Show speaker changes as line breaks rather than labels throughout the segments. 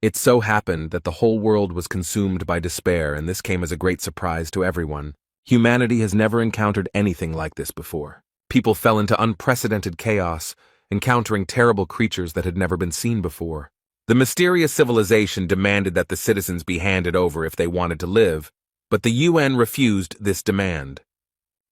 It so happened that the whole world was consumed by despair, and this came as a great surprise to everyone. Humanity has never encountered anything like this before. People fell into unprecedented chaos, encountering terrible creatures that had never been seen before. The mysterious civilization demanded that the citizens be handed over if they wanted to live, but the UN refused this demand.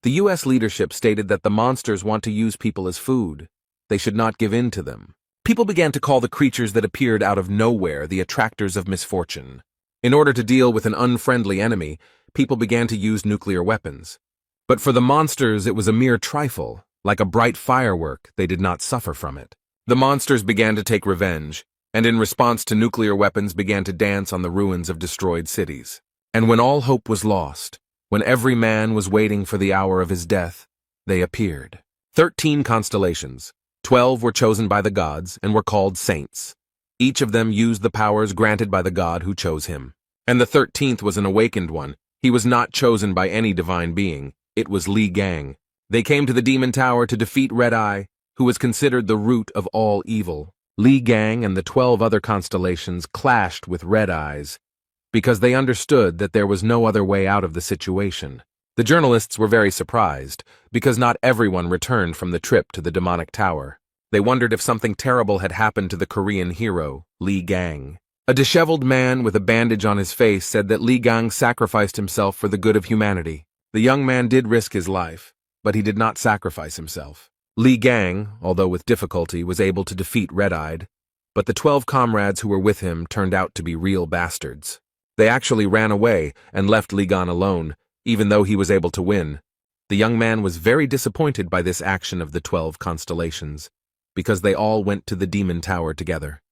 The US leadership stated that the monsters want to use people as food. They should not give in to them. People began to call the creatures that appeared out of nowhere the attractors of misfortune. In order to deal with an unfriendly enemy, people began to use nuclear weapons. But for the monsters, it was a mere trifle. Like a bright firework, they did not suffer from it. The monsters began to take revenge, and in response to nuclear weapons began to dance on the ruins of destroyed cities. And when all hope was lost, when every man was waiting for the hour of his death, they appeared. 13 constellations. 12 were chosen by the gods and were called saints. Each of them used the powers granted by the god who chose him. And the 13th was an awakened one. He was not chosen by any divine being. It was Li Gang. They came to the Demon Tower to defeat Red Eye, who was considered the root of all evil. Li Gang and the 12 other constellations clashed with Red Eyes because they understood that there was no other way out of the situation. The journalists were very surprised because not everyone returned from the trip to the demonic tower. They wondered if something terrible had happened to the Korean hero, Li Gang. A disheveled man with a bandage on his face said that Li Gang sacrificed himself for the good of humanity. The young man did risk his life, but he did not sacrifice himself. Li Gang, although with difficulty, was able to defeat Red-Eyed, but the 12 comrades who were with him turned out to be real bastards. They actually ran away and left Li Gang alone, even though he was able to win. The young man was very disappointed by this action of the 12 constellations, because they all went to the Demon Tower together.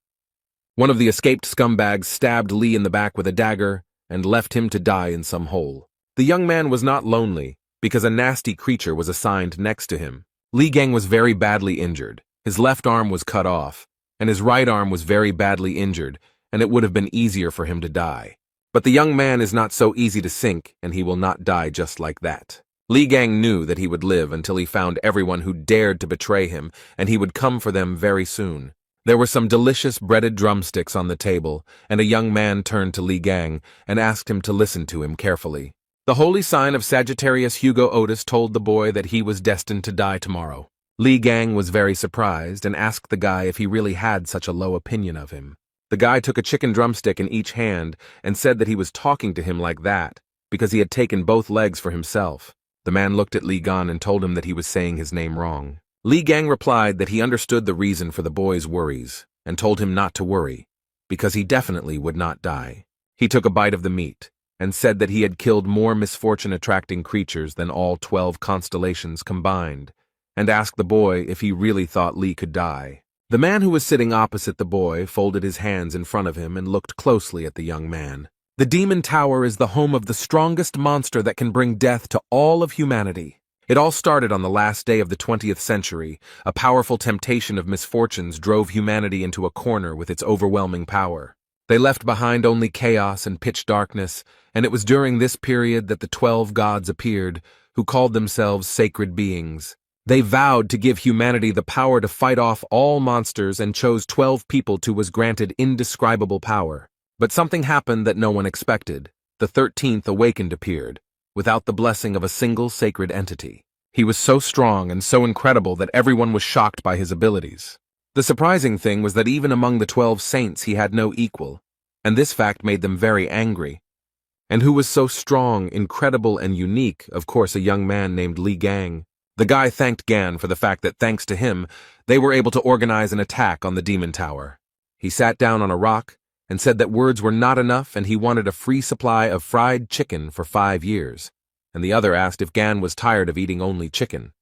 One of the escaped scumbags stabbed Li in the back with a dagger and left him to die in some hole. The young man was not lonely, because a nasty creature was assigned next to him. Li Gang was very badly injured. His left arm was cut off, and his right arm was very badly injured, and it would have been easier for him to die. But the young man is not so easy to sink, and he will not die just like that. Li Gang knew that he would live until he found everyone who dared to betray him, and he would come for them very soon. There were some delicious breaded drumsticks on the table, and a young man turned to Li Gang and asked him to listen to him carefully. The holy sign of Sagittarius Hugo Otis told the boy that he was destined to die tomorrow. Li Gang was very surprised and asked the guy if he really had such a low opinion of him. The guy took a chicken drumstick in each hand and said that he was talking to him like that because he had taken both legs for himself. The man looked at Li Gang and told him that he was saying his name wrong. Li Gang replied that he understood the reason for the boy's worries and told him not to worry, because he definitely would not die. He took a bite of the meat and said that he had killed more misfortune-attracting creatures than all 12 constellations combined, and asked the boy if he really thought Li could die. The man who was sitting opposite the boy folded his hands in front of him and looked closely at the young man. The Demon Tower is the home of the strongest monster that can bring death to all of humanity. It all started on the last day of the 20th century. A powerful temptation of misfortunes drove humanity into a corner with its overwhelming power. They left behind only chaos and pitch darkness, and it was during this period that the 12 gods appeared, who called themselves sacred beings. They vowed to give humanity the power to fight off all monsters and chose 12 people who was granted indescribable power. But something happened that no one expected. The 13th awakened appeared, without the blessing of a single sacred entity. He was so strong and so incredible that everyone was shocked by his abilities. The surprising thing was that even among the 12 saints he had no equal, and this fact made them very angry. And who was so strong, incredible, and unique? Of course, a young man named Li Gang. The guy thanked Gan for the fact that thanks to him, they were able to organize an attack on the Demon Tower. He sat down on a rock and said that words were not enough and he wanted a free supply of fried chicken for 5 years, and the other asked if Gan was tired of eating only chicken.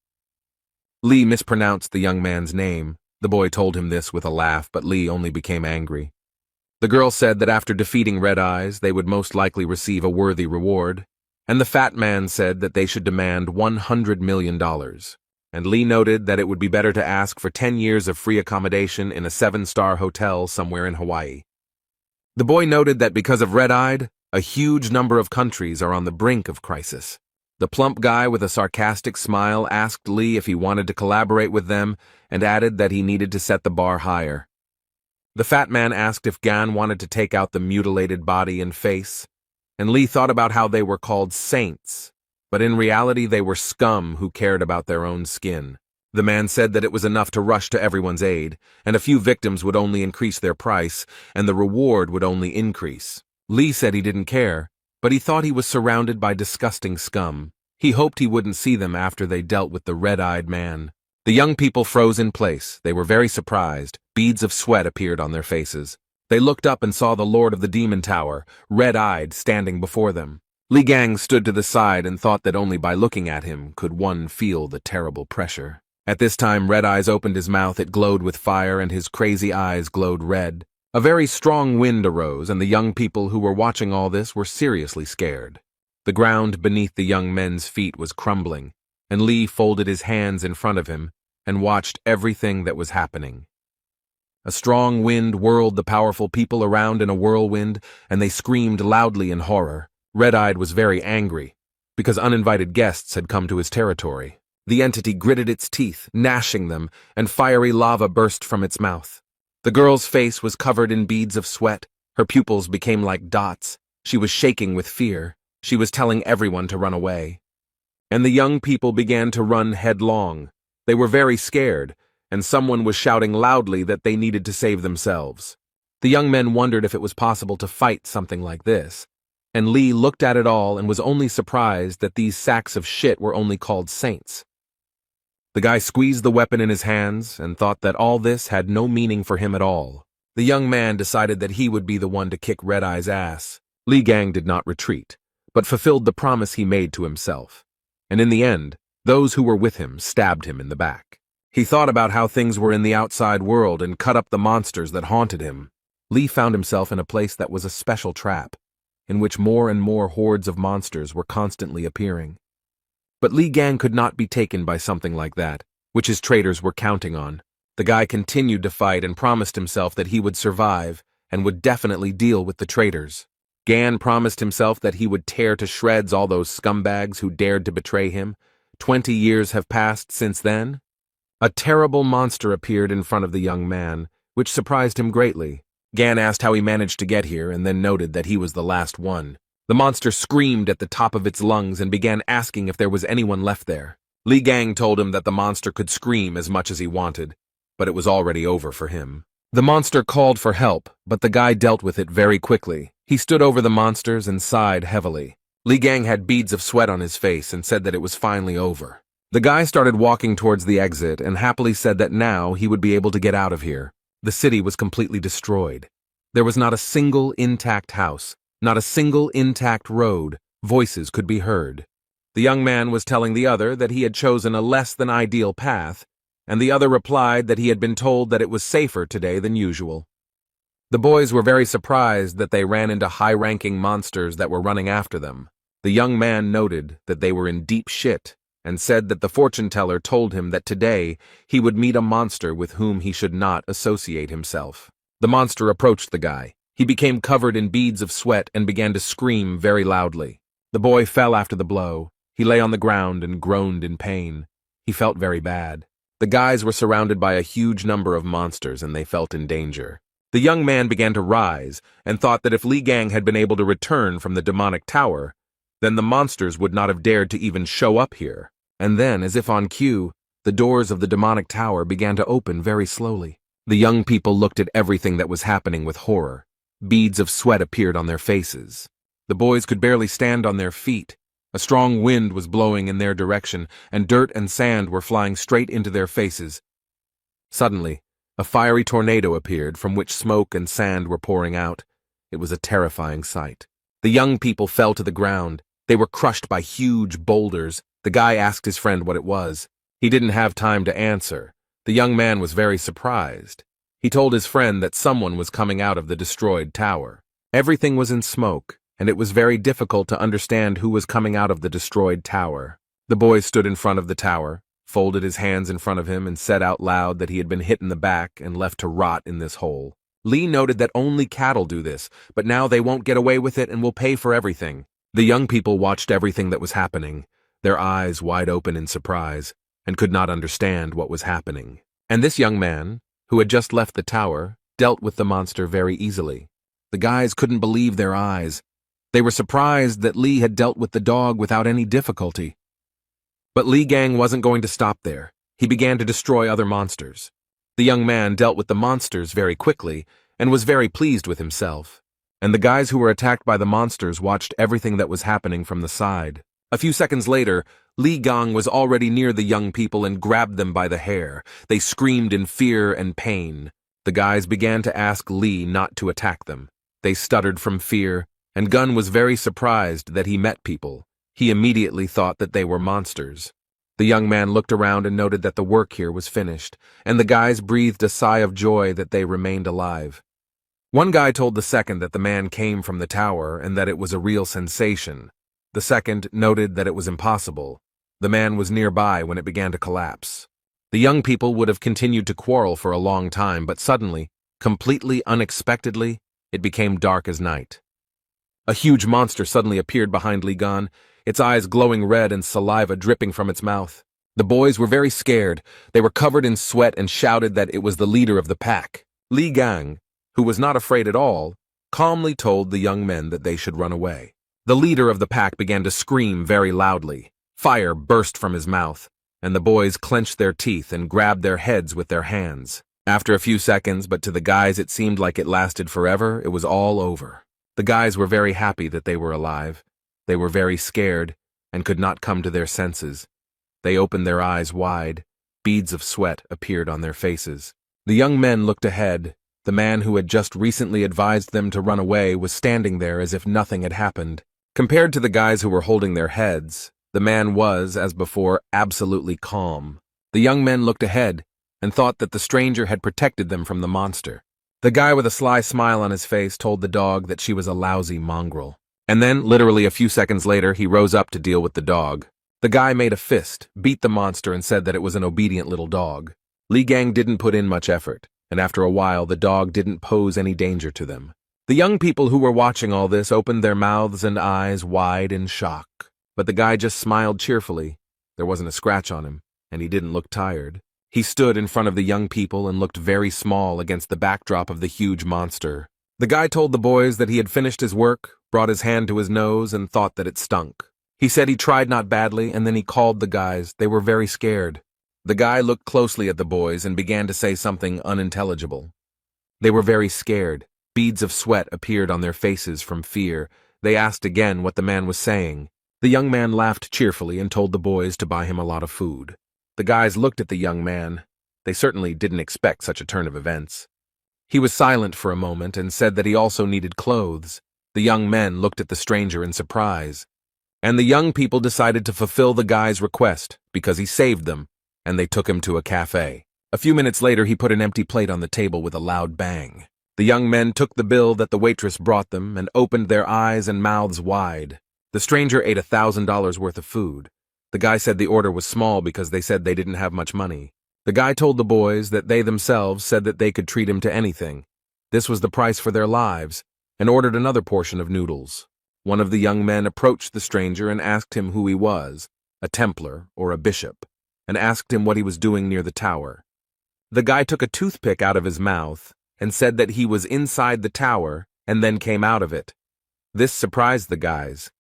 Li mispronounced the young man's name. The boy told him this with a laugh, but Li only became angry. The girl said that after defeating Red Eyes, they would most likely receive a worthy reward, and the fat man said that they should demand $100 million. And Li noted that it would be better to ask for 10 years of free accommodation in a 7-star hotel somewhere in Hawaii. The boy noted that because of Red-Eyed, a huge number of countries are on the brink of crisis. The plump guy with a sarcastic smile asked Li if he wanted to collaborate with them and added that he needed to set the bar higher. The fat man asked if Gan wanted to take out the mutilated body and face, and Lee thought about how they were called saints, but in reality they were scum who cared about their own skin. The man said that it was enough to rush to everyone's aid, and a few victims would only increase their price, and the reward would only increase. Lee said he didn't care, but he thought he was surrounded by disgusting scum. He hoped he wouldn't see them after they dealt with the red-eyed man. The young people froze in place. They were very surprised. Beads of sweat appeared on their faces. They looked up and saw the Lord of the Demon Tower, red-eyed, standing before them. Li Gang stood to the side and thought that only by looking at him could one feel the terrible pressure. At this time, Red Eyes opened his mouth. It glowed with fire, and his crazy eyes glowed red. A very strong wind arose, and the young people who were watching all this were seriously scared. The ground beneath the young men's feet was crumbling, and Lee folded his hands in front of him and watched everything that was happening. A strong wind whirled the powerful people around in a whirlwind, and they screamed loudly in horror. Red-Eyed was very angry, because uninvited guests had come to his territory. The entity gritted its teeth, gnashing them, and fiery lava burst from its mouth. The girl's face was covered in beads of sweat. Her pupils became like dots. She was shaking with fear. She was telling everyone to run away. And the young people began to run headlong. They were very scared, and someone was shouting loudly that they needed to save themselves. The young men wondered if it was possible to fight something like this, and Lee looked at it all and was only surprised that these sacks of shit were only called saints. The guy squeezed the weapon in his hands and thought that all this had no meaning for him at all. The young man decided that he would be the one to kick Red Eye's ass. Li Gang did not retreat, but fulfilled the promise he made to himself. And in the end, those who were with him stabbed him in the back. He thought about how things were in the outside world and cut up the monsters that haunted him. Lee found himself in a place that was a special trap, in which more and more hordes of monsters were constantly appearing. But Li Gang could not be taken by something like that, which his traders were counting on. The guy continued to fight and promised himself that he would survive and would definitely deal with the traders. Gan promised himself that he would tear to shreds all those scumbags who dared to betray him. 20 years have passed since then. A terrible monster appeared in front of the young man, which surprised him greatly. Gan asked how he managed to get here and then noted that he was the last one. The monster screamed at the top of its lungs and began asking if there was anyone left there. Li Gang told him that the monster could scream as much as he wanted, but it was already over for him. The monster called for help, but the guy dealt with it very quickly. He stood over the monsters and sighed heavily. Li Gang had beads of sweat on his face and said that it was finally over. The guy started walking towards the exit and happily said that now he would be able to get out of here. The city was completely destroyed. There was not a single intact house. Not a single intact road. Voices could be heard. The young man was telling the other that he had chosen a less than ideal path, and the other replied that he had been told that it was safer today than usual. The boys were very surprised that they ran into high-ranking monsters that were running after them. The young man noted that they were in deep shit and said that the fortune-teller told him that today he would meet a monster with whom he should not associate himself. The monster approached the guy. He became covered in beads of sweat and began to scream very loudly. The boy fell after the blow. He lay on the ground and groaned in pain. He felt very bad. The guys were surrounded by a huge number of monsters and they felt in danger. The young man began to rise and thought that if Li Gang had been able to return from the demonic tower, then the monsters would not have dared to even show up here. And then, as if on cue, the doors of the demonic tower began to open very slowly. The young people looked at everything that was happening with horror. Beads of sweat appeared on their faces. The boys could barely stand on their feet. A strong wind was blowing in their direction, and dirt and sand were flying straight into their faces. Suddenly, a fiery tornado appeared from which smoke and sand were pouring out. It was a terrifying sight. The young people fell to the ground. They were crushed by huge boulders. The guy asked his friend what it was. He didn't have time to answer. The young man was very surprised. He told his friend that someone was coming out of the destroyed tower. Everything was in smoke, and it was very difficult to understand who was coming out of the destroyed tower. The boy stood in front of the tower, folded his hands in front of him, and said out loud that he had been hit in the back and left to rot in this hole. Lee noted that only cattle do this, but now they won't get away with it and will pay for everything. The young people watched everything that was happening, their eyes wide open in surprise, and could not understand what was happening. And this young man, who had just left the tower, dealt with the monster very easily. The guys couldn't believe their eyes. They were surprised that Li had dealt with the dog without any difficulty. But Li Gang wasn't going to stop there. He began to destroy other monsters. The young man dealt with the monsters very quickly and was very pleased with himself. And the guys who were attacked by the monsters watched everything that was happening from the side. A few seconds later, Li Gang was already near the young people and grabbed them by the hair. They screamed in fear and pain. The guys began to ask Li not to attack them. They stuttered from fear, and Gun was very surprised that he met people. He immediately thought that they were monsters. The young man looked around and noted that the work here was finished, and the guys breathed a sigh of joy that they remained alive. One guy told the second that the man came from the tower and that it was a real sensation. The second noted that it was impossible. The man was nearby when it began to collapse. The young people would have continued to quarrel for a long time, but suddenly, completely unexpectedly, it became dark as night. A huge monster suddenly appeared behind Li Gan, its eyes glowing red and saliva dripping from its mouth. The boys were very scared. They were covered in sweat and shouted that it was the leader of the pack. Li Gang, who was not afraid at all, calmly told the young men that they should run away. The leader of the pack began to scream very loudly. Fire burst from his mouth, and the boys clenched their teeth and grabbed their heads with their hands. After a few seconds, but to the guys it seemed like it lasted forever, it was all over. The guys were very happy that they were alive. They were very scared and could not come to their senses. They opened their eyes wide. Beads of sweat appeared on their faces. The young men looked ahead. The man who had just recently advised them to run away was standing there as if nothing had happened. Compared to the guys who were holding their heads, the man was, as before, absolutely calm. The young men looked ahead and thought that the stranger had protected them from the monster. The guy with a sly smile on his face told the dog that she was a lousy mongrel. And then, literally a few seconds later, he rose up to deal with the dog. The guy made a fist, beat the monster, and said that it was an obedient little dog. Li Gang didn't put in much effort, and after a while, the dog didn't pose any danger to them. The young people who were watching all this opened their mouths and eyes wide in shock. But the guy just smiled cheerfully. There wasn't a scratch on him, and he didn't look tired. He stood in front of the young people and looked very small against the backdrop of the huge monster. The guy told the boys that he had finished his work, brought his hand to his nose, and thought that it stunk. He said he tried not badly, and then he called the guys. They were very scared. The guy looked closely at the boys and began to say something unintelligible. They were very scared. Beads of sweat appeared on their faces from fear. They asked again what the man was saying. The young man laughed cheerfully and told the boys to buy him a lot of food. The guys looked at the young man. They certainly didn't expect such a turn of events. He was silent for a moment and said that he also needed clothes. The young men looked at the stranger in surprise. And the young people decided to fulfill the guy's request because he saved them, and they took him to a cafe. A few minutes later, he put an empty plate on the table with a loud bang. The young men took the bill that the waitress brought them and opened their eyes and mouths wide. The stranger ate $1,000 worth of food. The guy said the order was small because they said they didn't have much money. The guy told the boys that they themselves said that they could treat him to anything. This was the price for their lives, and ordered another portion of noodles. One of the young men approached the stranger and asked him who he was, a Templar or a bishop, and asked him what he was doing near the tower. The guy took a toothpick out of his mouth and said that he was inside the tower and then came out of it. This surprised the guys,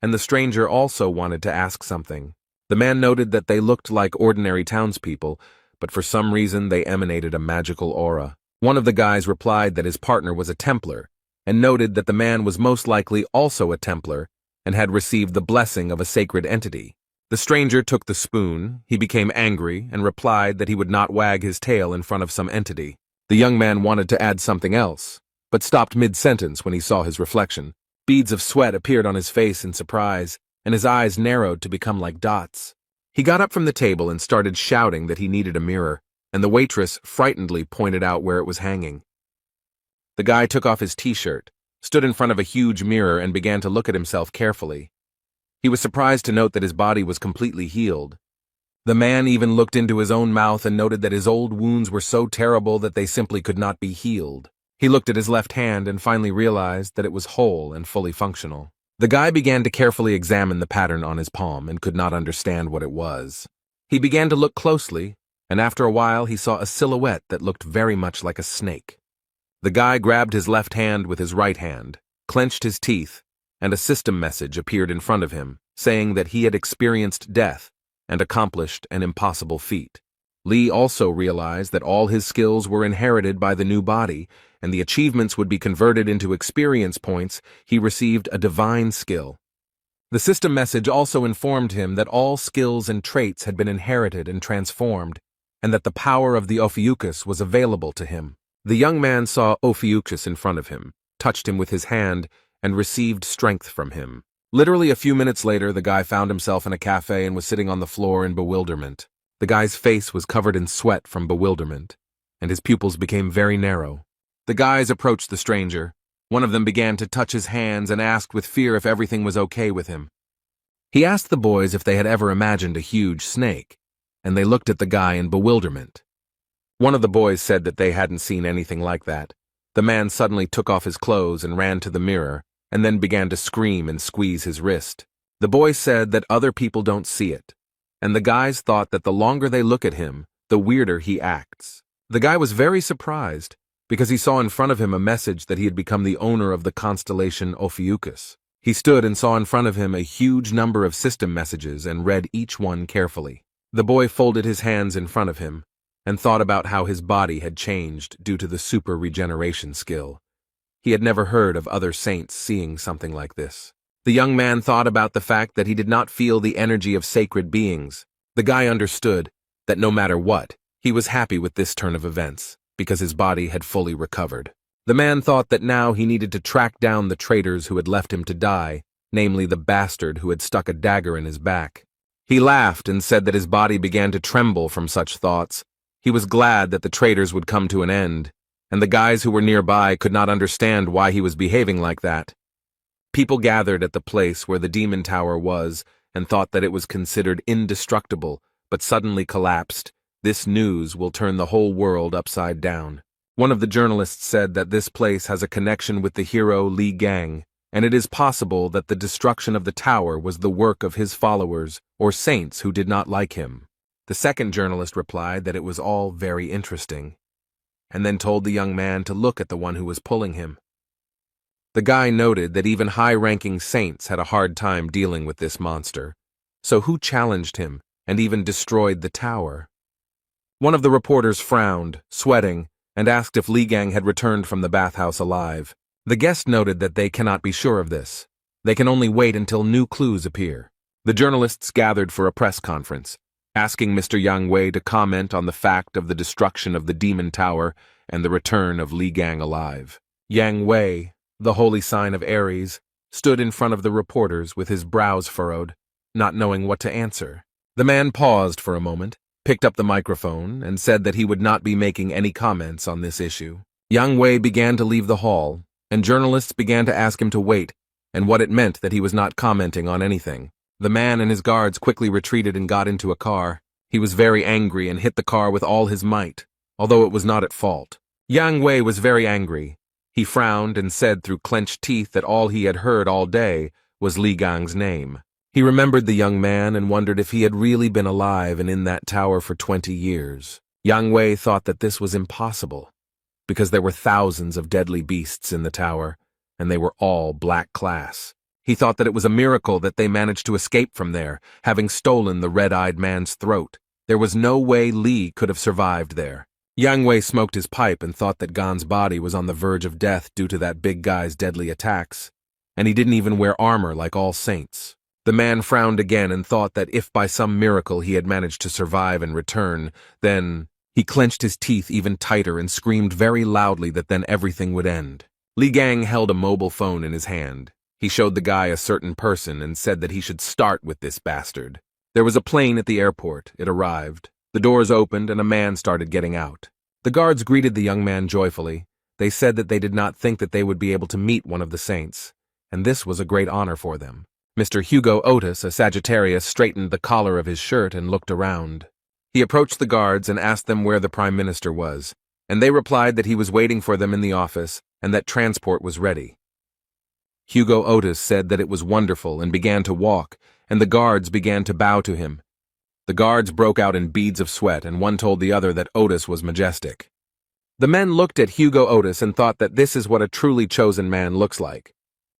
and the stranger also wanted to ask something. The man noted that they looked like ordinary townspeople, but for some reason they emanated a magical aura. One of the guys replied that his partner was a Templar, and noted that the man was most likely also a Templar and had received the blessing of a sacred entity. The stranger took the spoon. He became angry and replied that he would not wag his tail in front of some entity. The young man wanted to add something else, but stopped mid-sentence when he saw his reflection. Beads of sweat appeared on his face in surprise, and his eyes narrowed to become like dots. He got up from the table and started shouting that he needed a mirror, and the waitress frightenedly pointed out where it was hanging. The guy took off his t-shirt, stood in front of a huge mirror, and began to look at himself carefully. He was surprised to note that his body was completely healed. The man even looked into his own mouth and noted that his old wounds were so terrible that they simply could not be healed. He looked at his left hand and finally realized that it was whole and fully functional. The guy began to carefully examine the pattern on his palm and could not understand what it was. He began to look closely, and after a while he saw a silhouette that looked very much like a snake. The guy grabbed his left hand with his right hand, clenched his teeth, and a system message appeared in front of him, saying that he had experienced death and accomplished an impossible feat. Lee also realized that all his skills were inherited by the new body, and the achievements would be converted into experience points. He received a divine skill. The system message also informed him that all skills and traits had been inherited and transformed, and that the power of the Ophiuchus was available to him. The young man saw Ophiuchus in front of him, touched him with his hand, and received strength from him. Literally a few minutes later, the guy found himself in a cafe and was sitting on the floor in bewilderment. The guy's face was covered in sweat from bewilderment, and his pupils became very narrow. The guys approached the stranger. One of them began to touch his hands and asked with fear if everything was okay with him. He asked the boys if they had ever imagined a huge snake, and they looked at the guy in bewilderment. One of the boys said that they hadn't seen anything like that. The man suddenly took off his clothes and ran to the mirror, and then began to scream and squeeze his wrist. The boy said that other people don't see it, and the guys thought that the longer they look at him, the weirder he acts. The guy was very surprised, because he saw in front of him a message that he had become the owner of the constellation Ophiuchus. He stood and saw in front of him a huge number of system messages and read each one carefully. The boy folded his hands in front of him and thought about how his body had changed due to the super regeneration skill. He had never heard of other saints seeing something like this. The young man thought about the fact that he did not feel the energy of sacred beings. The guy understood that no matter what, he was happy with this turn of events, because his body had fully recovered. The man thought that now he needed to track down the traitors who had left him to die, namely the bastard who had stuck a dagger in his back. He laughed and said that his body began to tremble from such thoughts. He was glad that the traitors would come to an end, and the guys who were nearby could not understand why he was behaving like that. People gathered at the place where the demon tower was and thought that it was considered indestructible, but suddenly collapsed. This news will turn the whole world upside down. One of the journalists said that this place has a connection with the hero Li Gang, and it is possible that the destruction of the tower was the work of his followers or saints who did not like him. The second journalist replied that it was all very interesting, and then told the young man to look at the one who was pulling him. The guy noted that even high-ranking saints had a hard time dealing with this monster, so who challenged him and even destroyed the tower? One of the reporters frowned, sweating, and asked if Li Gang had returned from the bathhouse alive. The guest noted that they cannot be sure of this. They can only wait until new clues appear. The journalists gathered for a press conference, asking Mr. Yang Wei to comment on the fact of the destruction of the demon tower and the return of Li Gang alive. Yang Wei, the holy sign of Aries, stood in front of the reporters with his brows furrowed, not knowing what to answer. The man paused for a moment, picked up the microphone, and said that he would not be making any comments on this issue. Yang Wei began to leave the hall, and journalists began to ask him to wait, and what it meant that he was not commenting on anything. The man and his guards quickly retreated and got into a car. He was very angry and hit the car with all his might, although it was not at fault. Yang Wei was very angry. He frowned and said through clenched teeth that all he had heard all day was Li Gang's name. He remembered the young man and wondered if he had really been alive and in that tower for 20 years. Yang Wei thought that this was impossible, because there were thousands of deadly beasts in the tower, and they were all black class. He thought that it was a miracle that they managed to escape from there, having stolen the red-eyed man's throat. There was no way Li could have survived there. Yang Wei smoked his pipe and thought that Gan's body was on the verge of death due to that big guy's deadly attacks, and he didn't even wear armor like all saints. The man frowned again and thought that if by some miracle he had managed to survive and return, then he clenched his teeth even tighter and screamed very loudly that then everything would end. Li Gang held a mobile phone in his hand. He showed the guy a certain person and said that he should start with this bastard. There was a plane at the airport. It arrived. The doors opened and a man started getting out. The guards greeted the young man joyfully. They said that they did not think that they would be able to meet one of the saints, and this was a great honor for them. Mr. Hugo Otis, a Sagittarius, straightened the collar of his shirt and looked around. He approached the guards and asked them where the Prime Minister was, and they replied that he was waiting for them in the office and that transport was ready. Hugo Otis said that it was wonderful and began to walk, and the guards began to bow to him. The guards broke out in beads of sweat, and one told the other that Otis was majestic. The men looked at Hugo Otis and thought that this is what a truly chosen man looks like.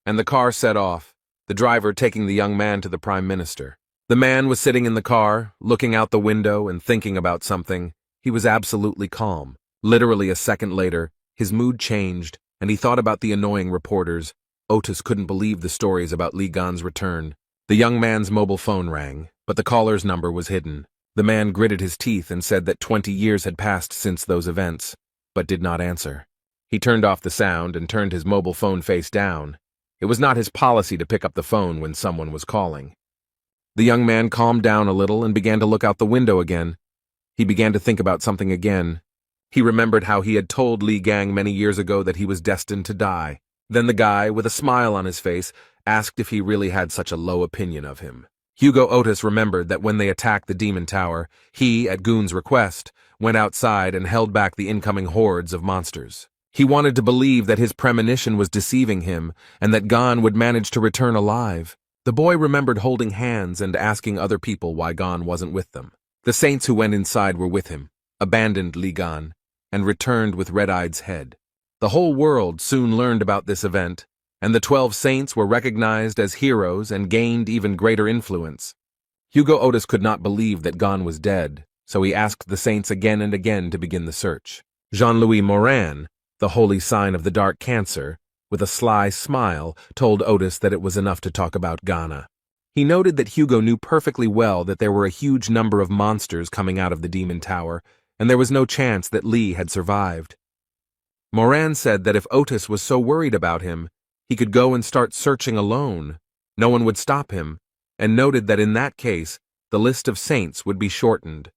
And the car set off, the driver taking the young man to the Prime Minister. The man was sitting in the car, looking out the window and thinking about something. He was absolutely calm. Literally a second later, his mood changed, and he thought about the annoying reporters. Otis couldn't believe the stories about Li Gan's return. The young man's mobile phone rang, but the caller's number was hidden. The man gritted his teeth and said that 20 years had passed since those events, but did not answer. He turned off the sound and turned his mobile phone face down. It was not his policy to pick up the phone when someone was calling. The young man calmed down a little and began to look out the window again. He began to think about something again. He remembered how he had told Li Gang many years ago that he was destined to die. Then the guy, with a smile on his face, asked if he really had such a low opinion of him. Hugo Otis remembered that when they attacked the Demon Tower, he, at Goon's request, went outside and held back the incoming hordes of monsters. He wanted to believe that his premonition was deceiving him and that Gon would manage to return alive. The boy remembered holding hands and asking other people why Gon wasn't with them. The saints who went inside were with him, abandoned Li Gan, and returned with Red-Eye's head. The whole world soon learned about this event, and the 12 saints were recognized as heroes and gained even greater influence. Hugo Otis could not believe that Gon was dead, so he asked the saints again and again to begin the search. Jean-Louis Morin, the holy sign of the dark cancer, with a sly smile, told Otis that it was enough to talk about Ghana. He noted that Hugo knew perfectly well that there were a huge number of monsters coming out of the Demon Tower, and there was no chance that Li had survived. Morin said that if Otis was so worried about him, he could go and start searching alone. No one would stop him, and noted that in that case, the list of saints would be shortened.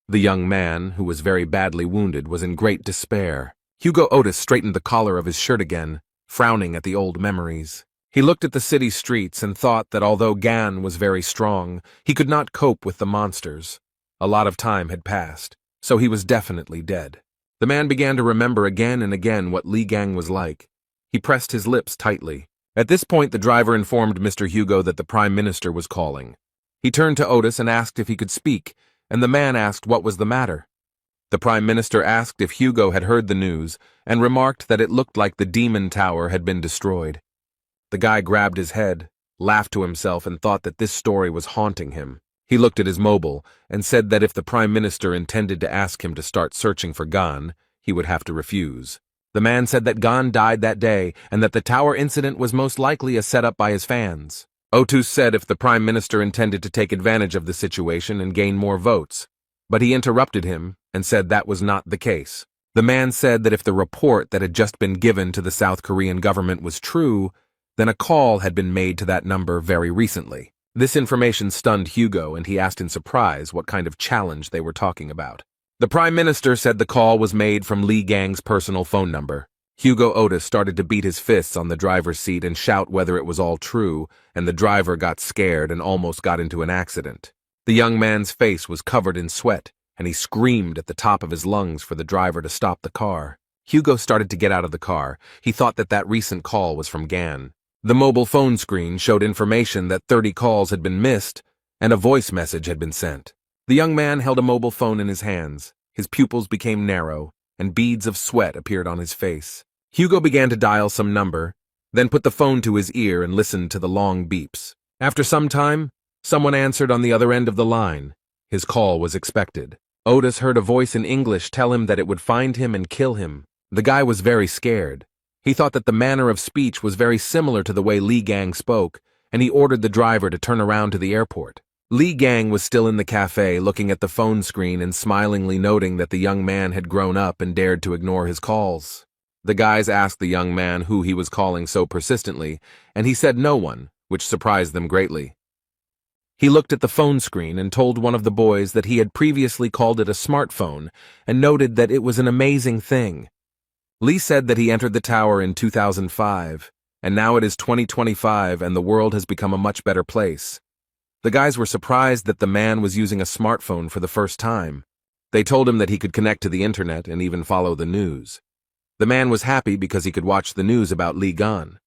The young man, who was very badly wounded, was in great despair. Hugo Otis straightened the collar of his shirt again, frowning at the old memories. He looked at the city streets and thought that although Gan was very strong, he could not cope with the monsters. A lot of time had passed, so he was definitely dead. The man began to remember again and again what Li Gang was like. He pressed his lips tightly. At this point, the driver informed Mr. Hugo that the Prime Minister was calling. He turned to Otis and asked if he could speak, and the man asked what was the matter. The Prime Minister asked if Hugo had heard the news and remarked that it looked like the Demon Tower had been destroyed. The guy grabbed his head, laughed to himself, and thought that this story was haunting him. He looked at his mobile and said that if the Prime Minister intended to ask him to start searching for Gon, he would have to refuse. The man said that Gon died that day and that the tower incident was most likely a setup by his fans. Otis said if the Prime Minister intended to take advantage of the situation and gain more votes, but he interrupted him and said that was not the case. The man said that if the report that had just been given to the South Korean government was true, then a call had been made to that number very recently. This information stunned Hugo, and he asked in surprise what kind of challenge they were talking about. The Prime Minister said the call was made from Li Gang's personal phone number. Hugo Otis started to beat his fists on the driver's seat and shout whether it was all true, and the driver got scared and almost got into an accident. The young man's face was covered in sweat, and he screamed at the top of his lungs for the driver to stop the car. Hugo started to get out of the car. He thought that that recent call was from Gan. The mobile phone screen showed information that 30 calls had been missed, and a voice message had been sent. The young man held a mobile phone in his hands. His pupils became narrow, and beads of sweat appeared on his face. Hugo began to dial some number, then put the phone to his ear and listened to the long beeps. After some time, someone answered on the other end of the line. His call was expected. Otis heard a voice in English tell him that it would find him and kill him. The guy was very scared. He thought that the manner of speech was very similar to the way Li Gang spoke, and he ordered the driver to turn around to the airport. Li Gang was still in the cafe looking at the phone screen and smilingly noting that the young man had grown up and dared to ignore his calls. The guys asked the young man who he was calling so persistently, and he said no one, which surprised them greatly. He looked at the phone screen and told one of the boys that he had previously called it a smartphone and noted that it was an amazing thing. Lee said that he entered the tower in 2005, and now it is 2025 and the world has become a much better place. The guys were surprised that the man was using a smartphone for the first time. They told him that he could connect to the internet and even follow the news. The man was happy because he could watch the news about Li Gan.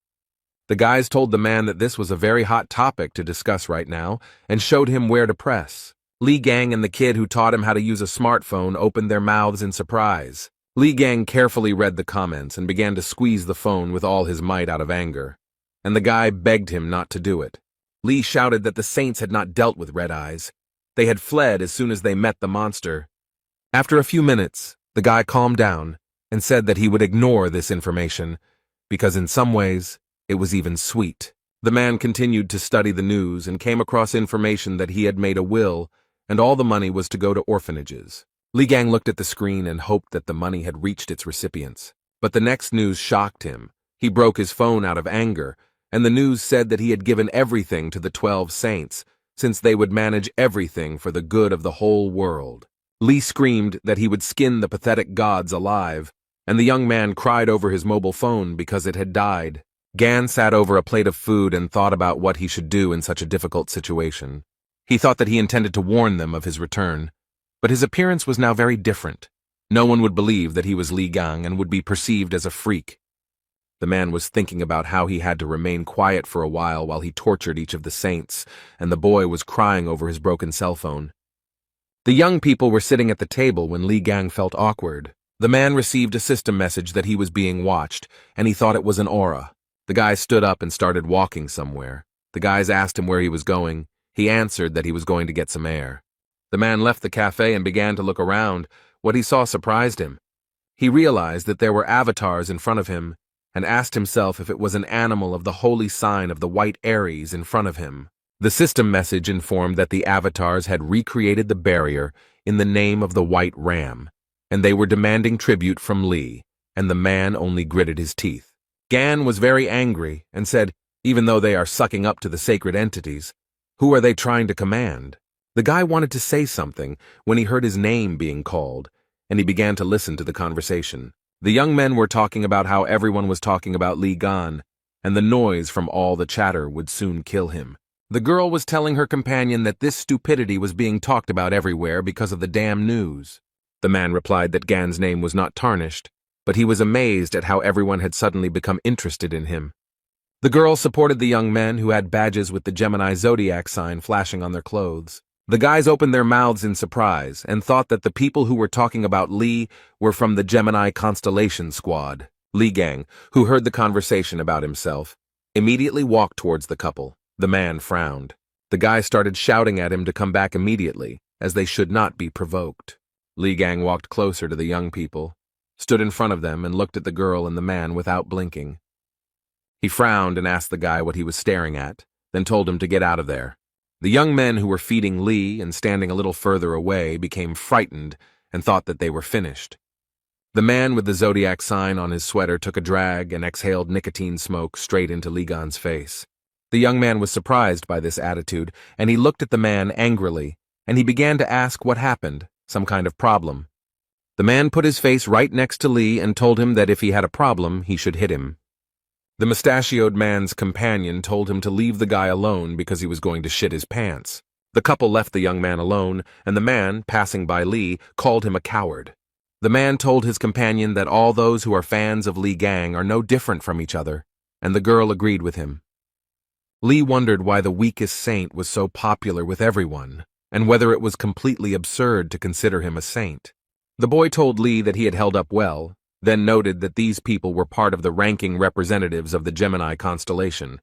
The guys told the man that this was a very hot topic to discuss right now and showed him where to press. Li Gang and the kid who taught him how to use a smartphone opened their mouths in surprise. Li Gang carefully read the comments and began to squeeze the phone with all his might out of anger, and the guy begged him not to do it. Li shouted that the saints had not dealt with Red Eyes. They had fled as soon as they met the monster. After a few minutes, the guy calmed down and said that he would ignore this information because in some ways it was even sweet. The man continued to study the news and came across information that he had made a will and all the money was to go to orphanages. Li Gang looked at the screen and hoped that the money had reached its recipients. But the next news shocked him. He broke his phone out of anger, and the news said that he had given everything to the 12 saints, since they would manage everything for the good of the whole world. Li screamed that he would skin the pathetic gods alive, and the young man cried over his mobile phone because it had died. Gan sat over a plate of food and thought about what he should do in such a difficult situation. He thought that he intended to warn them of his return, but his appearance was now very different. No one would believe that he was Li Gang and would be perceived as a freak. The man was thinking about how he had to remain quiet for a while he tortured each of the saints, and the boy was crying over his broken cell phone. The young people were sitting at the table when Li Gang felt awkward. The man received a system message that he was being watched, and he thought it was an aura. The guy stood up and started walking somewhere. The guys asked him where he was going. He answered that he was going to get some air. The man left the cafe and began to look around. What he saw surprised him. He realized that there were avatars in front of him, and asked himself if it was an animal of the holy sign of the white Aries in front of him. The system message informed that the avatars had recreated the barrier in the name of the white ram, and they were demanding tribute from Li, and the man only gritted his teeth. Gan was very angry and said, even though they are sucking up to the sacred entities, who are they trying to command? The guy wanted to say something when he heard his name being called, and he began to listen to the conversation. The young men were talking about how everyone was talking about Li Gan, and the noise from all the chatter would soon kill him. The girl was telling her companion that this stupidity was being talked about everywhere because of the damn news. The man replied that Gan's name was not tarnished, but he was amazed at how everyone had suddenly become interested in him. The girl supported the young men who had badges with the Gemini Zodiac sign flashing on their clothes. The guys opened their mouths in surprise and thought that the people who were talking about Li were from the Gemini constellation squad. Li Gang, who heard the conversation about himself, immediately walked towards the couple. The man frowned. The guy started shouting at him to come back immediately, as they should not be provoked. Li Gang walked closer to the young people, stood in front of them and looked at the girl and the man without blinking. He frowned and asked the guy what he was staring at, then told him to get out of there. The young men who were feeding Li and standing a little further away became frightened and thought that they were finished. The man with the Zodiac sign on his sweater took a drag and exhaled nicotine smoke straight into Li Gan's face. The young man was surprised by this attitude, and he looked at the man angrily, and he began to ask what happened, some kind of problem. The man put his face right next to Li and told him that if he had a problem, he should hit him. The mustachioed man's companion told him to leave the guy alone because he was going to shit his pants. The couple left the young man alone, and the man, passing by Li, called him a coward. The man told his companion that all those who are fans of Li Gang are no different from each other, and the girl agreed with him. Li wondered why the weakest saint was so popular with everyone, and whether it was completely absurd to consider him a saint. The boy told Li that he had held up well, then noted that these people were part of the ranking representatives of the Gemini constellation.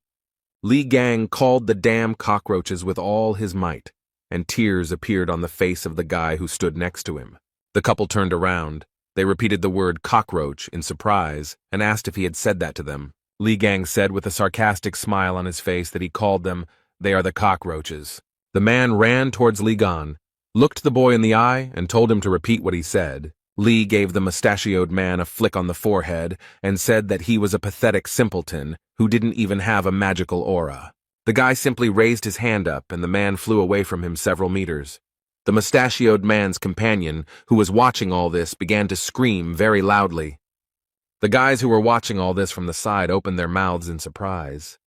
Li Gang called the damn cockroaches with all his might, and tears appeared on the face of the guy who stood next to him. The couple turned around. They repeated the word cockroach in surprise and asked if he had said that to them. Li Gang said with a sarcastic smile on his face that he called them, "They are the cockroaches." The man ran towards Li Gan, looked the boy in the eye, and told him to repeat what he said. Li gave the mustachioed man a flick on the forehead and said that he was a pathetic simpleton who didn't even have a magical aura. The guy simply raised his hand up and the man flew away from him several meters. The mustachioed man's companion, who was watching all this, began to scream very loudly. The guys who were watching all this from the side opened their mouths in surprise.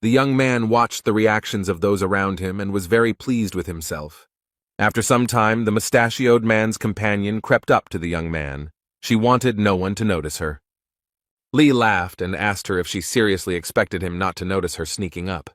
The young man watched the reactions of those around him and was very pleased with himself. After some time, the mustachioed man's companion crept up to the young man. She wanted no one to notice her. Li laughed and asked her if she seriously expected him not to notice her sneaking up.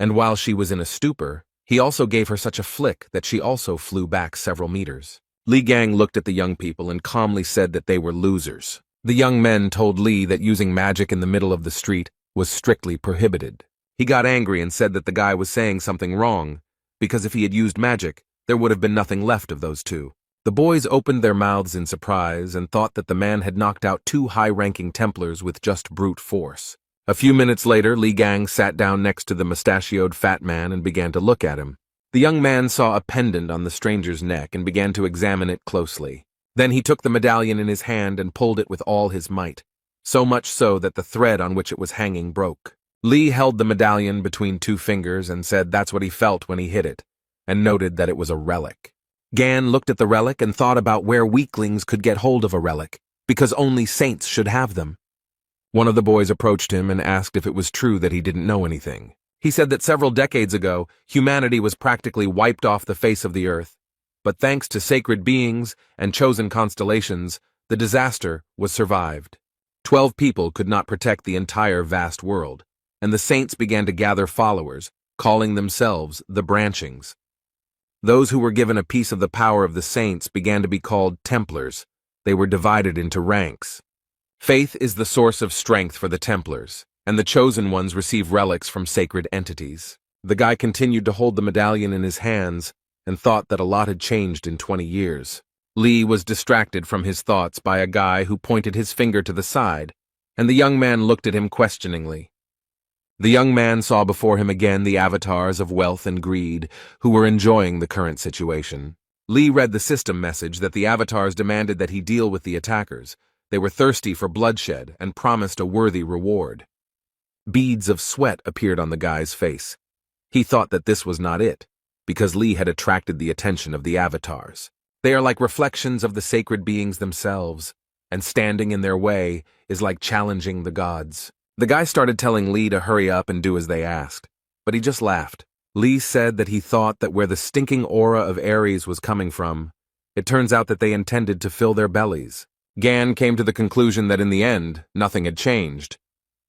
And while she was in a stupor, he also gave her such a flick that she also flew back several meters. Li Gang looked at the young people and calmly said that they were losers. The young men told Li that using magic in the middle of the street was strictly prohibited. He got angry and said that the guy was saying something wrong, because if he had used magic, there would have been nothing left of those two. The boys opened their mouths in surprise and thought that the man had knocked out two high-ranking Templars with just brute force. A few minutes later, Li Gang sat down next to the mustachioed fat man and began to look at him. The young man saw a pendant on the stranger's neck and began to examine it closely. Then he took the medallion in his hand and pulled it with all his might, so much so that the thread on which it was hanging broke. Li held the medallion between two fingers and said that's what he felt when he hit it, and noted that it was a relic. Gan looked at the relic and thought about where weaklings could get hold of a relic, because only saints should have them. One of the boys approached him and asked if it was true that he didn't know anything. He said that several decades ago, humanity was practically wiped off the face of the earth, but thanks to sacred beings and chosen constellations, the disaster was survived. 12 people could not protect the entire vast world, and the saints began to gather followers, calling themselves the Branchings. Those who were given a piece of the power of the saints began to be called Templars. They were divided into ranks. Faith is the source of strength for the Templars, and the chosen ones receive relics from sacred entities. The guy continued to hold the medallion in his hands and thought that a lot had changed in 20 years. Li was distracted from his thoughts by a guy who pointed his finger to the side, and the young man looked at him questioningly. The young man saw before him again the avatars of wealth and greed who were enjoying the current situation. Li read the system message that the avatars demanded that he deal with the attackers. They were thirsty for bloodshed and promised a worthy reward. Beads of sweat appeared on the guy's face. He thought that this was not it, because Li had attracted the attention of the avatars. They are like reflections of the sacred beings themselves, and standing in their way is like challenging the gods. The guy started telling Li to hurry up and do as they asked, but he just laughed. Li said that he thought that where the stinking aura of Aries was coming from, it turns out that they intended to fill their bellies. Gan came to the conclusion that in the end, nothing had changed,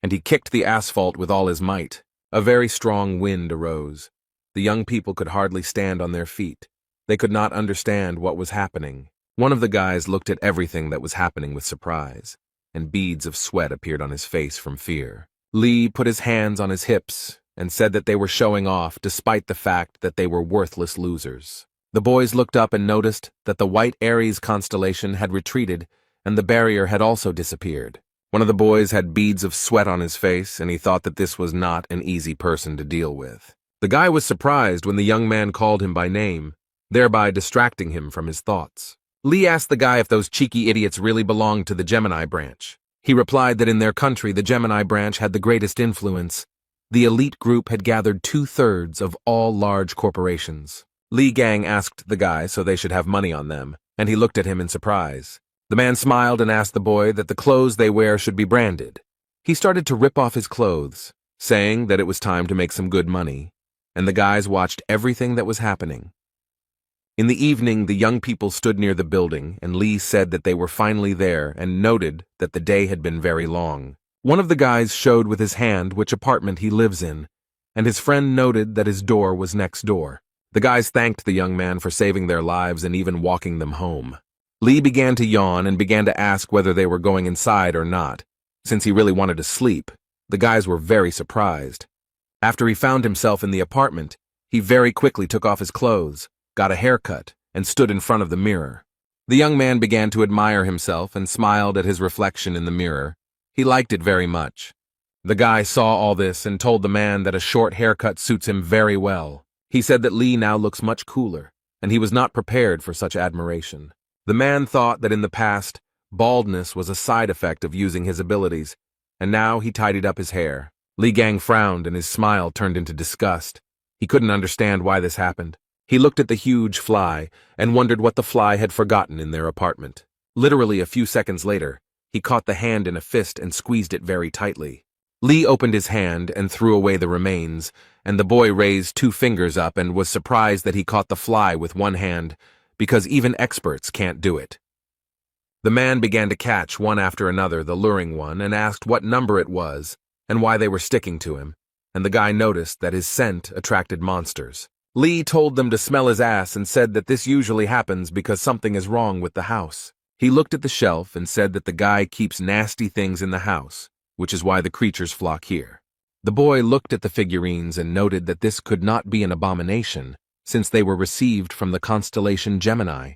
and he kicked the asphalt with all his might. A very strong wind arose. The young people could hardly stand on their feet. They could not understand what was happening. One of the guys looked at everything that was happening with surprise, and beads of sweat appeared on his face from fear. Li put his hands on his hips and said that they were showing off despite the fact that they were worthless losers. The boys looked up and noticed that the white Aries constellation had retreated and the barrier had also disappeared. One of the boys had beads of sweat on his face, and he thought that this was not an easy person to deal with. The guy was surprised when the young man called him by name, thereby distracting him from his thoughts. Li asked the guy if those cheeky idiots really belonged to the Gemini branch. He replied that in their country the Gemini branch had the greatest influence. The elite group had gathered 2/3 of all large corporations. Li Gang asked the guy so they should have money on them, and he looked at him in surprise. The man smiled and asked the boy that the clothes they wear should be branded. He started to rip off his clothes, saying that it was time to make some good money, and the guys watched everything that was happening. In the evening, the young people stood near the building, and Li said that they were finally there and noted that the day had been very long. One of the guys showed with his hand which apartment he lives in, and his friend noted that his door was next door. The guys thanked the young man for saving their lives and even walking them home. Li began to yawn and began to ask whether they were going inside or not. Since he really wanted to sleep, the guys were very surprised. After he found himself in the apartment, he very quickly took off his clothes, got a haircut, and stood in front of the mirror. The young man began to admire himself and smiled at his reflection in the mirror. He liked it very much. The guy saw all this and told the man that a short haircut suits him very well. He said that Li now looks much cooler, and he was not prepared for such admiration. The man thought that in the past, baldness was a side effect of using his abilities, and now he tidied up his hair. Li Gang frowned and his smile turned into disgust. He couldn't understand why this happened. He looked at the huge fly and wondered what the fly had forgotten in their apartment. Literally a few seconds later, he caught the hand in a fist and squeezed it very tightly. Li opened his hand and threw away the remains, and the boy raised 2 fingers up and was surprised that he caught the fly with one hand, because even experts can't do it. The man began to catch one after another the luring one and asked what number it was and why they were sticking to him, and the guy noticed that his scent attracted monsters. Lee told them to smell his ass and said that this usually happens because something is wrong with the house. He looked at the shelf and said that the guy keeps nasty things in the house, which is why the creatures flock here. The boy looked at the figurines and noted that this could not be an abomination, since they were received from the constellation Gemini.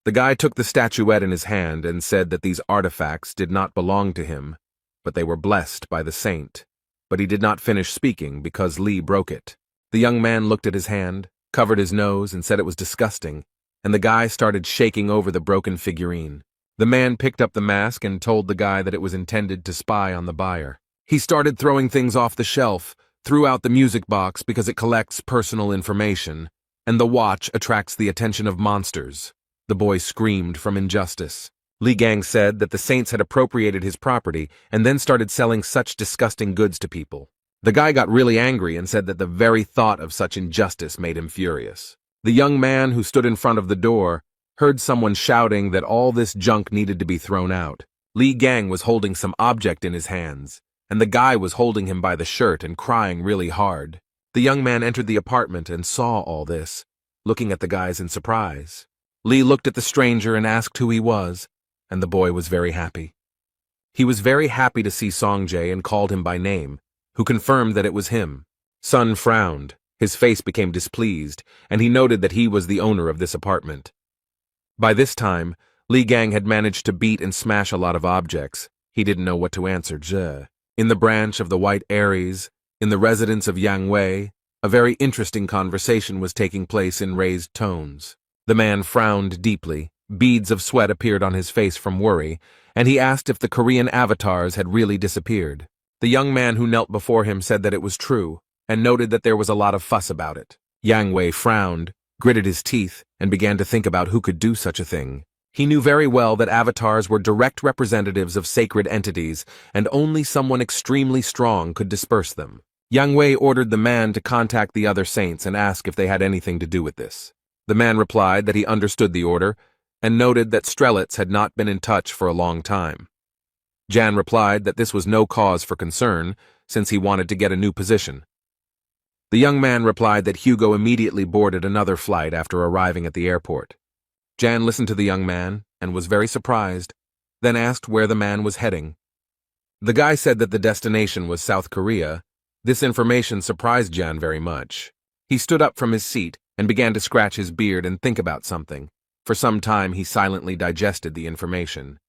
The guy took the statuette in his hand and said that these artifacts did not belong to him, but they were blessed by the saint. But he did not finish speaking because Lee broke it. The young man looked at his hand, covered his nose, and said it was disgusting, and the guy started shaking over the broken figurine. The man picked up the mask and told the guy that it was intended to spy on the buyer. He started throwing things off the shelf, threw out the music box because it collects personal information, and the watch attracts the attention of monsters. The boy screamed from injustice. Li Gang said that the saints had appropriated his property and then started selling such disgusting goods to people. The guy got really angry and said that the very thought of such injustice made him furious. The young man who stood in front of the door heard someone shouting that all this junk needed to be thrown out. Li Gang was holding some object in his hands, and the guy was holding him by the shirt and crying really hard. The young man entered the apartment and saw all this, looking at the guys in surprise. Lee looked at the stranger and asked who he was, and the boy was very happy. He was very happy to see Songjae and called him by name, who confirmed that it was him. Sun frowned, his face became displeased, and he noted that he was the owner of this apartment. By this time, Li Gang had managed to beat and smash a lot of objects. He didn't know what to answer. In the branch of the White Aries, in the residence of Yang Wei, a very interesting conversation was taking place in raised tones. The man frowned deeply. Beads of sweat appeared on his face from worry, and he asked if the Korean avatars had really disappeared. The young man who knelt before him said that it was true, and noted that there was a lot of fuss about it. Yang Wei frowned, gritted his teeth, and began to think about who could do such a thing. He knew very well that avatars were direct representatives of sacred entities, and only someone extremely strong could disperse them. Yang Wei ordered the man to contact the other saints and ask if they had anything to do with this. The man replied that he understood the order, and noted that Strelitz had not been in touch for a long time. Jan replied that this was no cause for concern, since he wanted to get a new position. The young man replied that Hugo immediately boarded another flight after arriving at the airport. Jan listened to the young man and was very surprised, then asked where the man was heading. The guy said that the destination was South Korea. This information surprised Jan very much. He stood up from his seat and began to scratch his beard and think about something. For some time he silently digested the information.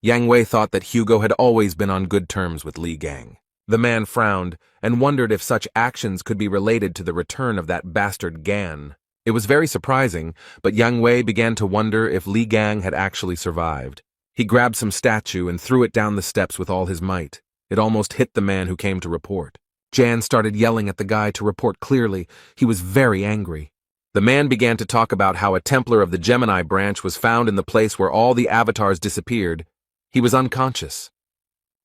Yang Wei thought that Hugo had always been on good terms with Li Gang. The man frowned and wondered if such actions could be related to the return of that bastard Gan. It was very surprising, but Yang Wei began to wonder if Li Gang had actually survived. He grabbed some statue and threw it down the steps with all his might. It almost hit the man who came to report. Jan started yelling at the guy to report clearly. He was very angry. The man began to talk about how a Templar of the Gemini branch was found in the place where all the avatars disappeared. He was unconscious.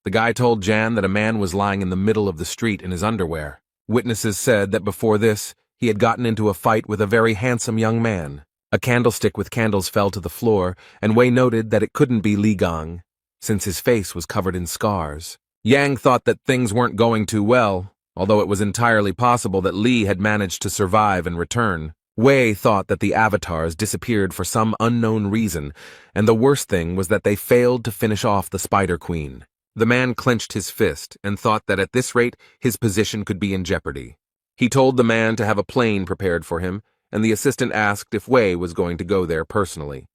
The guy told Jan that a man was lying in the middle of the street in his underwear. Witnesses said that before this, he had gotten into a fight with a very handsome young man. A candlestick with candles fell to the floor, and Wei noted that it couldn't be Li Gang, since his face was covered in scars. Yang thought that things weren't going too well, although it was entirely possible that Li had managed to survive and return. Wei thought that the avatars disappeared for some unknown reason, and the worst thing was that they failed to finish off the Spider Queen. The man clenched his fist and thought that at this rate his position could be in jeopardy. He told the man to have a plane prepared for him, and the assistant asked if Wei was going to go there personally.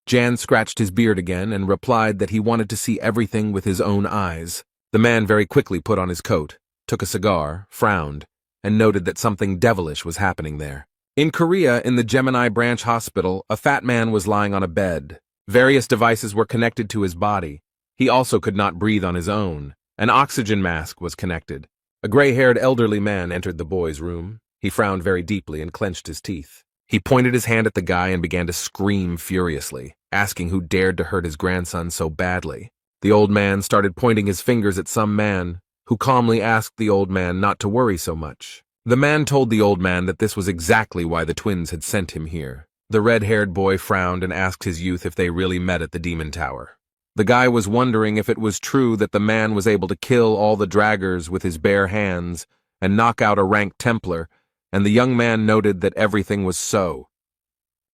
Jan scratched his beard again and replied that he wanted to see everything with his own eyes. The man very quickly put on his coat, took a cigar, frowned, and noted that something devilish was happening there. In Korea, in the Gemini Branch Hospital, a fat man was lying on a bed. Various devices were connected to his body. He also could not breathe on his own. An oxygen mask was connected. A gray-haired elderly man entered the boy's room. He frowned very deeply and clenched his teeth. He pointed his hand at the guy and began to scream furiously, asking who dared to hurt his grandson so badly. The old man started pointing his fingers at some man, who calmly asked the old man not to worry so much. The man told the old man that this was exactly why the twins had sent him here. The red-haired boy frowned and asked his youth if they really met at the Demon Tower. The guy was wondering if it was true that the man was able to kill all the draggers with his bare hands and knock out a ranked Templar, and the young man noted that everything was so.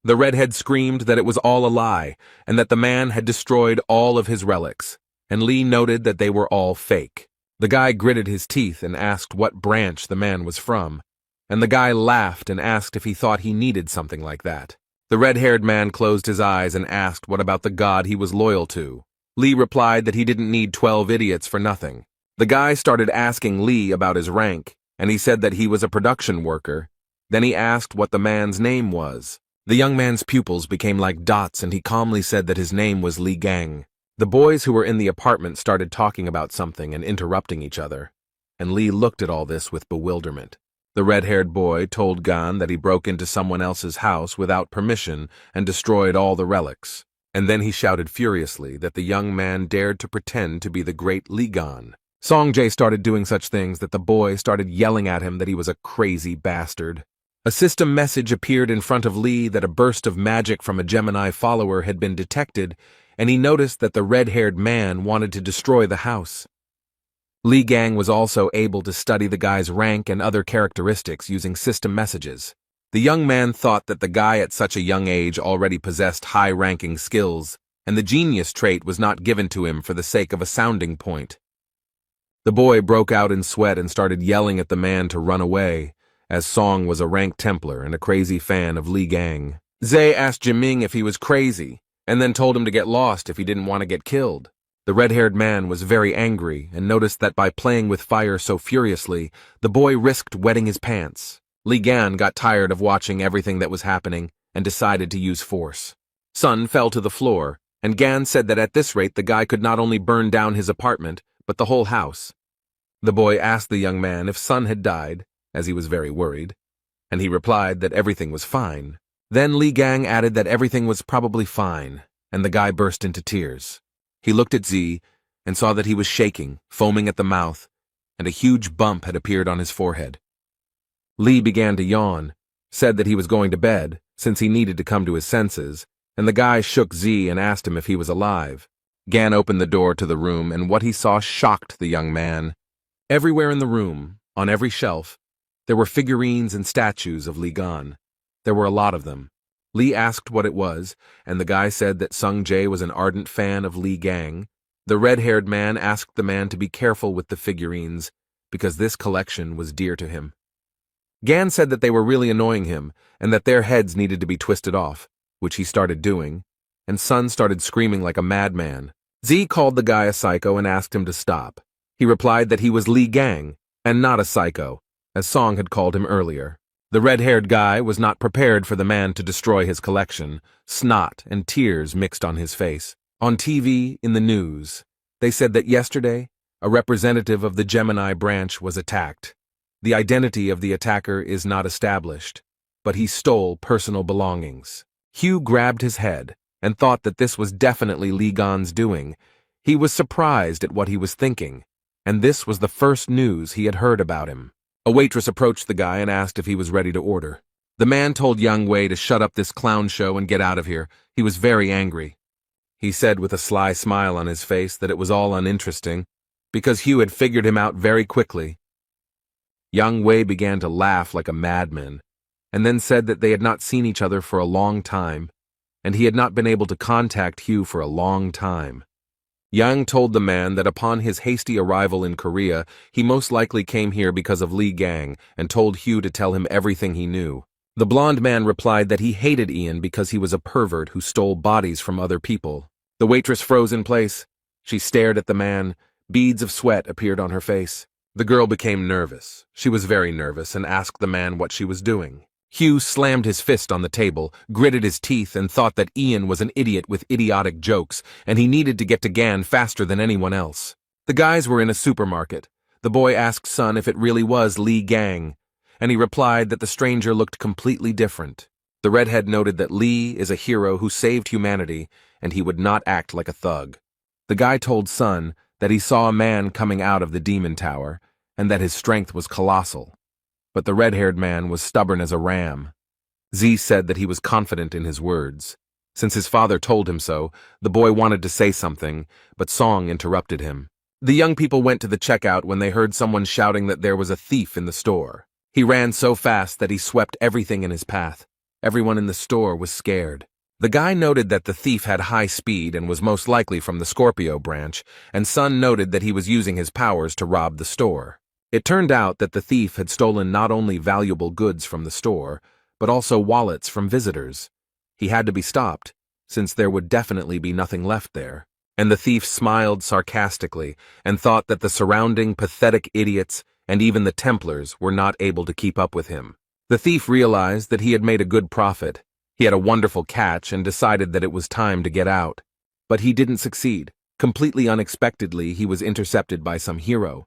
The redhead screamed that it was all a lie, and that the man had destroyed all of his relics, and Lee noted that they were all fake. The guy gritted his teeth and asked what branch the man was from, and the guy laughed and asked if he thought he needed something like that. The red-haired man closed his eyes and asked what about the god he was loyal to. Lee replied that he didn't need 12 idiots for nothing. The guy started asking Lee about his rank, and he said that he was a production worker. Then he asked what the man's name was. The young man's pupils became like dots, and he calmly said that his name was Lee Gang. The boys who were in the apartment started talking about something and interrupting each other, and Lee looked at all this with bewilderment. The red-haired boy told Gan that he broke into someone else's house without permission and destroyed all the relics, and then he shouted furiously that the young man dared to pretend to be the great Lee Gan. Songjae started doing such things that the boy started yelling at him that he was a crazy bastard. A system message appeared in front of Lee that a burst of magic from a Gemini follower had been detected, and he noticed that the red-haired man wanted to destroy the house. Lee Gang was also able to study the guy's rank and other characteristics using system messages. The young man thought that the guy at such a young age already possessed high-ranking skills, and the genius trait was not given to him for the sake of a sounding point. The boy broke out in sweat and started yelling at the man to run away, as Song was a rank Templar and a crazy fan of Lee Gang. Zay asked Jiming if he was crazy, and then told him to get lost if he didn't want to get killed. The red-haired man was very angry and noticed that by playing with fire so furiously, the boy risked wetting his pants. Li Gan got tired of watching everything that was happening and decided to use force. Sun fell to the floor, and Gan said that at this rate the guy could not only burn down his apartment, but the whole house. The boy asked the young man if Sun had died, as he was very worried, and he replied that everything was fine. Then Li Gang added that everything was probably fine, and the guy burst into tears. He looked at Z and saw that he was shaking, foaming at the mouth, and a huge bump had appeared on his forehead. Lee began to yawn, said that he was going to bed, since he needed to come to his senses, and the guy shook Z and asked him if he was alive. Gan opened the door to the room, and what he saw shocked the young man. Everywhere in the room, on every shelf, there were figurines and statues of Li Gan. There were a lot of them. Lee asked what it was, and the guy said that Sung Jae was an ardent fan of Lee Gang. The red-haired man asked the man to be careful with the figurines, because this collection was dear to him. Gan said that they were really annoying him, and that their heads needed to be twisted off, which he started doing, and Sun started screaming like a madman. Z called the guy a psycho and asked him to stop. He replied that he was Lee Gang, and not a psycho, as Song had called him earlier. The red-haired guy was not prepared for the man to destroy his collection. Snot and tears mixed on his face. On TV, in the news, they said that yesterday, a representative of the Gemini branch was attacked. The identity of the attacker is not established, but he stole personal belongings. Hugh grabbed his head and thought that this was definitely Lee Gan's doing. He was surprised at what he was thinking, and this was the first news he had heard about him. A waitress approached the guy and asked if he was ready to order. The man told Young Wei to shut up this clown show and get out of here. He was very angry. He said with a sly smile on his face that it was all uninteresting, because Hugh had figured him out very quickly. Young Wei began to laugh like a madman, and then said that they had not seen each other for a long time, and he had not been able to contact Hugh for a long time. Yang told the man that upon his hasty arrival in Korea, he most likely came here because of Lee Gang, and told Hugh to tell him everything he knew. The blonde man replied that he hated Ian because he was a pervert who stole bodies from other people. The waitress froze in place. She stared at the man. Beads of sweat appeared on her face. The girl became nervous. She was very nervous and asked the man what she was doing. Hugh slammed his fist on the table, gritted his teeth, and thought that Ian was an idiot with idiotic jokes, and he needed to get to Gan faster than anyone else. The guys were in a supermarket. The boy asked Sun if it really was Lee Gang, and he replied that the stranger looked completely different. The redhead noted that Lee is a hero who saved humanity, and he would not act like a thug. The guy told Sun that he saw a man coming out of the demon tower, and that his strength was colossal. But the red-haired man was stubborn as a ram. Z said that he was confident in his words. Since his father told him so, the boy wanted to say something, but Song interrupted him. The young people went to the checkout when they heard someone shouting that there was a thief in the store. He ran so fast that he swept everything in his path. Everyone in the store was scared. The guy noted that the thief had high speed and was most likely from the Scorpio branch, and Sun noted that he was using his powers to rob the store. It turned out that the thief had stolen not only valuable goods from the store, but also wallets from visitors. He had to be stopped, since there would definitely be nothing left there. And the thief smiled sarcastically and thought that the surrounding pathetic idiots and even the Templars were not able to keep up with him. The thief realized that he had made a good profit. He had a wonderful catch and decided that it was time to get out. But he didn't succeed. Completely unexpectedly, he was intercepted by some hero.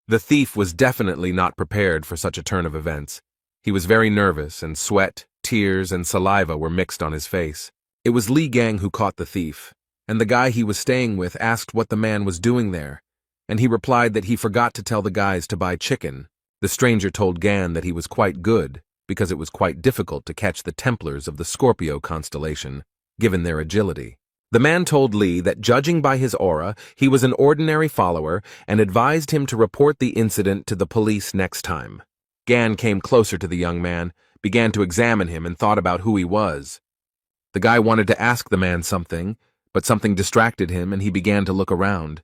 The thief was definitely not prepared for such a turn of events. He was very nervous, and sweat, tears, and saliva were mixed on his face. It was Li Gang who caught the thief, and the guy he was staying with asked what the man was doing there, and he replied that he forgot to tell the guys to buy chicken. The stranger told Gan that he was quite good, because it was quite difficult to catch the Templars of the Scorpio constellation, given their agility. The man told Li that judging by his aura, he was an ordinary follower and advised him to report the incident to the police next time. Gan came closer to the young man, began to examine him, and thought about who he was. The guy wanted to ask the man something, but something distracted him and he began to look around.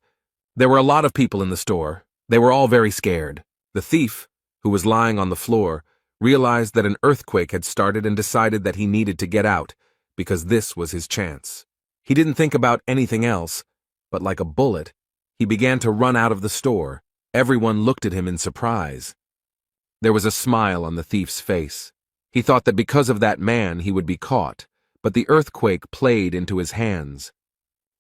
There were a lot of people in the store. They were all very scared. The thief, who was lying on the floor, realized that an earthquake had started and decided that he needed to get out, because this was his chance. He didn't think about anything else, but like a bullet, he began to run out of the store. Everyone looked at him in surprise. There was a smile on the thief's face. He thought that because of that man he would be caught, but the earthquake played into his hands.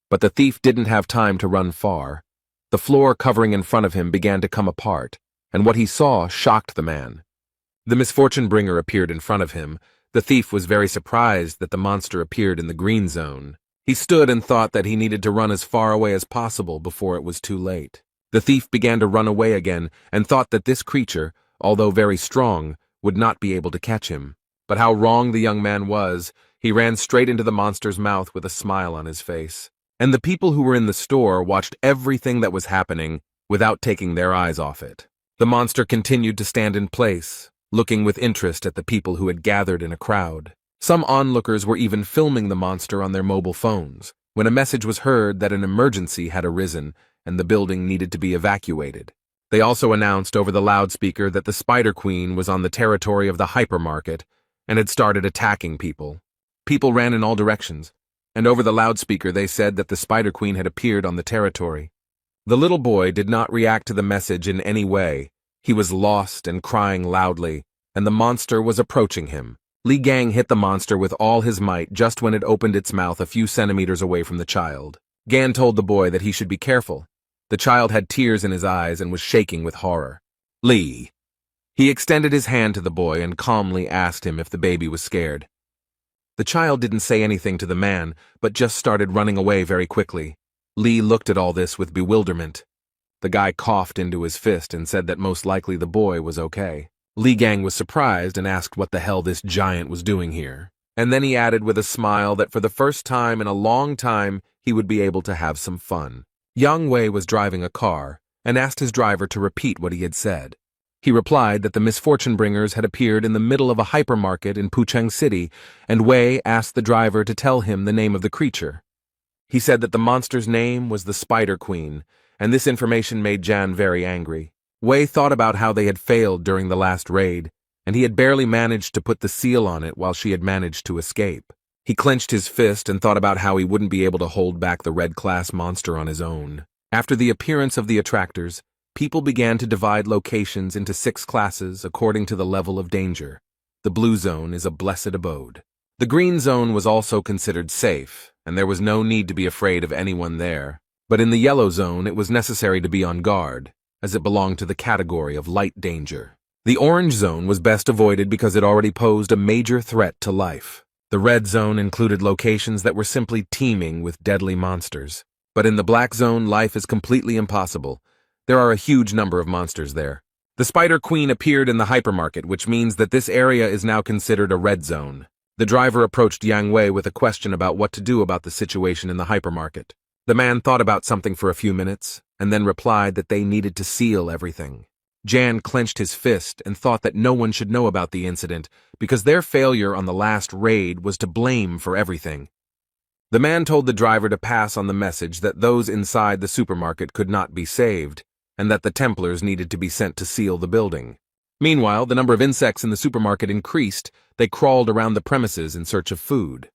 But the thief didn't have time to run far. The floor covering in front of him began to come apart, and what he saw shocked the man. The misfortune bringer appeared in front of him. The thief was very surprised that the monster appeared in the green zone. He stood and thought that he needed to run as far away as possible before it was too late. The thief began to run away again and thought that this creature, although very strong, would not be able to catch him. But how wrong the young man was. He ran straight into the monster's mouth with a smile on his face. And the people who were in the store watched everything that was happening without taking their eyes off it. The monster continued to stand in place, looking with interest at the people who had gathered in a crowd. Some onlookers were even filming the monster on their mobile phones, when a message was heard that an emergency had arisen and the building needed to be evacuated. They also announced over the loudspeaker that the Spider Queen was on the territory of the hypermarket and had started attacking people. People ran in all directions, and over the loudspeaker they said that the Spider Queen had appeared on the territory. The little boy did not react to the message in any way. He was lost and crying loudly, and the monster was approaching him. Li Gang hit the monster with all his might just when it opened its mouth a few centimeters away from the child. Gan told the boy that he should be careful. The child had tears in his eyes and was shaking with horror. Li. He extended his hand to the boy and calmly asked him if the baby was scared. The child didn't say anything to the man, but just started running away very quickly. Li looked at all this with bewilderment. The guy coughed into his fist and said that most likely the boy was okay. Li Gang was surprised and asked what the hell this giant was doing here. And then he added with a smile that for the first time in a long time he would be able to have some fun. Yang Wei was driving a car and asked his driver to repeat what he had said. He replied that the misfortune bringers had appeared in the middle of a hypermarket in Pucheng City, and Wei asked the driver to tell him the name of the creature. He said that the monster's name was the Spider Queen, and this information made Jan very angry. Wei thought about how they had failed during the last raid, and he had barely managed to put the seal on it while she had managed to escape. He clenched his fist and thought about how he wouldn't be able to hold back the red-class monster on his own. After the appearance of the attractors, people began to divide locations into 6 classes according to the level of danger. The blue zone is a blessed abode. The green zone was also considered safe, and there was no need to be afraid of anyone there. But in the yellow zone, it was necessary to be on guard, as it belonged to the category of light danger. The orange zone was best avoided because it already posed a major threat to life. The red zone included locations that were simply teeming with deadly monsters. But in the black zone, life is completely impossible. There are a huge number of monsters there. The Spider Queen appeared in the hypermarket, which means that this area is now considered a red zone. The driver approached Yang Wei with a question about what to do about the situation in the hypermarket. The man thought about something for a few minutes, and then replied that they needed to seal everything. Jan clenched his fist and thought that no one should know about the incident because their failure on the last raid was to blame for everything. The man told the driver to pass on the message that those inside the supermarket could not be saved, and that the Templars needed to be sent to seal the building. Meanwhile, the number of insects in the supermarket increased. They crawled around the premises in search of food.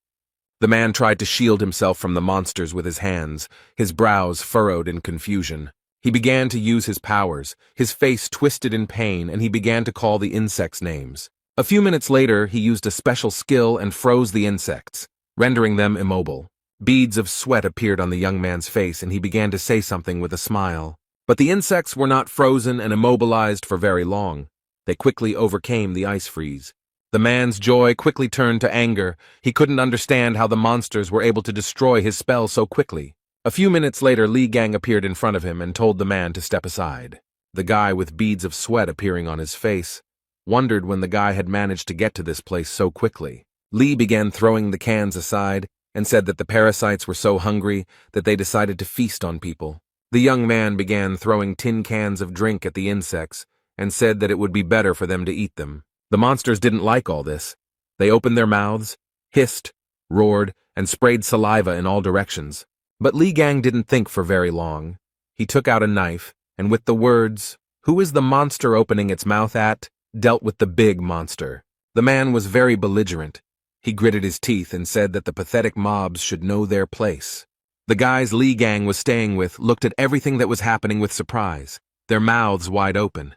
The man tried to shield himself from the monsters with his hands, his brows furrowed in confusion. He began to use his powers, his face twisted in pain, and he began to call the insects names. A few minutes later, he used a special skill and froze the insects, rendering them immobile. Beads of sweat appeared on the young man's face, and he began to say something with a smile. But the insects were not frozen and immobilized for very long. They quickly overcame the ice freeze. The man's joy quickly turned to anger. He couldn't understand how the monsters were able to destroy his spell so quickly. A few minutes later, Li Gang appeared in front of him and told the man to step aside. The guy, with beads of sweat appearing on his face, wondered when the guy had managed to get to this place so quickly. Li began throwing the cans aside and said that the parasites were so hungry that they decided to feast on people. The young man began throwing tin cans of drink at the insects and said that it would be better for them to eat them. The monsters didn't like all this. They opened their mouths, hissed, roared, and sprayed saliva in all directions. But Li Gang didn't think for very long. He took out a knife, and with the words, "Who is the monster opening its mouth at?" dealt with the big monster. The man was very belligerent. He gritted his teeth and said that the pathetic mobs should know their place. The guys Li Gang was staying with looked at everything that was happening with surprise, their mouths wide open.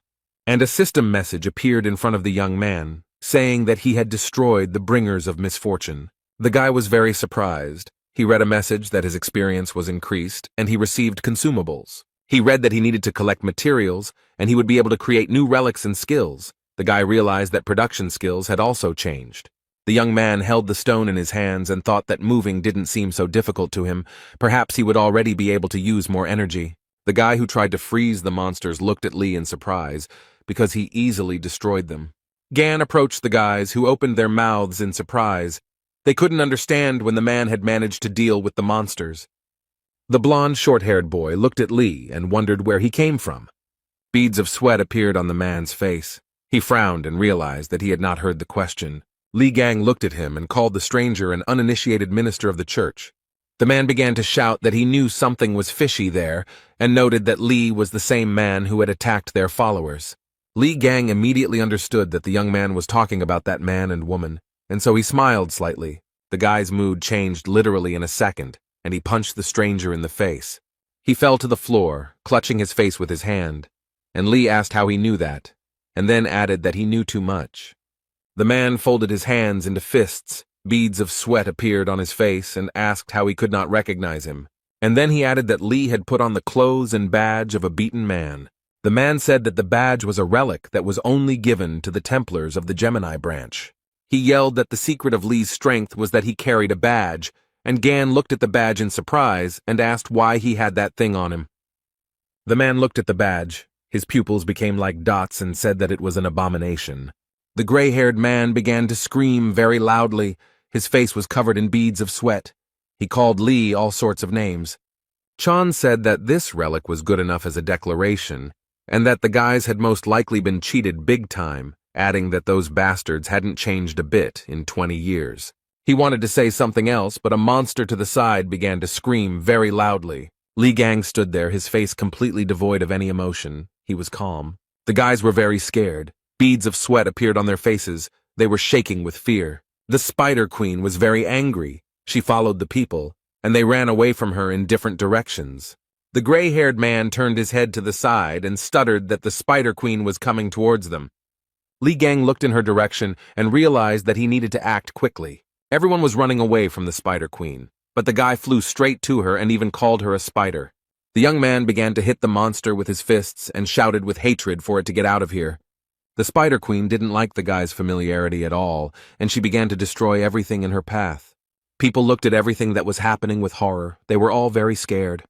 And a system message appeared in front of the young man, saying that he had destroyed the bringers of misfortune. The guy was very surprised. He read a message that his experience was increased, and he received consumables. He read that he needed to collect materials, and he would be able to create new relics and skills. The guy realized that production skills had also changed. The young man held the stone in his hands and thought that moving didn't seem so difficult to him. Perhaps he would already be able to use more energy. The guy who tried to freeze the monsters looked at Li in surprise, because he easily destroyed them. Gan approached the guys, who opened their mouths in surprise. They couldn't understand when the man had managed to deal with the monsters. The blond, short-haired boy looked at Li and wondered where he came from. Beads of sweat appeared on the man's face. He frowned and realized that he had not heard the question. Li Gang looked at him and called the stranger an uninitiated minister of the church. The man began to shout that he knew something was fishy there and noted that Li was the same man who had attacked their followers. Li Gang immediately understood that the young man was talking about that man and woman, and so he smiled slightly. The guy's mood changed literally in a second, and he punched the stranger in the face. He fell to the floor, clutching his face with his hand, and Li asked how he knew that, and then added that he knew too much. The man folded his hands into fists. Beads of sweat appeared on his face and asked how he could not recognize him. And then he added that Li had put on the clothes and badge of a beaten man. The man said that the badge was a relic that was only given to the Templars of the Gemini branch. He yelled that the secret of Li's strength was that he carried a badge, and Gan looked at the badge in surprise and asked why he had that thing on him. The man looked at the badge. His pupils became like dots and said that it was an abomination. The gray-haired man began to scream very loudly. His face was covered in beads of sweat. He called Li all sorts of names. Chan said that this relic was good enough as a declaration, and that the guys had most likely been cheated big time, adding that those bastards hadn't changed a bit in 20 years. He wanted to say something else, but a monster to the side began to scream very loudly. Li Gang stood there, his face completely devoid of any emotion. He was calm. The guys were very scared. Beads of sweat appeared on their faces. They were shaking with fear. The Spider Queen was very angry. She followed the people, and they ran away from her in different directions. The gray-haired man turned his head to the side and stuttered that the Spider Queen was coming towards them. Li Gang looked in her direction and realized that he needed to act quickly. Everyone was running away from the Spider Queen, but the guy flew straight to her and even called her a spider. The young man began to hit the monster with his fists and shouted with hatred for it to get out of here. The Spider Queen didn't like the guy's familiarity at all, and she began to destroy everything in her path. People looked at everything that was happening with horror. They were all very scared.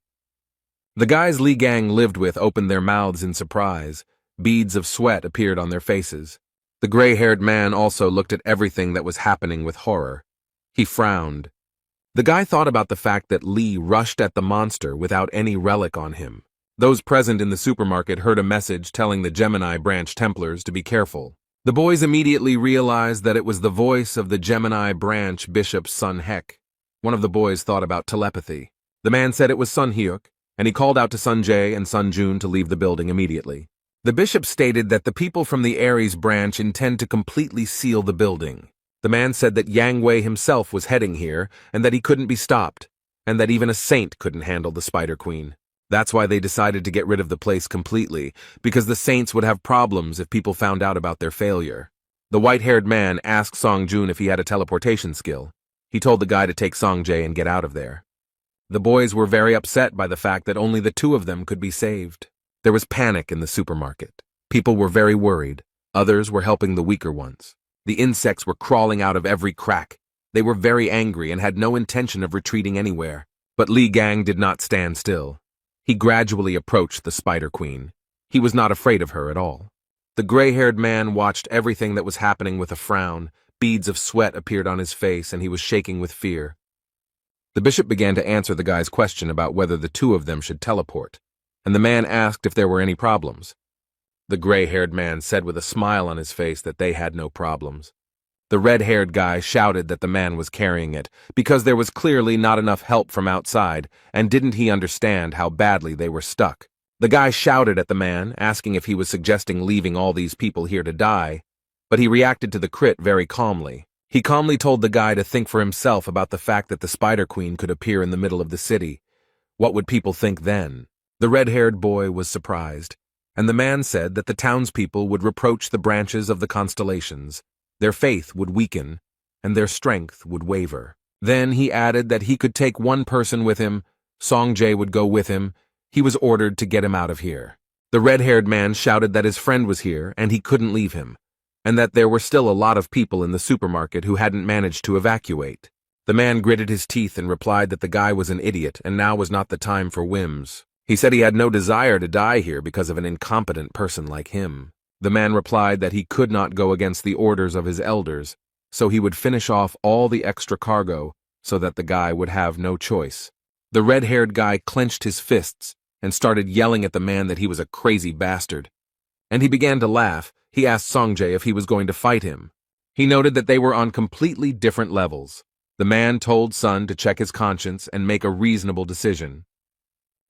The guys Li Gang lived with opened their mouths in surprise. Beads of sweat appeared on their faces. The gray-haired man also looked at everything that was happening with horror. He frowned. The guy thought about the fact that Li rushed at the monster without any relic on him. Those present in the supermarket heard a message telling the Gemini branch Templars to be careful. The boys immediately realized that it was the voice of the Gemini branch bishop's son Hek. One of the boys thought about telepathy. The man said it was Sun Hyuk, and he called out to Sun Jae and Sun Jun to leave the building immediately. The bishop stated that the people from the Aries branch intend to completely seal the building. The man said that Yang Wei himself was heading here, and that he couldn't be stopped, and that even a saint couldn't handle the Spider Queen. That's why they decided to get rid of the place completely, because the saints would have problems if people found out about their failure. The white-haired man asked Song Jun if he had a teleportation skill. He told the guy to take Song Jae and get out of there. The boys were very upset by the fact that only the two of them could be saved. There was panic in the supermarket. People were very worried. Others were helping the weaker ones. The insects were crawling out of every crack. They were very angry and had no intention of retreating anywhere. But Li Gang did not stand still. He gradually approached the Spider Queen. He was not afraid of her at all. The gray-haired man watched everything that was happening with a frown. Beads of sweat appeared on his face, and he was shaking with fear. The bishop began to answer the guy's question about whether the two of them should teleport, and the man asked if there were any problems. The gray-haired man said with a smile on his face that they had no problems. The red-haired guy shouted that the man was carrying it, because there was clearly not enough help from outside, and didn't he understand how badly they were stuck. The guy shouted at the man, asking if he was suggesting leaving all these people here to die, but he reacted to the crit very calmly. He calmly told the guy to think for himself about the fact that the Spider Queen could appear in the middle of the city. What would people think then? The red-haired boy was surprised, and the man said that the townspeople would reproach the branches of the constellations. Their faith would weaken, and their strength would waver. Then he added that he could take one person with him. Song Jae would go with him. He was ordered to get him out of here. The red-haired man shouted that his friend was here and he couldn't leave him, and that there were still a lot of people in the supermarket who hadn't managed to evacuate. The man gritted his teeth and replied that the guy was an idiot and now was not the time for whims. He said he had no desire to die here because of an incompetent person like him. The man replied that he could not go against the orders of his elders, so he would finish off all the extra cargo so that the guy would have no choice. The red-haired guy clenched his fists and started yelling at the man that he was a crazy bastard. And he began to laugh. He asked Song Jae if he was going to fight him. He noted that they were on completely different levels. The man told Sun to check his conscience and make a reasonable decision.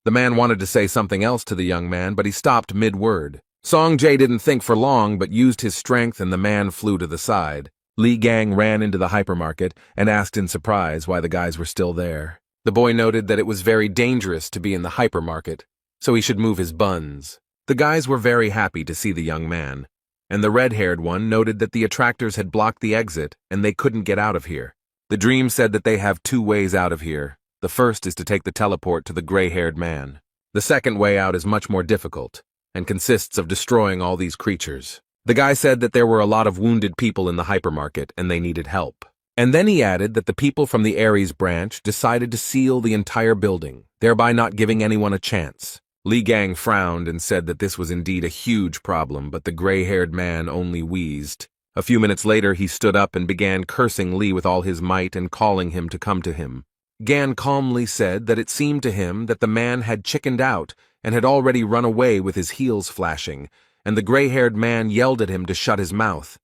The man wanted to say something else to the young man, but he stopped mid-word. Song Jae didn't think for long, but used his strength and the man flew to the side. Li Gang ran into the hypermarket and asked in surprise why the guys were still there. The boy noted that it was very dangerous to be in the hypermarket, so he should move his buns. The guys were very happy to see the young man, and the red-haired one noted that the attractors had blocked the exit and they couldn't get out of here. The dream said that they have two ways out of here. The first is to take the teleport to the gray-haired man. The second way out is much more difficult and consists of destroying all these creatures. The guy said that there were a lot of wounded people in the hypermarket and they needed help. And then he added that the people from the Aries branch decided to seal the entire building, thereby not giving anyone a chance. Li Gang frowned and said that this was indeed a huge problem, but the gray-haired man only wheezed. A few minutes later, he stood up and began cursing Li with all his might and calling him to come to him. Gan calmly said that it seemed to him that the man had chickened out and had already run away with his heels flashing, and the gray-haired man yelled at him to shut his mouth.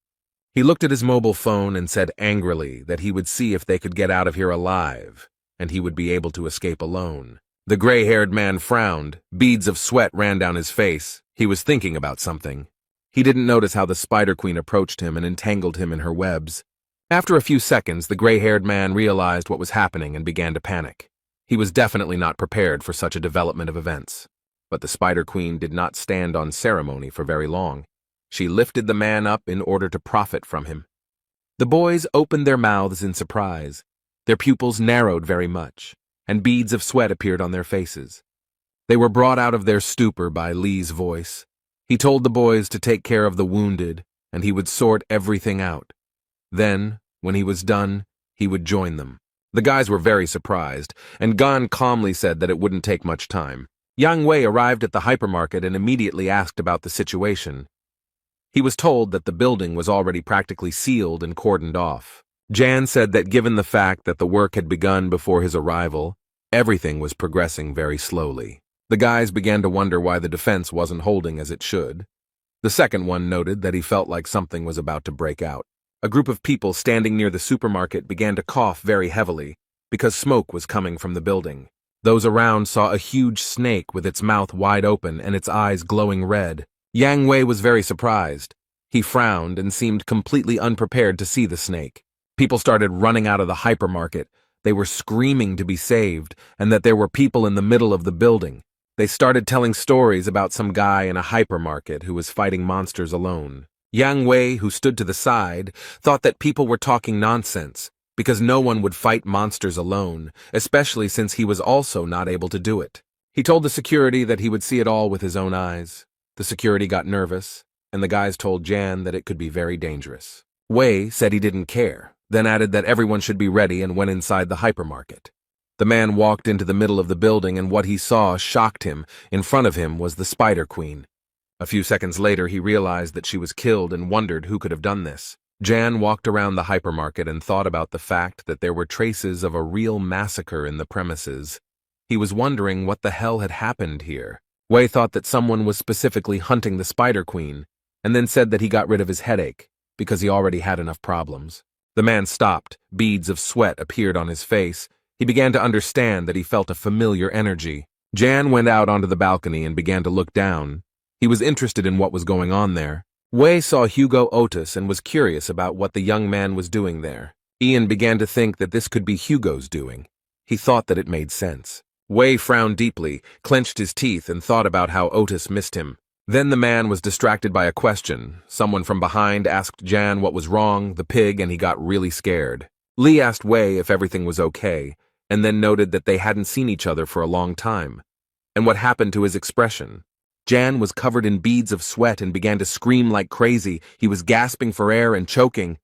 He looked at his mobile phone and said angrily that he would see if they could get out of here alive, and he would be able to escape alone. The gray-haired man frowned. Beads of sweat ran down his face. He was thinking about something. He didn't notice how the Spider Queen approached him and entangled him in her webs. After a few seconds, the gray-haired man realized what was happening and began to panic. He was definitely not prepared for such a development of events. But the Spider Queen did not stand on ceremony for very long. She lifted the man up in order to profit from him. The boys opened their mouths in surprise. Their pupils narrowed very much, and beads of sweat appeared on their faces. They were brought out of their stupor by Li's voice. He told the boys to take care of the wounded, and he would sort everything out. Then, when he was done, he would join them. The guys were very surprised, and Gan calmly said that it wouldn't take much time. Yang Wei arrived at the hypermarket and immediately asked about the situation. He was told that the building was already practically sealed and cordoned off. Jan said that given the fact that the work had begun before his arrival, everything was progressing very slowly. The guys began to wonder why the defense wasn't holding as it should. The second one noted that he felt like something was about to break out. A group of people standing near the supermarket began to cough very heavily because smoke was coming from the building. Those around saw a huge snake with its mouth wide open and its eyes glowing red. Yang Wei was very surprised. He frowned and seemed completely unprepared to see the snake. People started running out of the hypermarket. They were screaming to be saved and that there were people in the middle of the building. They started telling stories about some guy in a hypermarket who was fighting monsters alone. Yang Wei, who stood to the side, thought that people were talking nonsense because no one would fight monsters alone, especially since he was also not able to do it. He told the security that he would see it all with his own eyes. The security got nervous, and the guys told Jan that it could be very dangerous. Wei said he didn't care, then added that everyone should be ready and went inside the hypermarket. The man walked into the middle of the building and what he saw shocked him. In front of him was the Spider Queen. A few seconds later, he realized that she was killed and wondered who could have done this. Jan walked around the hypermarket and thought about the fact that there were traces of a real massacre in the premises. He was wondering what the hell had happened here. Wei thought that someone was specifically hunting the Spider Queen, and then said that he got rid of his headache because he already had enough problems. The man stopped. Beads of sweat appeared on his face. He began to understand that he felt a familiar energy. Jan went out onto the balcony and began to look down. He was interested in what was going on there. Wei saw Hugo Otis and was curious about what the young man was doing there. Ian began to think that this could be Hugo's doing. He thought that it made sense. Wei frowned deeply, clenched his teeth, and thought about how Otis missed him. Then the man was distracted by a question. Someone from behind asked Jan what was wrong, the pig, and he got really scared. Lee asked Wei if everything was okay, and then noted that they hadn't seen each other for a long time. And what happened to his expression? Jan was covered in beads of sweat and began to scream like crazy. He was gasping for air and choking.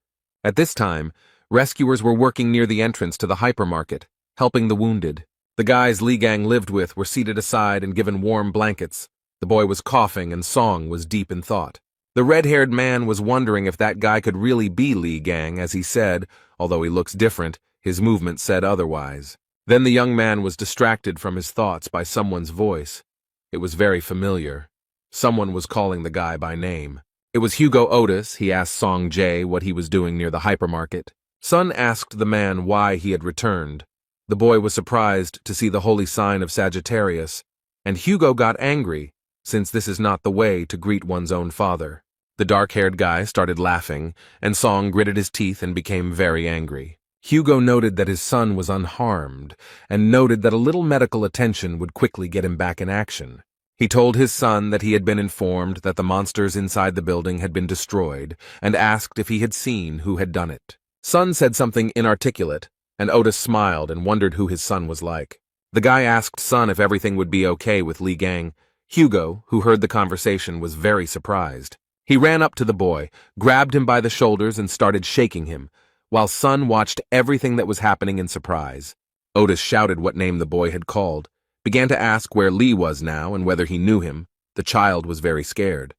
At this time, rescuers were working near the entrance to the hypermarket, helping the wounded. The guys Li Gang lived with were seated aside and given warm blankets. The boy was coughing and Song was deep in thought. The red-haired man was wondering if that guy could really be Li Gang, as he said, although he looks different, his movement said otherwise. Then the young man was distracted from his thoughts by someone's voice. It was very familiar. Someone was calling the guy by name. It was Hugo Otis. He asked Song Jae what he was doing near the hypermarket. Sun asked the man why he had returned. The boy was surprised to see the holy sign of Sagittarius, and Hugo got angry, since this is not the way to greet one's own father. The dark-haired guy started laughing, and Song gritted his teeth and became very angry. Hugo noted that his son was unharmed, and noted that a little medical attention would quickly get him back in action. He told his son that he had been informed that the monsters inside the building had been destroyed, and asked if he had seen who had done it. Sun said something inarticulate, and Otis smiled and wondered who his son was like. The guy asked Sun if everything would be okay with Li Gang. Hugo, who heard the conversation, was very surprised. He ran up to the boy, grabbed him by the shoulders, and started shaking him, while Sun watched everything that was happening in surprise. Otis shouted what name the boy had called, began to ask where Lee was now and whether he knew him. The child was very scared.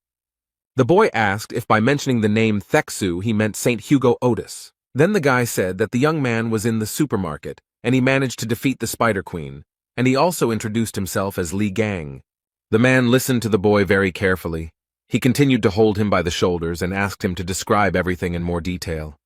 The boy asked if by mentioning the name Theksu he meant St. Hugo Otis. Then the guy said that the young man was in the supermarket, and he managed to defeat the Spider Queen, and he also introduced himself as Li Gang. The man listened to the boy very carefully. He continued to hold him by the shoulders and asked him to describe everything in more detail.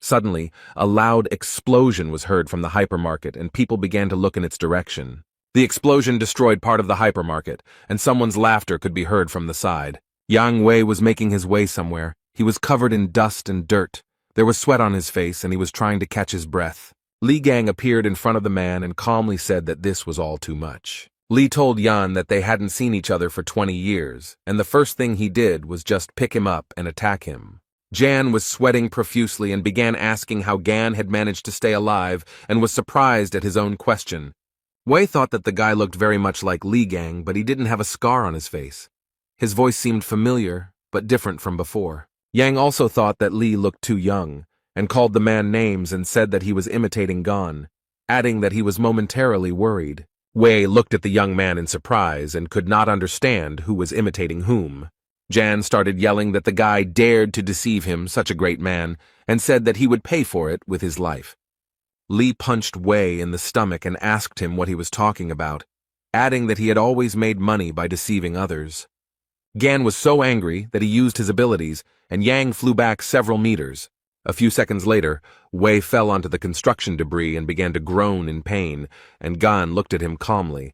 Suddenly, a loud explosion was heard from the hypermarket, and people began to look in its direction. The explosion destroyed part of the hypermarket, and someone's laughter could be heard from the side. Yang Wei was making his way somewhere. He was covered in dust and dirt. There was sweat on his face, and he was trying to catch his breath. Li Gang appeared in front of the man and calmly said that this was all too much. Li told Yan that they hadn't seen each other for 20 years, and the first thing he did was just pick him up and attack him. Jan was sweating profusely and began asking how Gan had managed to stay alive and was surprised at his own question. Wei thought that the guy looked very much like Li Gang, but he didn't have a scar on his face. His voice seemed familiar, but different from before. Yang also thought that Li looked too young, and called the man names and said that he was imitating Gan, adding that he was momentarily worried. Wei looked at the young man in surprise and could not understand who was imitating whom. Jan started yelling that the guy dared to deceive him, such a great man, and said that he would pay for it with his life. Li punched Wei in the stomach and asked him what he was talking about. adding that he had always made money by deceiving others. Gan was so angry that he used his abilities, and Yang flew back several meters. A few seconds later, Wei fell onto the construction debris and began to groan in pain, and Gan looked at him calmly.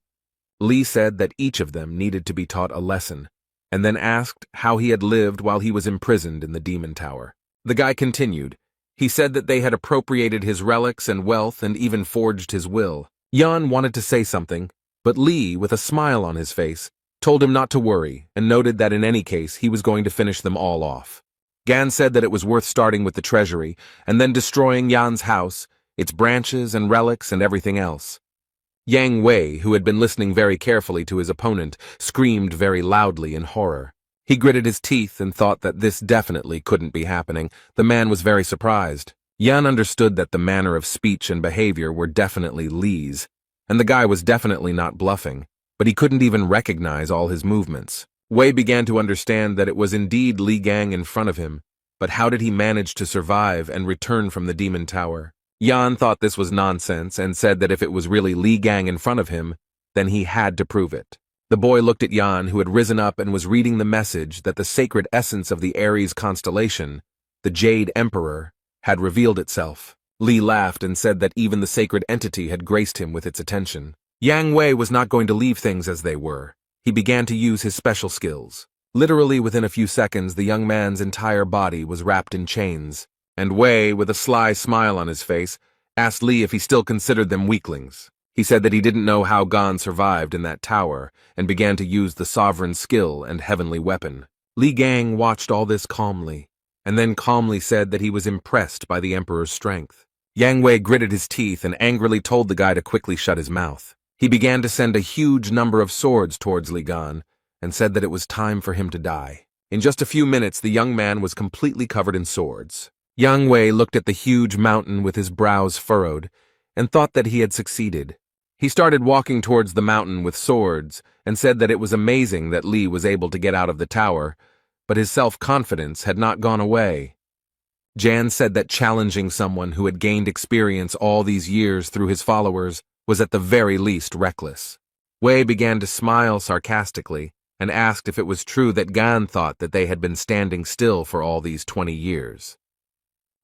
Li said that each of them needed to be taught a lesson, and then asked how he had lived while he was imprisoned in the demon tower. The guy continued. He said that they had appropriated his relics and wealth and even forged his will. Yan wanted to say something, but Li, with a smile on his face, told him not to worry and noted that in any case he was going to finish them all off. Gan said that it was worth starting with the treasury and then destroying Yan's house, its branches and relics and everything else. Yang Wei, who had been listening very carefully to his opponent, screamed very loudly in horror. He gritted his teeth and thought that this definitely couldn't be happening. The man was very surprised. Yan understood that the manner of speech and behavior were definitely Li's, and the guy was definitely not bluffing, but he couldn't even recognize all his movements. Wei began to understand that it was indeed Li Gang in front of him, but how did he manage to survive and return from the demon tower? Yan thought this was nonsense and said that if it was really Li Gang in front of him, then he had to prove it. The boy looked at Yan, who had risen up and was reading the message that the sacred essence of the Aries constellation, the Jade Emperor, had revealed itself. Li laughed and said that even the sacred entity had graced him with its attention. Yang Wei was not going to leave things as they were. He began to use his special skills. Literally within a few seconds, the young man's entire body was wrapped in chains, and Wei, with a sly smile on his face, asked Li if he still considered them weaklings. He said that he didn't know how Gan survived in that tower, and began to use the sovereign skill and heavenly weapon. Li Gang watched all this calmly, and then calmly said that he was impressed by the Emperor's strength. Yang Wei gritted his teeth and angrily told the guy to quickly shut his mouth. He began to send a huge number of swords towards Li Gan, and said that it was time for him to die. In just a few minutes, the young man was completely covered in swords. Yang Wei looked at the huge mountain with his brows furrowed, and thought that he had succeeded. He started walking towards the mountain with swords, and said that it was amazing that Li was able to get out of the tower, but his self-confidence had not gone away. Jan said that challenging someone who had gained experience all these years through his followers was at the very least reckless. Wei began to smile sarcastically, and asked if it was true that Gan thought that they had been standing still for all these 20 years.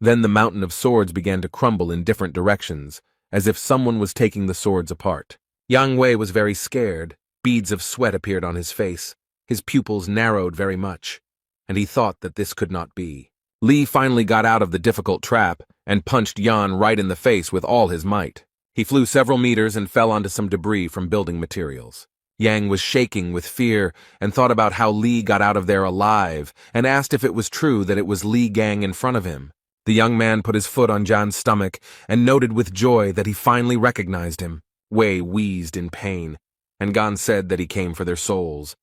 Then the mountain of swords began to crumble in different directions, as if someone was taking the swords apart. Yang Wei was very scared. Beads of sweat appeared on his face. His pupils narrowed very much, and he thought that this could not be. Li finally got out of the difficult trap and punched Yan right in the face with all his might. He flew several meters and fell onto some debris from building materials. Yang was shaking with fear and thought about how Li got out of there alive and asked if it was true that it was Li Gang in front of him. The young man put his foot on Jan's stomach and noted with joy that he finally recognized him. Wei wheezed in pain, and Gan said that he came for their souls,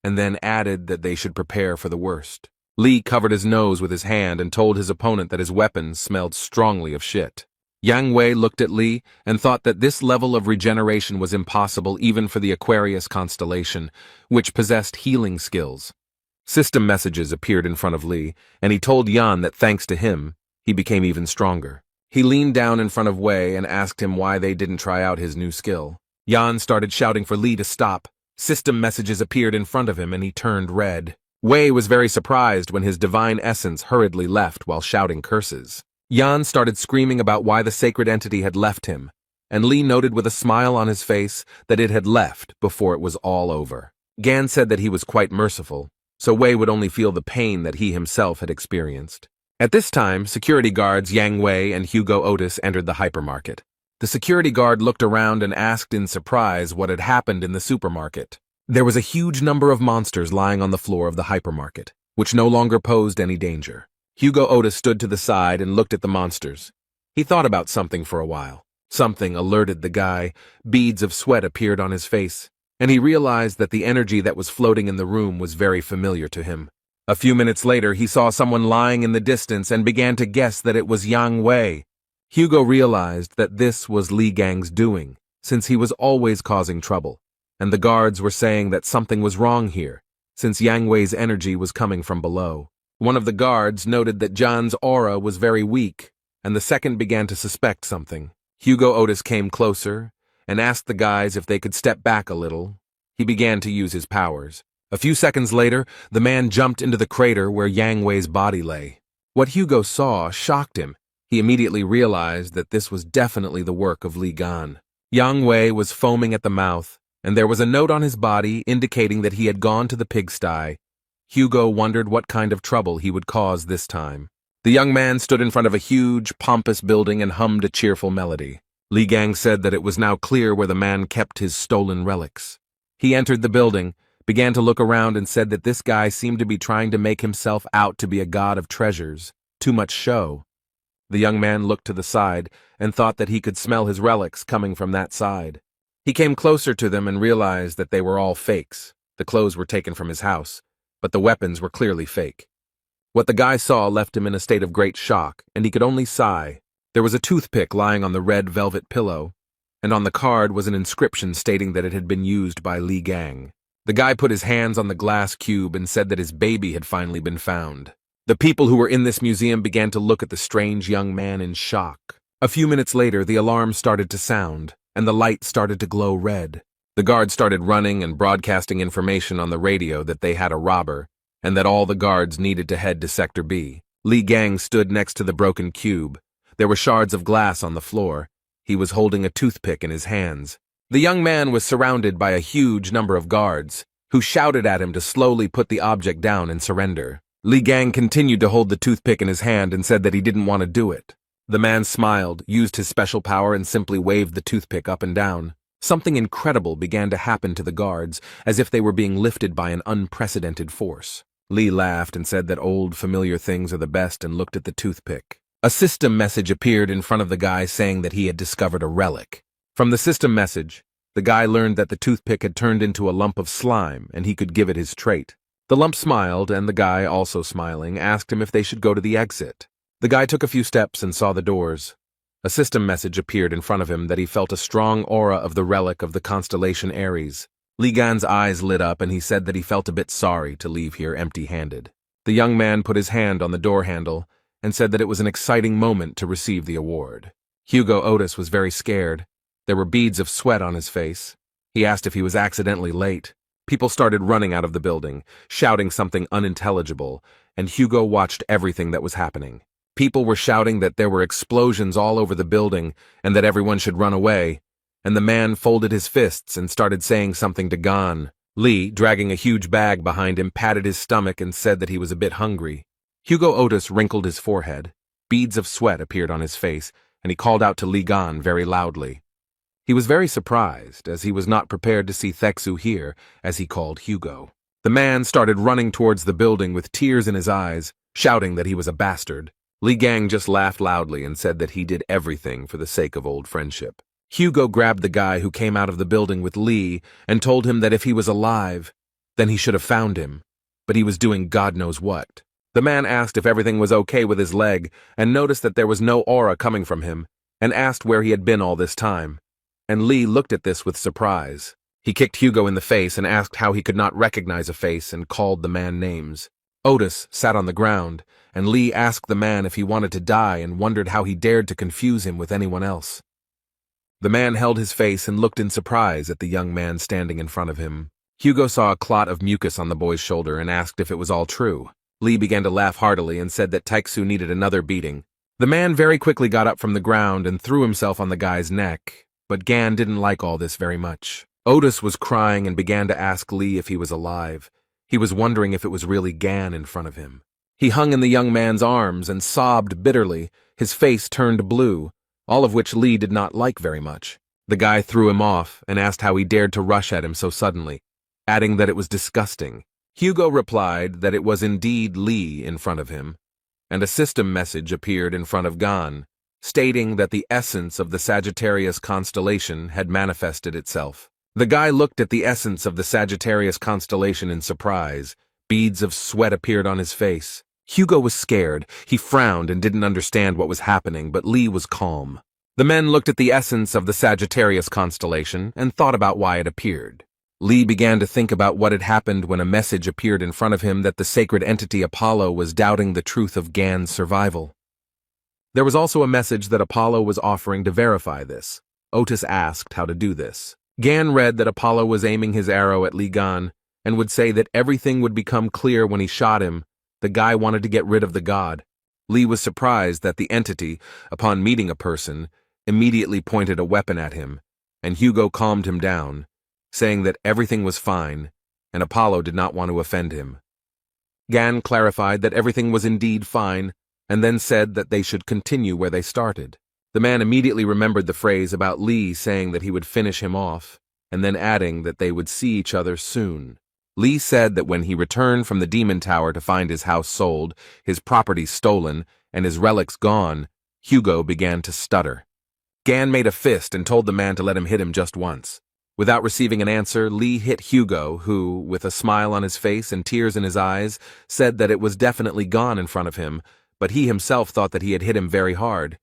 and then added that they should prepare for the worst. Li covered his nose with his hand and told his opponent that his weapons smelled strongly of shit. Yang Wei looked at Li and thought that this level of regeneration was impossible even for the Aquarius constellation, which possessed healing skills. System messages appeared in front of Li, and he told Yan that thanks to him, he became even stronger. He leaned down in front of Wei and asked him why they didn't try out his new skill. Yan started shouting for Li to stop. System messages appeared in front of him and he turned red. Wei was very surprised when his divine essence hurriedly left while shouting curses. Yan started screaming about why the sacred entity had left him, and Li noted with a smile on his face that it had left before it was all over. Gan said that he was quite merciful, so Wei would only feel the pain that he himself had experienced. At this time, security guards Yang Wei and Hugo Otis entered the hypermarket. The security guard looked around and asked in surprise what had happened in the supermarket. There was a huge number of monsters lying on the floor of the hypermarket, which no longer posed any danger. Hugo Otis stood to the side and looked at the monsters. He thought about something for a while. Something alerted the guy. Beads of sweat appeared on his face, and he realized that the energy that was floating in the room was very familiar to him. A few minutes later, he saw someone lying in the distance and began to guess that it was Yang Wei. Hugo realized that this was Li Gang's doing, since he was always causing trouble, and the guards were saying that something was wrong here, since Yang Wei's energy was coming from below. One of the guards noted that Jan's aura was very weak, and the second began to suspect something. Hugo Otis came closer and asked the guys if they could step back a little. He began to use his powers. A few seconds later, the man jumped into the crater where Yang Wei's body lay. What Hugo saw shocked him. He immediately realized that this was definitely the work of Li Gan. Yang Wei was foaming at the mouth, and there was a note on his body indicating that he had gone to the pigsty. Hugo wondered what kind of trouble he would cause this time. The young man stood in front of a huge, pompous building and hummed a cheerful melody. Li Gang said that it was now clear where the man kept his stolen relics. He entered the building, began to look around, and said that this guy seemed to be trying to make himself out to be a god of treasures. Too much show. The young man looked to the side and thought that he could smell his relics coming from that side. He came closer to them and realized that they were all fakes. The clothes were taken from his house, but the weapons were clearly fake. What the guy saw left him in a state of great shock, and he could only sigh. There was a toothpick lying on the red velvet pillow, and on the card was an inscription stating that it had been used by Li Gang. The guy put his hands on the glass cube and said that his baby had finally been found. The people who were in this museum began to look at the strange young man in shock. A few minutes later, the alarm started to sound, and the light started to glow red. The guards started running and broadcasting information on the radio that they had a robber, and that all the guards needed to head to Sector B. Li Gang stood next to the broken cube. There were shards of glass on the floor. He was holding a toothpick in his hands. The young man was surrounded by a huge number of guards, who shouted at him to slowly put the object down and surrender. Li Gang continued to hold the toothpick in his hand and said that he didn't want to do it. The man smiled, used his special power, and simply waved the toothpick up and down. Something incredible began to happen to the guards, as if they were being lifted by an unprecedented force. Li laughed and said that old familiar things are the best and looked at the toothpick. A system message appeared in front of the guy saying that he had discovered a relic. From the system message, the guy learned that the toothpick had turned into a lump of slime and he could give it his trait. The lump smiled, and the guy, also smiling, asked him if they should go to the exit. The guy took a few steps and saw the doors. A system message appeared in front of him that he felt a strong aura of the relic of the constellation Aries. Li Gan's eyes lit up and he said that he felt a bit sorry to leave here empty-handed. The young man put his hand on the door handle and said that it was an exciting moment to receive the award. Hugo Otis was very scared. There were beads of sweat on his face. He asked if he was accidentally late. People started running out of the building, shouting something unintelligible, and Hugo watched everything that was happening. People were shouting that there were explosions all over the building and that everyone should run away, and the man folded his fists and started saying something to Gan. Li, dragging a huge bag behind him, patted his stomach and said that he was a bit hungry. Hugo Otis wrinkled his forehead. Beads of sweat appeared on his face, and he called out to Li Gan very loudly. He was very surprised, as he was not prepared to see Thexu here, as he called Hugo. The man started running towards the building with tears in his eyes, shouting that he was a bastard. Li Gang just laughed loudly and said that he did everything for the sake of old friendship. Hugo grabbed the guy who came out of the building with Li and told him that if he was alive, then he should have found him, but he was doing God knows what. The man asked if everything was okay with his leg and noticed that there was no aura coming from him, and asked where he had been all this time. And Li looked at this with surprise. He kicked Hugo in the face and asked how he could not recognize a face and called the man names. Otis sat on the ground, and Li asked the man if he wanted to die and wondered how he dared to confuse him with anyone else. The man held his face and looked in surprise at the young man standing in front of him. Hugo saw a clot of mucus on the boy's shoulder and asked if it was all true. Li began to laugh heartily and said that Taixu needed another beating. The man very quickly got up from the ground and threw himself on the guy's neck, but Gan didn't like all this very much. Otis was crying and began to ask Li if he was alive. He was wondering if it was really Gan in front of him. He hung in the young man's arms and sobbed bitterly, his face turned blue, all of which Li did not like very much. The guy threw him off and asked how he dared to rush at him so suddenly, adding that it was disgusting. Hugo replied that it was indeed Li in front of him, and a system message appeared in front of Gan, stating that the essence of the Sagittarius constellation had manifested itself. The guy looked at the essence of the Sagittarius constellation in surprise. Beads of sweat appeared on his face. Hugo was scared. He frowned and didn't understand what was happening, but Li was calm. The men looked at the essence of the Sagittarius constellation and thought about why it appeared. Li began to think about what had happened when a message appeared in front of him that the sacred entity Apollo was doubting the truth of Gan's survival. There was also a message that Apollo was offering to verify this. Otis asked how to do this. Gan read that Apollo was aiming his arrow at Li Gan and would say that everything would become clear when he shot him. The guy wanted to get rid of the god. Li was surprised that the entity, upon meeting a person, immediately pointed a weapon at him, and Hugo calmed him down, saying that everything was fine, and Apollo did not want to offend him. Gan clarified that everything was indeed fine, and then said that they should continue where they started. The man immediately remembered the phrase about Li saying that he would finish him off, and then adding that they would see each other soon. Li said that when he returned from the Demon Tower to find his house sold, his property stolen, and his relics gone, Hugo began to stutter. Gan made a fist and told the man to let him hit him just once. Without receiving an answer, Li hit Hugo, who, with a smile on his face and tears in his eyes, said that it was definitely gone in front of him, but he himself thought that he had hit him very hard.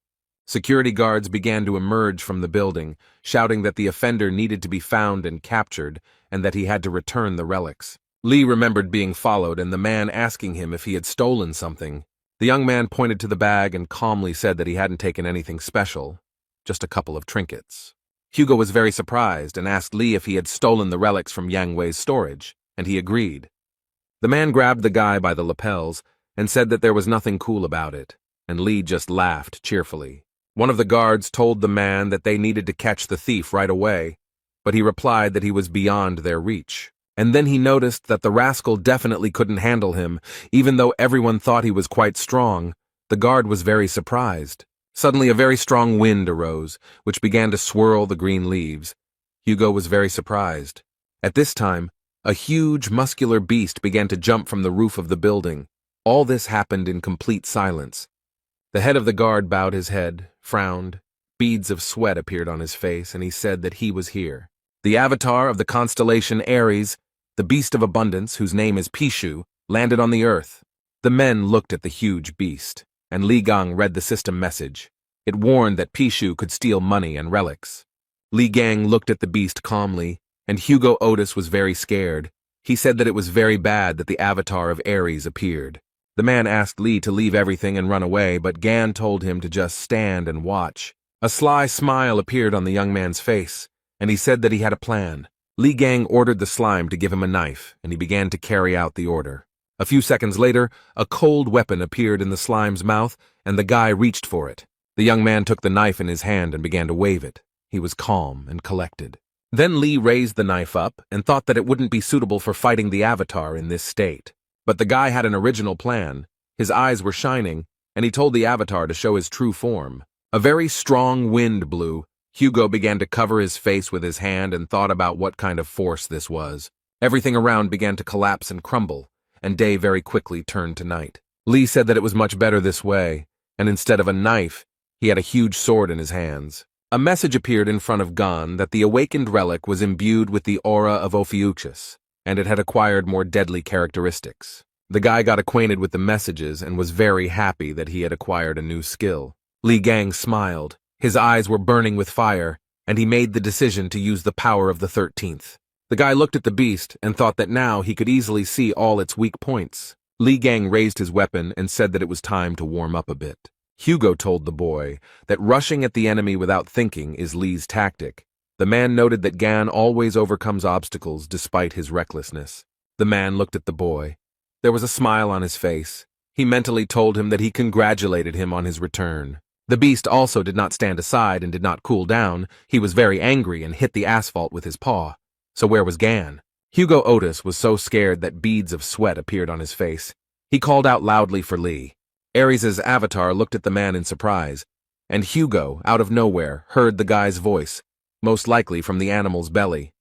Security guards began to emerge from the building, shouting that the offender needed to be found and captured, and that he had to return the relics. Li remembered being followed and the man asking him if he had stolen something. The young man pointed to the bag and calmly said that he hadn't taken anything special, just a couple of trinkets. Hugo was very surprised and asked Li if he had stolen the relics from Yang Wei's storage, and he agreed. The man grabbed the guy by the lapels and said that there was nothing cool about it, and Li just laughed cheerfully. One of the guards told the man that they needed to catch the thief right away, but he replied that he was beyond their reach. And then he noticed that the rascal definitely couldn't handle him, even though everyone thought he was quite strong. The guard was very surprised. Suddenly a very strong wind arose, which began to swirl the green leaves. Hugo was very surprised. At this time, a huge, muscular beast began to jump from the roof of the building. All this happened in complete silence. The head of the guard bowed his head, frowned. Beads of sweat appeared on his face, and he said that he was here. The avatar of the constellation Aries, the beast of abundance, whose name is Pishu, landed on the earth. The men looked at the huge beast, and Li Gang read the system message. It warned that Pishu could steal money and relics. Li Gang looked at the beast calmly, and Hugo Otis was very scared. He said that it was very bad that the avatar of Aries appeared. The man asked Li to leave everything and run away, but Gan told him to just stand and watch. A sly smile appeared on the young man's face, and he said that he had a plan. Li Gang ordered the slime to give him a knife, and he began to carry out the order. A few seconds later, a cold weapon appeared in the slime's mouth, and the guy reached for it. The young man took the knife in his hand and began to wave it. He was calm and collected. Then Li raised the knife up and thought that it wouldn't be suitable for fighting the avatar in this state. But the guy had an original plan. His eyes were shining, and he told the avatar to show his true form. A very strong wind blew. Hugo began to cover his face with his hand and thought about what kind of force this was. Everything around began to collapse and crumble, and day very quickly turned to night. Li said that it was much better this way, and instead of a knife, he had a huge sword in his hands. A message appeared in front of Gan that the awakened relic was imbued with the aura of Ophiuchus, and it had acquired more deadly characteristics. The guy got acquainted with the messages and was very happy that he had acquired a new skill. Li Gang smiled. His eyes were burning with fire, and he made the decision to use the power of the 13th. The guy looked at the beast and thought that now he could easily see all its weak points. Li Gang raised his weapon and said that it was time to warm up a bit. Hugo told the boy that rushing at the enemy without thinking is Li's tactic. The man noted that Gan always overcomes obstacles despite his recklessness. The man looked at the boy. There was a smile on his face. He mentally told him that he congratulated him on his return. The beast also did not stand aside and did not cool down. He was very angry and hit the asphalt with his paw. So where was Gan? Hugo Otis was so scared that beads of sweat appeared on his face. He called out loudly for Li. Aries' avatar looked at the man in surprise, and Hugo, out of nowhere, heard the guy's voice, most likely from the animal's belly.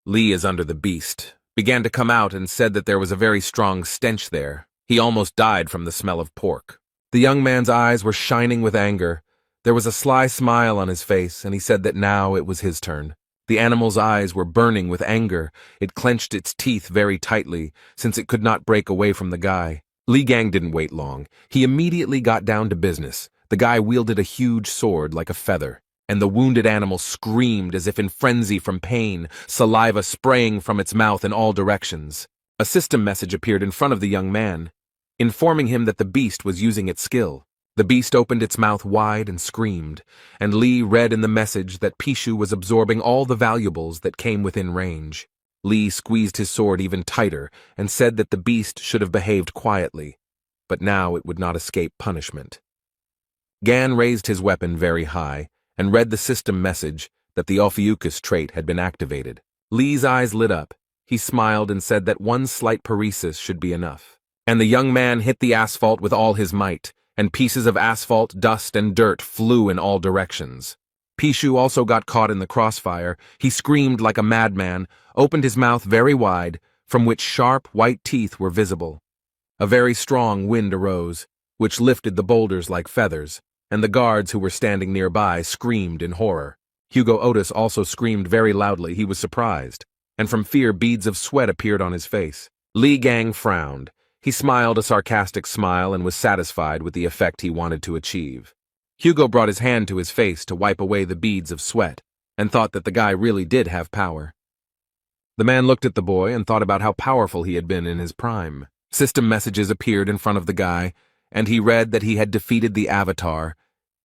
Li is under the beast, began to come out and said that there was a very strong stench there. He almost died from the smell of pork. The young man's eyes were shining with anger. There was a sly smile on his face, and he said that now it was his turn. The animal's eyes were burning with anger. It clenched its teeth very tightly, since it could not break away from the guy. Li Gang didn't wait long. He immediately got down to business. The guy wielded a huge sword like a feather, and the wounded animal screamed as if in frenzy from pain, saliva spraying from its mouth in all directions. A system message appeared in front of the young man, informing him that the beast was using its skill. The beast opened its mouth wide and screamed, and Lee read in the message that Pishu was absorbing all the valuables that came within range. Lee squeezed his sword even tighter and said that the beast should have behaved quietly, but now it would not escape punishment. Gan raised his weapon very high and read the system message that the Ophiuchus trait had been activated. Lee's eyes lit up. He smiled and said that one slight paresis should be enough. And the young man hit the asphalt with all his might, and pieces of asphalt, dust, and dirt flew in all directions. Pishu also got caught in the crossfire. He screamed like a madman, opened his mouth very wide, from which sharp, white teeth were visible. A very strong wind arose, which lifted the boulders like feathers, and the guards who were standing nearby screamed in horror. Hugo Otis also screamed very loudly. He was surprised, and from fear beads of sweat appeared on his face. Li Gang frowned. He smiled a sarcastic smile and was satisfied with the effect he wanted to achieve. Hugo brought his hand to his face to wipe away the beads of sweat, and thought that the guy really did have power. The man looked at the boy and thought about how powerful he had been in his prime. System messages appeared in front of the guy, and he read that he had defeated the Avatar,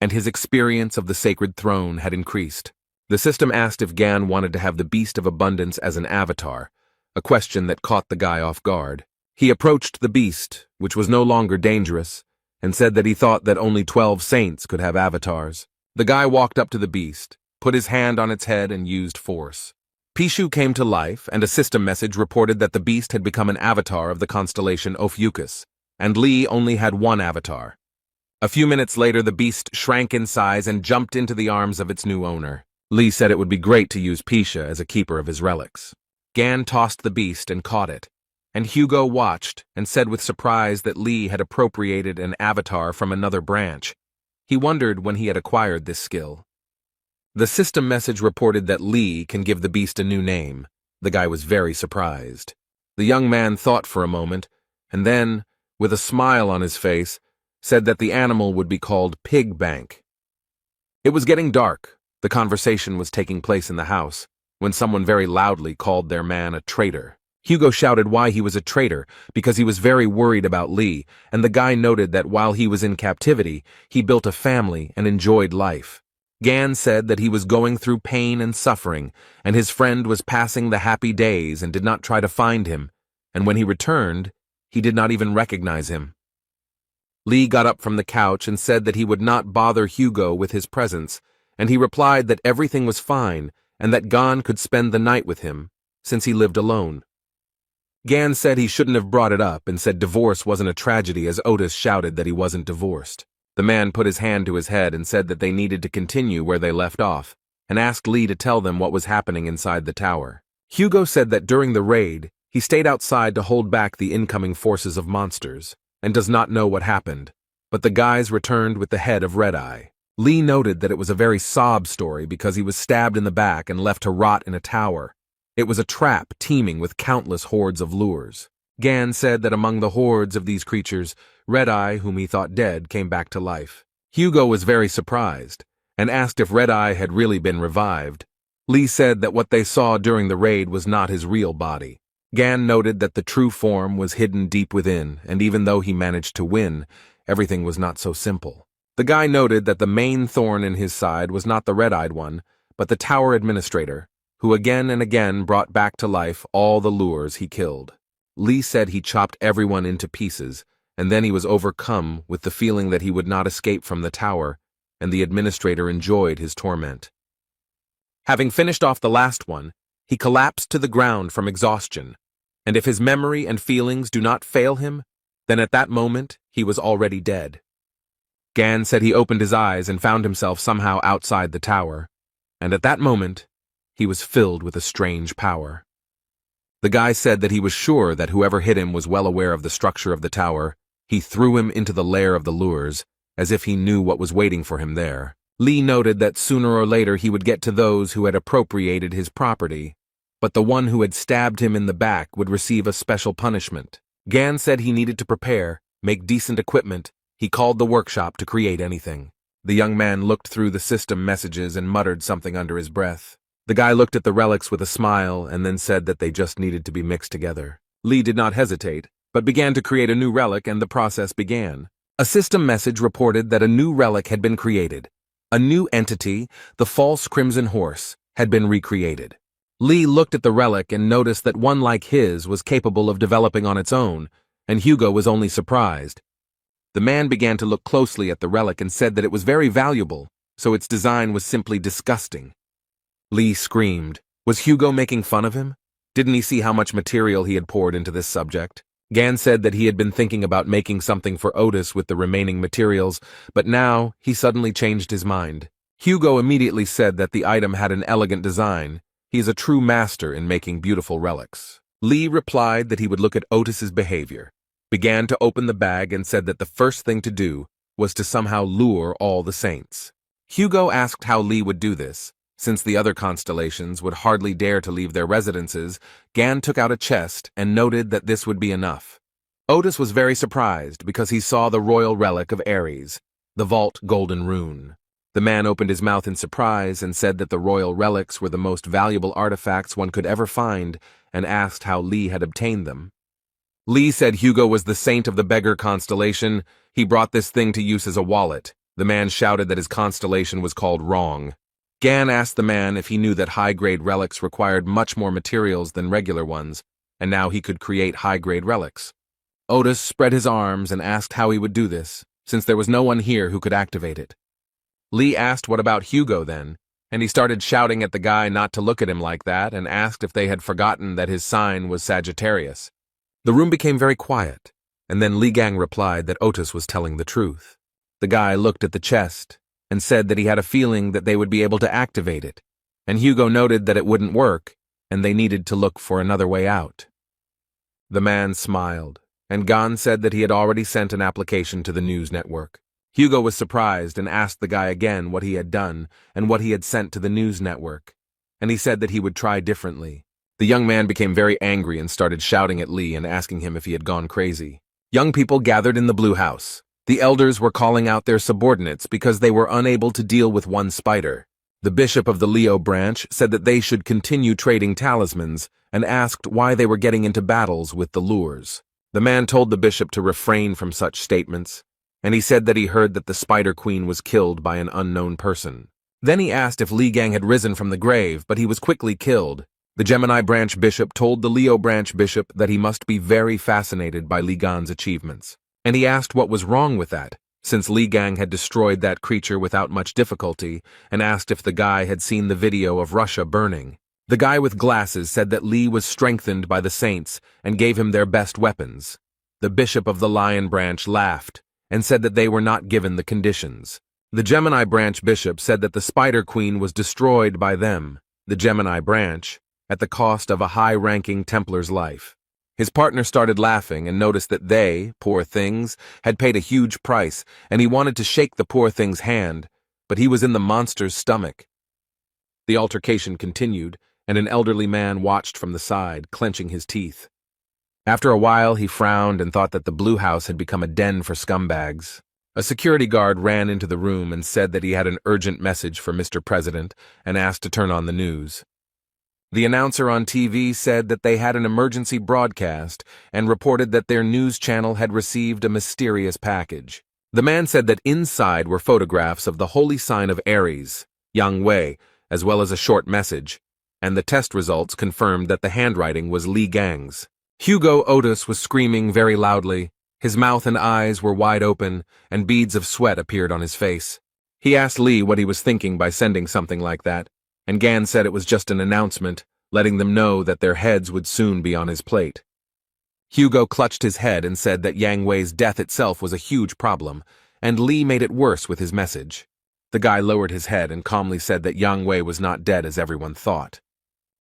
and his experience of the sacred throne had increased. The system asked if Gan wanted to have the Beast of Abundance as an avatar, a question that caught the guy off guard. He approached the beast, which was no longer dangerous, and said that he thought that only 12 saints could have avatars. The guy walked up to the beast, put his hand on its head, and used force. Pishu came to life, and a system message reported that the beast had become an avatar of the constellation Ophiuchus, and Lee only had one avatar. A few minutes later, the beast shrank in size and jumped into the arms of its new owner. Lee said it would be great to use Pisha as a keeper of his relics. Gan tossed the beast and caught it, and Hugo watched and said with surprise that Lee had appropriated an avatar from another branch. He wondered when he had acquired this skill. The system message reported that Lee can give the beast a new name. The guy was very surprised. The young man thought for a moment, and then, with a smile on his face, said that the animal would be called Pig Bank. It was getting dark. The conversation was taking place in the house, when someone very loudly called their man a traitor. Hugo shouted why he was a traitor, because he was very worried about Lee, and the guy noted that while he was in captivity, he built a family and enjoyed life. Gan said that he was going through pain and suffering, and his friend was passing the happy days and did not try to find him, and when he returned, he did not even recognize him. Lee got up from the couch and said that he would not bother Hugo with his presence, and he replied that everything was fine and that Gan could spend the night with him, since he lived alone. Gan said he shouldn't have brought it up and said divorce wasn't a tragedy as Otis shouted that he wasn't divorced. The man put his hand to his head and said that they needed to continue where they left off, and asked Lee to tell them what was happening inside the tower. Hugo said that during the raid, he stayed outside to hold back the incoming forces of monsters, and does not know what happened, but the guys returned with the head of Red Eye. Lee noted that it was a very sob story because he was stabbed in the back and left to rot in a tower. It was a trap teeming with countless hordes of lures. Gan said that among the hordes of these creatures, Red Eye, whom he thought dead, came back to life. Hugo was very surprised, and asked if Red Eye had really been revived. Lee said that what they saw during the raid was not his real body. Gan noted that the true form was hidden deep within, and even though he managed to win, everything was not so simple. The guy noted that the main thorn in his side was not the red-eyed one, but the tower administrator, who again and again brought back to life all the lures he killed. Lee said he chopped everyone into pieces, and then he was overcome with the feeling that he would not escape from the tower, and the administrator enjoyed his torment. Having finished off the last one, he collapsed to the ground from exhaustion, and if his memory and feelings do not fail him, then at that moment he was already dead. Gan said he opened his eyes and found himself somehow outside the tower, and at that moment, he was filled with a strange power. The guy said that he was sure that whoever hit him was well aware of the structure of the tower. He threw him into the lair of the lures, as if he knew what was waiting for him there. Lee noted that sooner or later he would get to those who had appropriated his property, but the one who had stabbed him in the back would receive a special punishment. Gan said he needed to prepare, make decent equipment. He called the workshop to create anything. The young man looked through the system messages and muttered something under his breath. The guy looked at the relics with a smile and then said that they just needed to be mixed together. Lee did not hesitate, but began to create a new relic, and the process began. A system message reported that a new relic had been created. A new entity, the false Crimson Horse, had been recreated. Lee looked at the relic and noticed that one like his was capable of developing on its own, and Hugo was only surprised. The man began to look closely at the relic and said that it was very valuable, so its design was simply disgusting. Lee screamed. Was Hugo making fun of him? Didn't he see how much material he had poured into this subject? Gan said that he had been thinking about making something for Otis with the remaining materials, but now he suddenly changed his mind. Hugo immediately said that the item had an elegant design. He is a true master in making beautiful relics. Lee replied that he would look at Otis's behavior, began to open the bag and said that the first thing to do was to somehow lure all the saints. Hugo asked how Lee would do this. Since the other constellations would hardly dare to leave their residences, Gan took out a chest and noted that this would be enough. Otis was very surprised because he saw the royal relic of Ares, the vault golden rune. The man opened his mouth in surprise and said that the royal relics were the most valuable artifacts one could ever find, and asked how Lee had obtained them. Lee said Hugo was the saint of the beggar constellation. He brought this thing to use as a wallet. The man shouted that his constellation was called Wrong. Gan asked the man if he knew that high-grade relics required much more materials than regular ones, and now he could create high-grade relics. Otis spread his arms and asked how he would do this, since there was no one here who could activate it. Lee asked what about Hugo then, and he started shouting at the guy not to look at him like that and asked if they had forgotten that his sign was Sagittarius. The room became very quiet, and then Li Gang replied that Otis was telling the truth. The guy looked at the chest and said that he had a feeling that they would be able to activate it, and Hugo noted that it wouldn't work, and they needed to look for another way out. The man smiled, and Gan said that he had already sent an application to the news network. Hugo was surprised and asked the guy again what he had done and what he had sent to the news network, and he said that he would try differently. The young man became very angry and started shouting at Lee and asking him if he had gone crazy. Young people gathered in the Blue House. The elders were calling out their subordinates because they were unable to deal with one spider. The bishop of the Leo branch said that they should continue trading talismans and asked why they were getting into battles with the lures. The man told the bishop to refrain from such statements, and he said that he heard that the Spider Queen was killed by an unknown person. Then he asked if Li Gang had risen from the grave, but he was quickly killed. The Gemini branch bishop told the Leo branch bishop that he must be very fascinated by Li Gan's achievements. And he asked what was wrong with that, since Li Gang had destroyed that creature without much difficulty, and asked if the guy had seen the video of Russia burning. The guy with glasses said that Li was strengthened by the saints and gave him their best weapons. The bishop of the Lion branch laughed and said that they were not given the conditions. The Gemini branch bishop said that the Spider Queen was destroyed by them, the Gemini branch, at the cost of a high-ranking Templar's life. His partner started laughing and noticed that they, poor things, had paid a huge price, and he wanted to shake the poor thing's hand, but he was in the monster's stomach. The altercation continued, and an elderly man watched from the side, clenching his teeth. After a while, he frowned and thought that the Blue House had become a den for scumbags. A security guard ran into the room and said that he had an urgent message for Mr. President and asked to turn on the news. The announcer on TV said that they had an emergency broadcast and reported that their news channel had received a mysterious package. The man said that inside were photographs of the holy sign of Ares, Yang Wei, as well as a short message, and the test results confirmed that the handwriting was Li Gang's. Hugo Otis was screaming very loudly. His mouth and eyes were wide open, and beads of sweat appeared on his face. He asked Lee what he was thinking by sending something like that, and Gan said it was just an announcement, letting them know that their heads would soon be on his plate. Hugo clutched his head and said that Yang Wei's death itself was a huge problem, and Lee made it worse with his message. The guy lowered his head and calmly said that Yang Wei was not dead as everyone thought.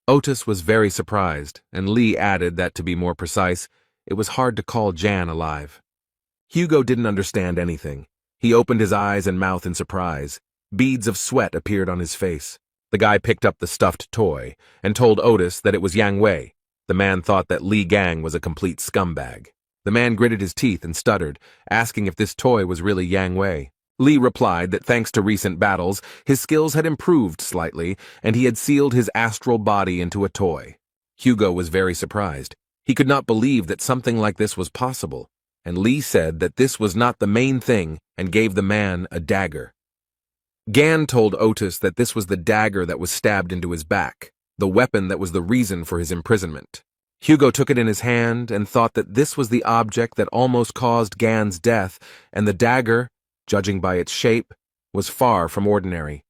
Otis was very surprised, and Lee added that, to be more precise, it was hard to call Jan alive. Hugo didn't understand anything. He opened his eyes and mouth in surprise. Beads of sweat appeared on his face. The guy picked up the stuffed toy and told Otis that it was Yang Wei. The man thought that Li Gang was a complete scumbag. The man gritted his teeth and stuttered, asking if this toy was really Yang Wei. Li replied that thanks to recent battles, his skills had improved slightly, and he had sealed his astral body into a toy. Hugo was very surprised. He could not believe that something like this was possible. and Lee said that this was not the main thing and gave the man a dagger. Gan told Otis that this was the dagger that was stabbed into his back, the weapon that was the reason for his imprisonment. Hugo took it in his hand and thought that this was the object that almost caused Gan's death, and the dagger, judging by its shape, was far from ordinary.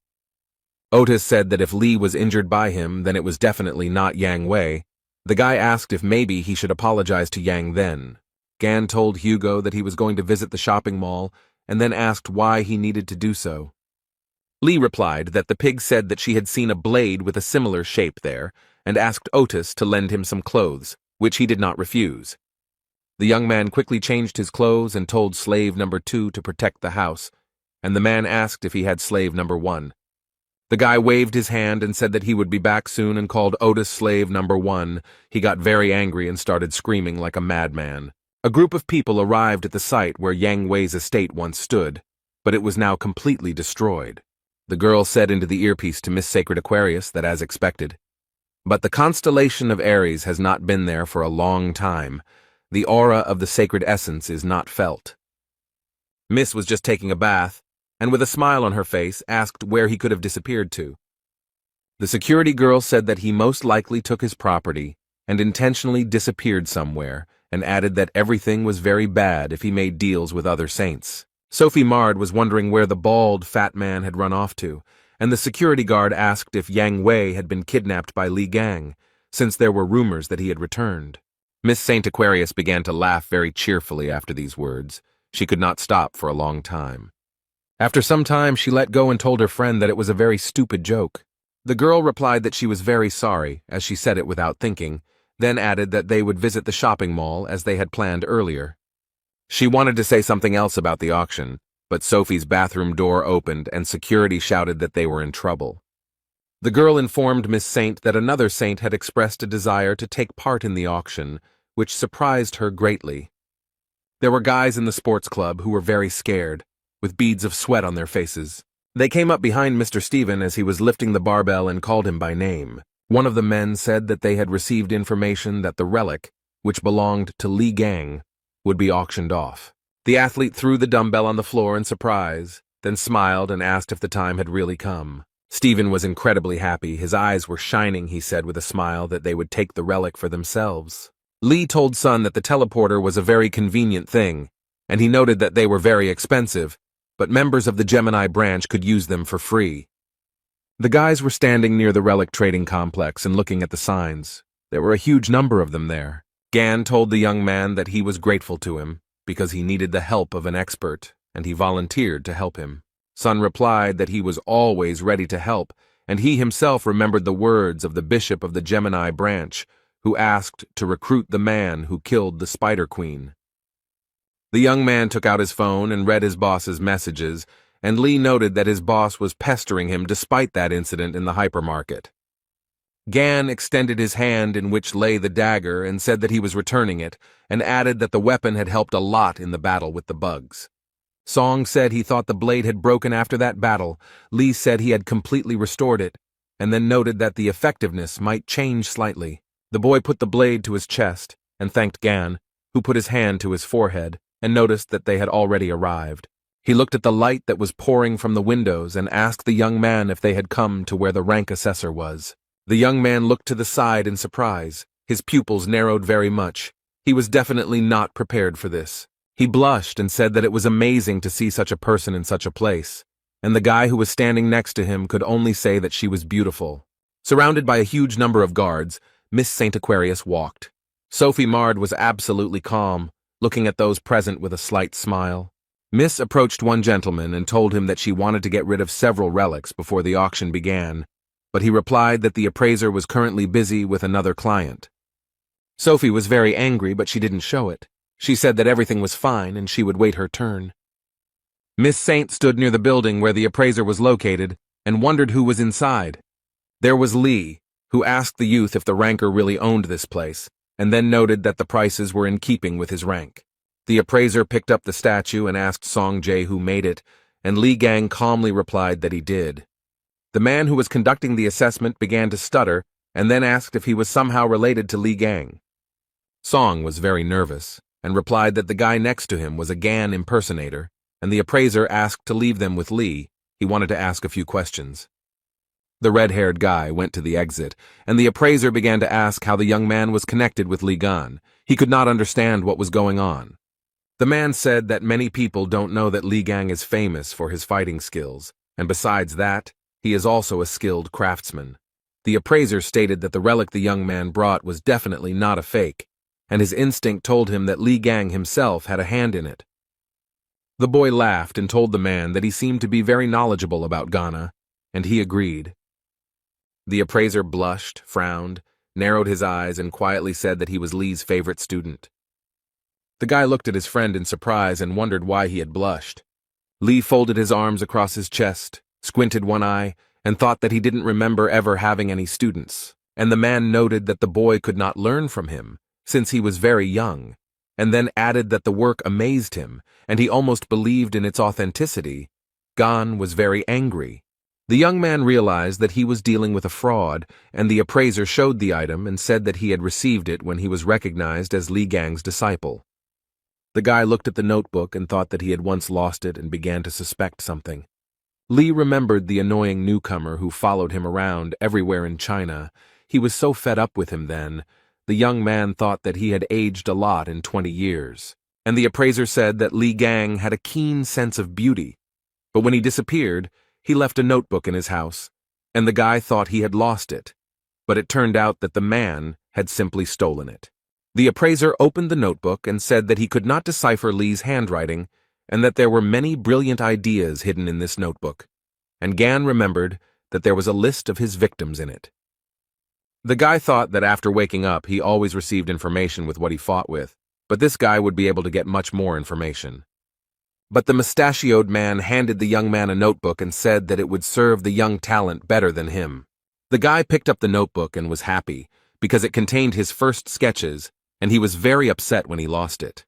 Otis said that if Lee was injured by him, then it was definitely not Yang Wei. The guy asked if maybe he should apologize to Yang then. Gan told Hugo that he was going to visit the shopping mall, and then asked why he needed to do so. Lee replied that the pig said that she had seen a blade with a similar shape there, and asked Otis to lend him some clothes, which he did not refuse. The young man quickly changed his clothes and told slave number 2 to protect the house, and the man asked if he had slave number 1. The guy waved his hand and said that he would be back soon and called Otis slave number 1. He got very angry and started screaming like a madman. A group of people arrived at the site where Yang Wei's estate once stood, but it was now completely destroyed. The girl said into the earpiece to Miss Sacred Aquarius that as expected. But the constellation of Aries has not been there for a long time. The aura of the sacred essence is not felt. Miss was just taking a bath, and with a smile on her face, asked where he could have disappeared to. The security girl said that he most likely took his property and intentionally disappeared somewhere, and added that everything was very bad if he made deals with other saints. Sophie Mard was wondering where the bald, fat man had run off to, and the security guard asked if Yang Wei had been kidnapped by Li Gang, since there were rumors that he had returned. Miss Saint Aquarius began to laugh very cheerfully after these words. She could not stop for a long time. After some time, she let go and told her friend that it was a very stupid joke. The girl replied that she was very sorry, as she said it without thinking, then added that they would visit the shopping mall as they had planned earlier. She wanted to say something else about the auction, but Sophie's bathroom door opened and security shouted that they were in trouble. The girl informed Miss Saint that another saint had expressed a desire to take part in the auction, which surprised her greatly. There were guys in the sports club who were very scared, with beads of sweat on their faces. They came up behind Mr. Stephen as he was lifting the barbell and called him by name. One of the men said that they had received information that the relic, which belonged to Li Gang, would be auctioned off. The athlete threw the dumbbell on the floor in surprise, then smiled and asked if the time had really come. Stephen was incredibly happy. His eyes were shining, he said with a smile, that they would take the relic for themselves. Lee told Sun that the teleporter was a very convenient thing, and he noted that they were very expensive, but members of the Gemini branch could use them for free. The guys were standing near the relic trading complex and looking at the signs. There were a huge number of them there. Gan told the young man that he was grateful to him, because he needed the help of an expert, and he volunteered to help him. Sun replied that he was always ready to help, and he himself remembered the words of the bishop of the Gemini branch, who asked to recruit the man who killed the Spider Queen. The young man took out his phone and read his boss's messages, and Lee noted that his boss was pestering him despite that incident in the hypermarket. Gan extended his hand in which lay the dagger and said that he was returning it, and added that the weapon had helped a lot in the battle with the bugs. Song said he thought the blade had broken after that battle. Lee said he had completely restored it, and then noted that the effectiveness might change slightly. The boy put the blade to his chest and thanked Gan, who put his hand to his forehead and noticed that they had already arrived. He looked at the light that was pouring from the windows and asked the young man if they had come to where the rank assessor was. The young man looked to the side in surprise. His pupils narrowed very much. He was definitely not prepared for this. He blushed and said that it was amazing to see such a person in such a place, and the guy who was standing next to him could only say that she was beautiful. Surrounded by a huge number of guards, Miss Saint Aquarius walked. Sophie Mard was absolutely calm, looking at those present with a slight smile. Miss approached one gentleman and told him that she wanted to get rid of several relics before the auction began, but he replied that the appraiser was currently busy with another client. Sophie was very angry, but she didn't show it. She said that everything was fine and she would wait her turn. Miss Saint stood near the building where the appraiser was located and wondered who was inside. There was Lee, who asked the youth if the ranker really owned this place, and then noted that the prices were in keeping with his rank. The appraiser picked up the statue and asked Song Jae who made it, and Li Gang calmly replied that he did. The man who was conducting the assessment began to stutter and then asked if he was somehow related to Li Gang. Song was very nervous. and replied that the guy next to him was a Gan impersonator, and the appraiser asked to leave them with Lee. He wanted to ask a few questions. The red-haired guy went to the exit, and the appraiser began to ask how the young man was connected with Lee Gan. He could not understand what was going on. The man said that many people don't know that Lee Gang is famous for his fighting skills, and besides that, he is also a skilled craftsman. The appraiser stated that the relic the young man brought was definitely not a fake, and his instinct told him that Lee Gang himself had a hand in it. The boy laughed and told the man that he seemed to be very knowledgeable about Ghana, and he agreed. The appraiser blushed, frowned, narrowed his eyes, and quietly said that he was Lee's favorite student. The guy looked at his friend in surprise and wondered why he had blushed. Lee folded his arms across his chest, squinted one eye, and thought that he didn't remember ever having any students, and the man noted that the boy could not learn from him, since he was very young, and then added that the work amazed him, and he almost believed in its authenticity. Gan was very angry. The young man realized that he was dealing with a fraud, and the appraiser showed the item and said that he had received it when he was recognized as Lee Gang's disciple. The guy looked at the notebook and thought that he had once lost it and began to suspect something. Lee remembered the annoying newcomer who followed him around everywhere in China. He was so fed up with him then. The young man thought that he had aged a lot in 20 years, and the appraiser said that Lee Gang had a keen sense of beauty. But when he disappeared, he left a notebook in his house, and the guy thought he had lost it, but it turned out that the man had simply stolen it. The appraiser opened the notebook and said that he could not decipher Lee's handwriting and that there were many brilliant ideas hidden in this notebook, and Gan remembered that there was a list of his victims in it. The guy thought that after waking up he always received information with what he fought with, but this guy would be able to get much more information. But the mustachioed man handed the young man a notebook and said that it would serve the young talent better than him. The guy picked up the notebook and was happy, because it contained his first sketches, and he was very upset when he lost it.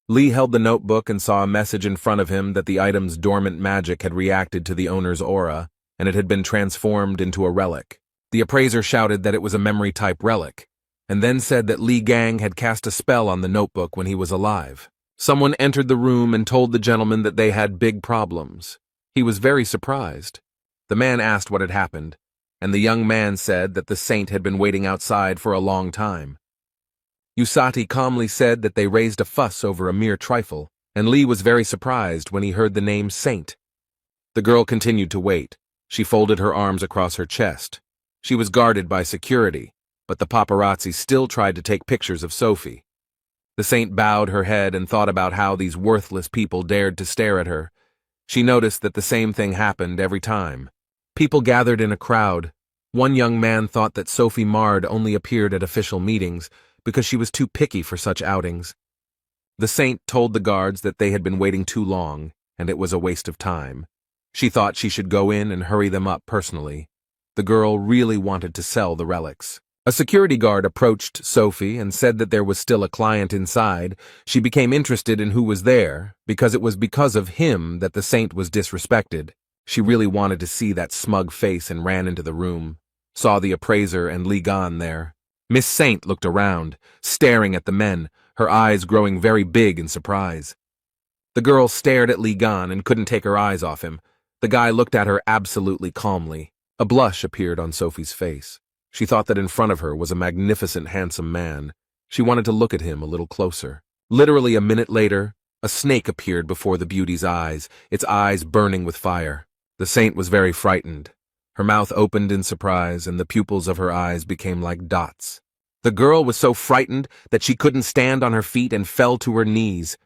Lee held the notebook and saw a message in front of him that the item's dormant magic had reacted to the owner's aura, and it had been transformed into a relic. The appraiser shouted that it was a memory-type relic, and then said that Lee Gang had cast a spell on the notebook when he was alive. Someone entered the room and told the gentleman that they had big problems. He was very surprised. The man asked what had happened, and the young man said that the saint had been waiting outside for a long time. Usati calmly said that they raised a fuss over a mere trifle, and Lee was very surprised when he heard the name Saint. The girl continued to wait. She folded her arms across her chest. She was guarded by security, but the paparazzi still tried to take pictures of Sophie. The saint bowed her head and thought about how these worthless people dared to stare at her. She noticed that the same thing happened every time. People gathered in a crowd. One young man thought that Sophie Mard only appeared at official meetings because she was too picky for such outings. The saint told the guards that they had been waiting too long, and it was a waste of time. She thought she should go in and hurry them up personally. The girl really wanted to sell the relics. A security guard approached Sophie and said that there was still a client inside. She became interested in who was there, because it was because of him that the saint was disrespected. She really wanted to see that smug face and ran into the room, saw the appraiser and Lee Gan there. Miss Saint looked around, staring at the men, her eyes growing very big in surprise. The girl stared at Lee Gan and couldn't take her eyes off him. The guy looked at her absolutely calmly. A blush appeared on Sophie's face. She thought that in front of her was a magnificent, handsome man. She wanted to look at him a little closer. Literally a minute later, a snake appeared before the beauty's eyes, its eyes burning with fire. The saint was very frightened. Her mouth opened in surprise, and the pupils of her eyes became like dots. The girl was so frightened that she couldn't stand on her feet and fell to her knees.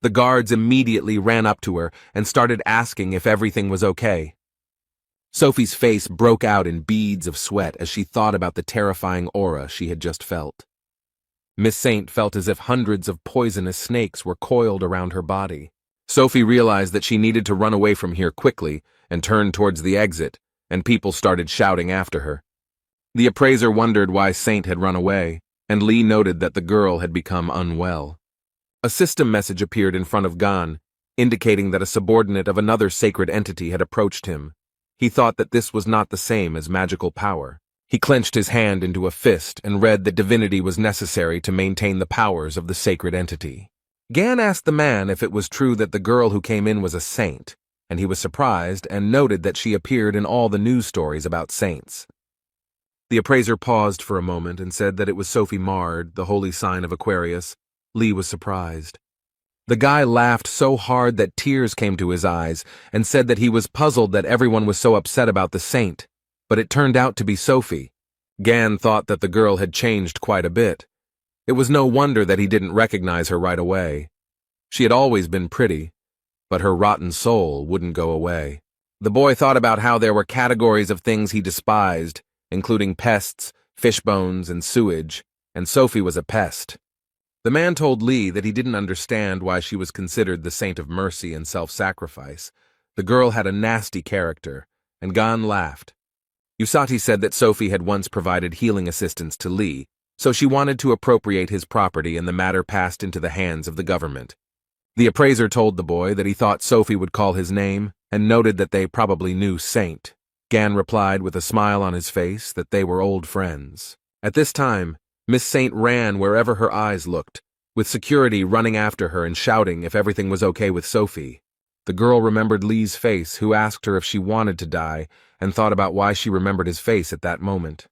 The guards immediately ran up to her and started asking if everything was okay. Sophie's face broke out in beads of sweat as she thought about the terrifying aura she had just felt. Miss Saint felt as if hundreds of poisonous snakes were coiled around her body. Sophie realized that she needed to run away from here quickly and turned towards the exit, and people started shouting after her. The appraiser wondered why Saint had run away, and Lee noted that the girl had become unwell. A system message appeared in front of Gan, indicating that a subordinate of another sacred entity had approached him. He thought that this was not the same as magical power. He clenched his hand into a fist and read that divinity was necessary to maintain the powers of the sacred entity. Gan asked the man if it was true that the girl who came in was a saint, and he was surprised and noted that she appeared in all the news stories about saints. The appraiser paused for a moment and said that it was Sophie Mard, the holy sign of Aquarius. Lee was surprised. The guy laughed so hard that tears came to his eyes and said that he was puzzled that everyone was so upset about the saint, but it turned out to be Sophie. Gan thought that the girl had changed quite a bit. It was no wonder that he didn't recognize her right away. She had always been pretty, but her rotten soul wouldn't go away. The boy thought about how there were categories of things he despised, including pests, fish bones, and sewage, and Sophie was a pest. The man told Lee that he didn't understand why she was considered the saint of mercy and self-sacrifice. The girl had a nasty character, and Gan laughed. Usati said that Sophie had once provided healing assistance to Lee, so she wanted to appropriate his property and the matter passed into the hands of the government. The appraiser told the boy that he thought Sophie would call his name and noted that they probably knew Saint. Gan replied with a smile on his face that they were old friends. At this time, Miss Saint ran wherever her eyes looked, with security running after her and shouting if everything was okay with Sophie. The girl remembered Lee's face, who asked her if she wanted to die, and thought about why she remembered his face at that moment.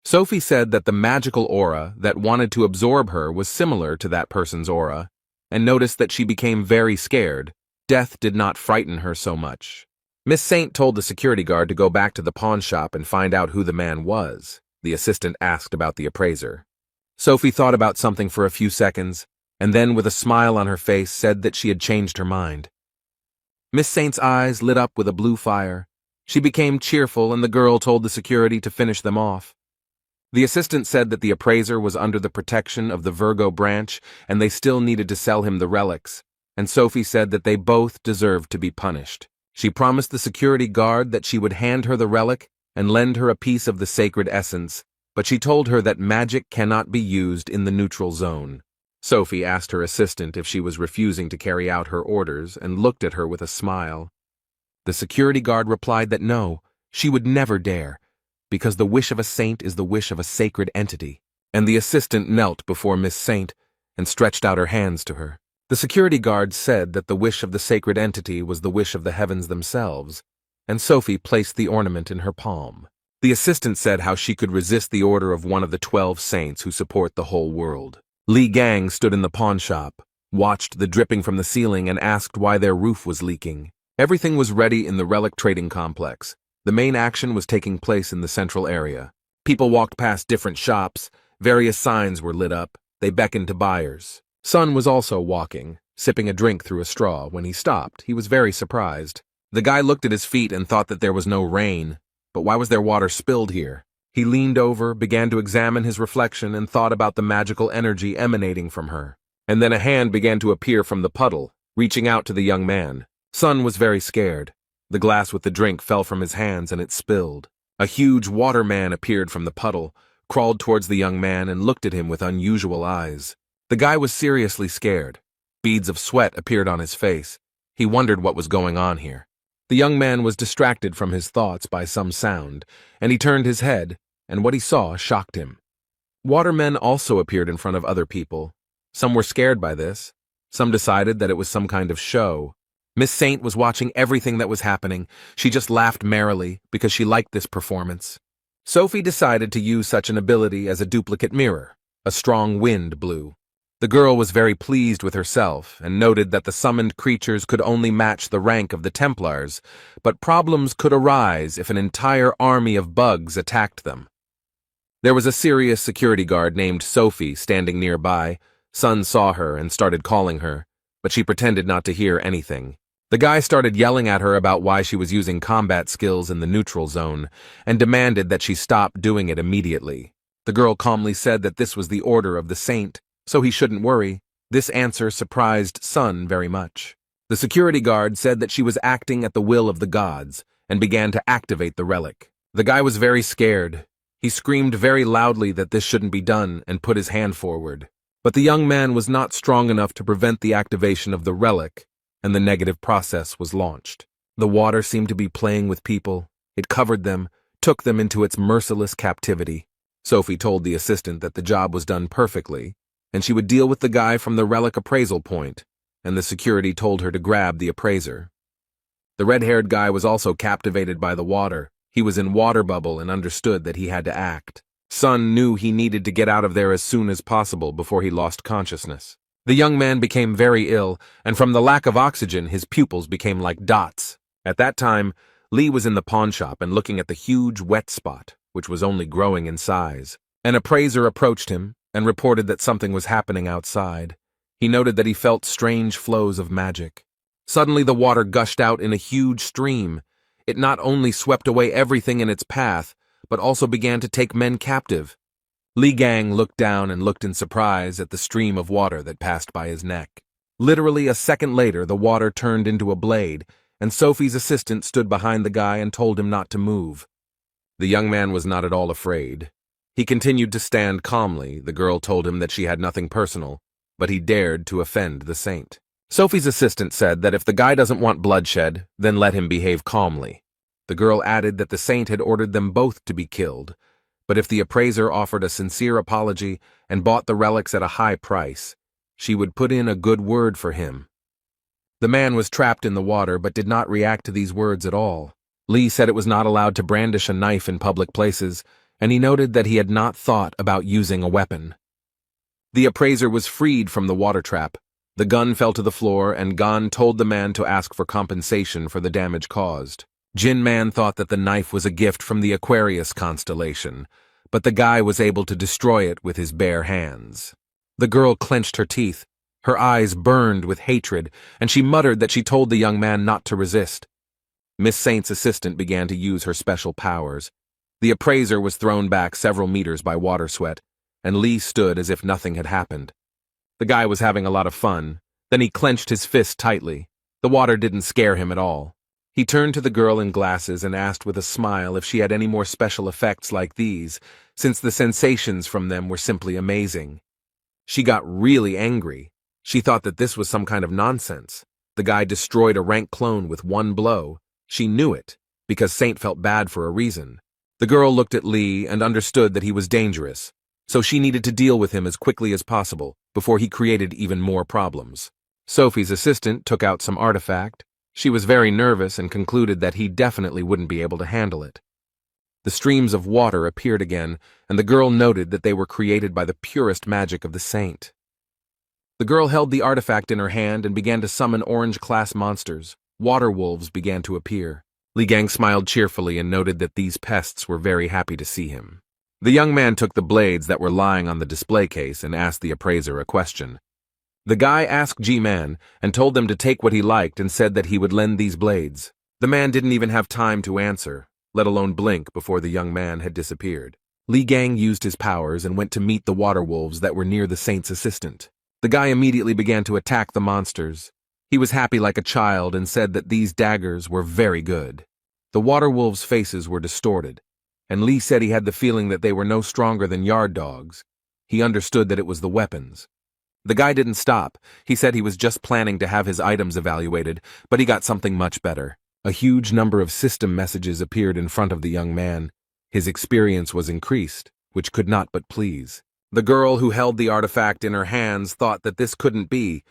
Sophie said that the magical aura that wanted to absorb her was similar to that person's aura, and noticed that she became very scared. Death did not frighten her so much. Miss Saint told the security guard to go back to the pawn shop and find out who the man was. The assistant asked about the appraiser. Sophie thought about something for a few seconds, and then with a smile on her face said that she had changed her mind. Miss Saint's eyes lit up with a blue fire. She became cheerful, and the girl told the security to finish them off. The assistant said that the appraiser was under the protection of the Virgo branch, and they still needed to sell him the relics, and Sophie said that they both deserved to be punished. She promised the security guard that she would hand her the relic and lend her a piece of the sacred essence, but she told her that magic cannot be used in the neutral zone. Sophie asked her assistant if she was refusing to carry out her orders and looked at her with a smile. The security guard replied that no, she would never dare, because the wish of a saint is the wish of a sacred entity, and the assistant knelt before Miss Saint and stretched out her hands to her. The security guard said that the wish of the sacred entity was the wish of the heavens themselves, and Sophie placed the ornament in her palm. The assistant said how she could resist the order of one of the 12 saints who support the whole world. Li Gang stood in the pawn shop, watched the dripping from the ceiling, and asked why their roof was leaking. Everything was ready in the relic trading complex. The main action was taking place in the central area. People walked past different shops, various signs were lit up, they beckoned to buyers. Sun was also walking, sipping a drink through a straw. When he stopped, he was very surprised. The guy looked at his feet and thought that there was no rain, but why was there water spilled here? He leaned over, began to examine his reflection, and thought about the magical energy emanating from her. And then a hand began to appear from the puddle, reaching out to the young man. Sun was very scared. The glass with the drink fell from his hands and it spilled. A huge water man appeared from the puddle, crawled towards the young man and looked at him with unusual eyes. The guy was seriously scared. Beads of sweat appeared on his face. He wondered what was going on here. The young man was distracted from his thoughts by some sound, and he turned his head, and what he saw shocked him. Watermen also appeared in front of other people. Some were scared by this. Some decided that it was some kind of show. Miss Saint was watching everything that was happening. She just laughed merrily because she liked this performance. Sophie decided to use such an ability as a duplicate mirror. A strong wind blew. The girl was very pleased with herself and noted that the summoned creatures could only match the rank of the Templars, but problems could arise if an entire army of bugs attacked them. There was a serious security guard named Sophie standing nearby. Sun saw her and started calling her, but she pretended not to hear anything. The guy started yelling at her about why she was using combat skills in the neutral zone and demanded that she stop doing it immediately. The girl calmly said that this was the order of the saint, so he shouldn't worry. This answer surprised Sun very much. The security guard said that she was acting at the will of the gods and began to activate the relic. The guy was very scared. He screamed very loudly that this shouldn't be done and put his hand forward. But the young man was not strong enough to prevent the activation of the relic, and the negative process was launched. The water seemed to be playing with people. It covered them, took them into its merciless captivity. Sophie told the assistant that the job was done perfectly, and she would deal with the guy from the relic appraisal point, and the security told her to grab the appraiser. The red-haired guy was also captivated by the water. He was in water bubble and understood that he had to act. Sun knew he needed to get out of there as soon as possible before he lost consciousness. The young man became very ill, and from the lack of oxygen, his pupils became like dots. At that time, Lee was in the pawn shop and looking at the huge wet spot, which was only growing in size. An appraiser approached him and reported that something was happening outside. He noted that he felt strange flows of magic. Suddenly the water gushed out in a huge stream. It not only swept away everything in its path, but also began to take men captive. Li Gang looked down and looked in surprise at the stream of water that passed by his neck. Literally a second later, the water turned into a blade, and Sophie's assistant stood behind the guy and told him not to move. The young man was not at all afraid. He continued to stand calmly. The girl told him that she had nothing personal, but he dared to offend the saint. Sophie's assistant said that if the guy doesn't want bloodshed, then let him behave calmly. The girl added that the saint had ordered them both to be killed, but if the appraiser offered a sincere apology and bought the relics at a high price, she would put in a good word for him. The man was trapped in the water but did not react to these words at all. Lee said it was not allowed to brandish a knife in public places, and he noted that he had not thought about using a weapon. The appraiser was freed from the water trap. The gun fell to the floor, and Gan told the man to ask for compensation for the damage caused. Jin Man thought that the knife was a gift from the Aquarius constellation, but the guy was able to destroy it with his bare hands. The girl clenched her teeth. Her eyes burned with hatred, and she muttered that she told the young man not to resist. Miss Saint's assistant began to use her special powers. The appraiser was thrown back several meters by water sweat, and Lee stood as if nothing had happened. The guy was having a lot of fun. Then he clenched his fist tightly. The water didn't scare him at all. He turned to the girl in glasses and asked with a smile if she had any more special effects like these, since the sensations from them were simply amazing. She got really angry. She thought that this was some kind of nonsense. The guy destroyed a rank clone with one blow. She knew it, because Saint felt bad for a reason. The girl looked at Lee and understood that he was dangerous, so she needed to deal with him as quickly as possible before he created even more problems. Sophie's assistant took out some artifact. She was very nervous and concluded that he definitely wouldn't be able to handle it. The streams of water appeared again, and the girl noted that they were created by the purest magic of the saint. The girl held the artifact in her hand and began to summon orange-class monsters. Water wolves began to appear. Li Gang smiled cheerfully and noted that these pests were very happy to see him. The young man took the blades that were lying on the display case and asked the appraiser a question. The guy asked G-Man and told them to take what he liked and said that he would lend these blades. The man didn't even have time to answer, let alone blink, before the young man had disappeared. Li Gang used his powers and went to meet the water wolves that were near the saint's assistant. The guy immediately began to attack the monsters. He was happy like a child and said that these daggers were very good. The water wolves' faces were distorted, and Lee said he had the feeling that they were no stronger than yard dogs. He understood that it was the weapons. The guy didn't stop. He said he was just planning to have his items evaluated, but he got something much better. A huge number of system messages appeared in front of the young man. His experience was increased, which could not but please. The girl who held the artifact in her hands thought that this couldn't be,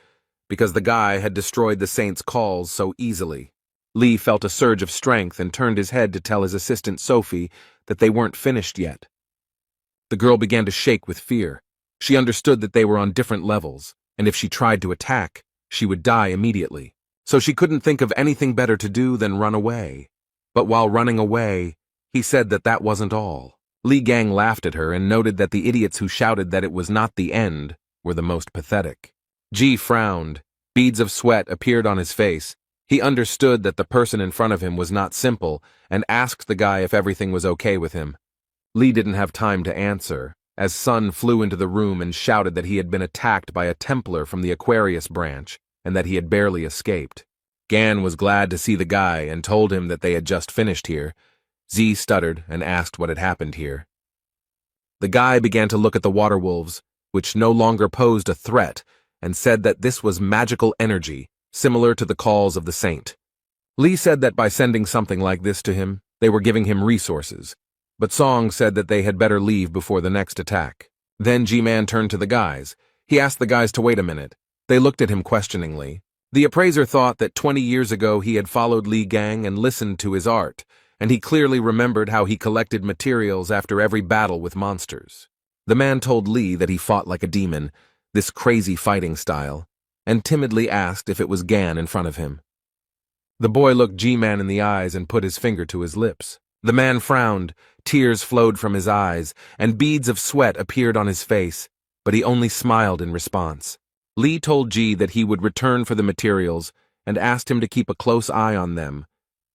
because the guy had destroyed the saint's calls so easily. Lee felt a surge of strength and turned his head to tell his assistant Sophie that they weren't finished yet. The girl began to shake with fear. She understood that they were on different levels, and if she tried to attack, she would die immediately. So she couldn't think of anything better to do than run away. But while running away, he said that that wasn't all. Li Gang laughed at her and noted that the idiots who shouted that it was not the end were the most pathetic. G frowned. Beads of sweat appeared on his face. He understood that the person in front of him was not simple and asked the guy if everything was okay with him. Lee didn't have time to answer, as Sun flew into the room and shouted that he had been attacked by a Templar from the Aquarius branch and that he had barely escaped. Gan was glad to see the guy and told him that they had just finished here. Z stuttered and asked what had happened here. The guy began to look at the water wolves, which no longer posed a threat, and said that this was magical energy, similar to the calls of the saint. Lee said that by sending something like this to him, they were giving him resources, but Song said that they had better leave before the next attack. Then G-Man turned to the guys. He asked the guys to wait a minute. They looked at him questioningly. The appraiser thought that 20 years ago he had followed Li Gang and listened to his art, and he clearly remembered how he collected materials after every battle with monsters. The man told Li that he fought like a demon, this crazy fighting style, and timidly asked if it was Gan in front of him. The boy looked G-Man in the eyes and put his finger to his lips. The man frowned, tears flowed from his eyes, and beads of sweat appeared on his face, but he only smiled in response. Li told G that he would return for the materials and asked him to keep a close eye on them,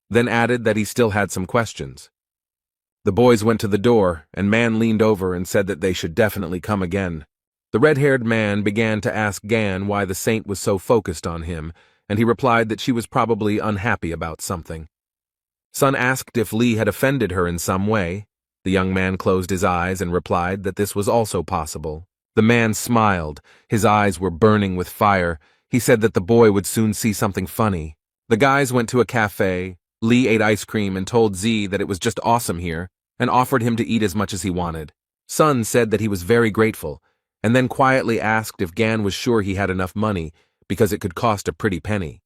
then added that he still had some questions. The boys went to the door, and Man leaned over and said that they should definitely come again. The red-haired man began to ask Gan why the saint was so focused on him, and he replied that she was probably unhappy about something. Sun asked if Li had offended her in some way. The young man closed his eyes and replied that this was also possible. The man smiled. His eyes were burning with fire. He said that the boy would soon see something funny. The guys went to a cafe. Li ate ice cream and told Z that it was just awesome here, and offered him to eat as much as he wanted. Sun said that he was very grateful, and then quietly asked if Gan was sure he had enough money, because it could cost a pretty penny.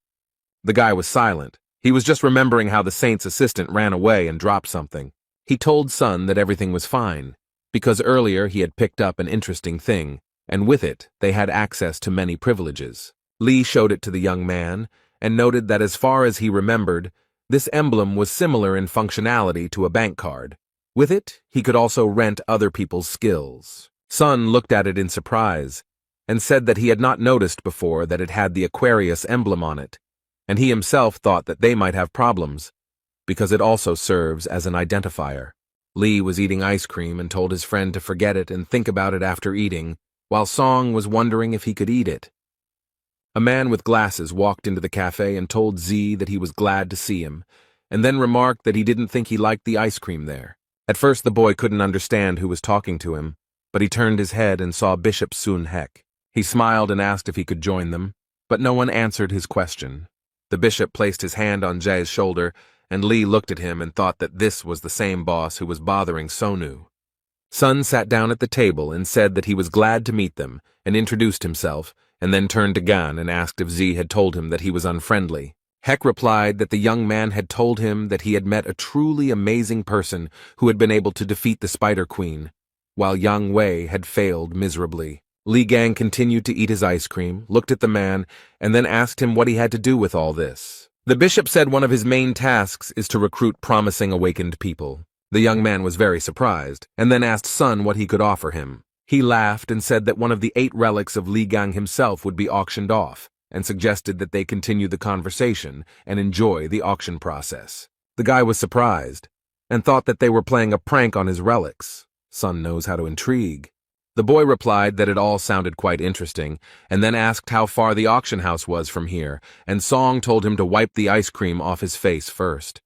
The guy was silent. He was just remembering how the saint's assistant ran away and dropped something. He told Sun that everything was fine, because earlier he had picked up an interesting thing, and with it they had access to many privileges. Li showed it to the young man, and noted that as far as he remembered, this emblem was similar in functionality to a bank card. With it, he could also rent other people's skills. Sun looked at it in surprise, and said that he had not noticed before that it had the Aquarius emblem on it, and he himself thought that they might have problems, because it also serves as an identifier. Li was eating ice cream and told his friend to forget it and think about it after eating, while Song was wondering if he could eat it. A man with glasses walked into the cafe and told Z that he was glad to see him, and then remarked that he didn't think he liked the ice cream there. At first the boy couldn't understand who was talking to him, but he turned his head and saw Bishop Sun Hek. He smiled and asked if he could join them, but no one answered his question. The bishop placed his hand on Jae's shoulder, and Li looked at him and thought that this was the same boss who was bothering Sonu. Sun sat down at the table and said that he was glad to meet them, and introduced himself, and then turned to Gan and asked if Z had told him that he was unfriendly. Hek replied that the young man had told him that he had met a truly amazing person who had been able to defeat the Spider Queen, while Yang Wei had failed miserably. Li Gang continued to eat his ice cream, looked at the man, and then asked him what he had to do with all this. The bishop said one of his main tasks is to recruit promising awakened people. The young man was very surprised, and then asked Sun what he could offer him. He laughed and said that one of the 8 relics of Li Gang himself would be auctioned off, and suggested that they continue the conversation and enjoy the auction process. The guy was surprised, and thought that they were playing a prank on his relics. Sun knows how to intrigue. The boy replied that it all sounded quite interesting, and then asked how far the auction house was from here, and Song told him to wipe the ice cream off his face first.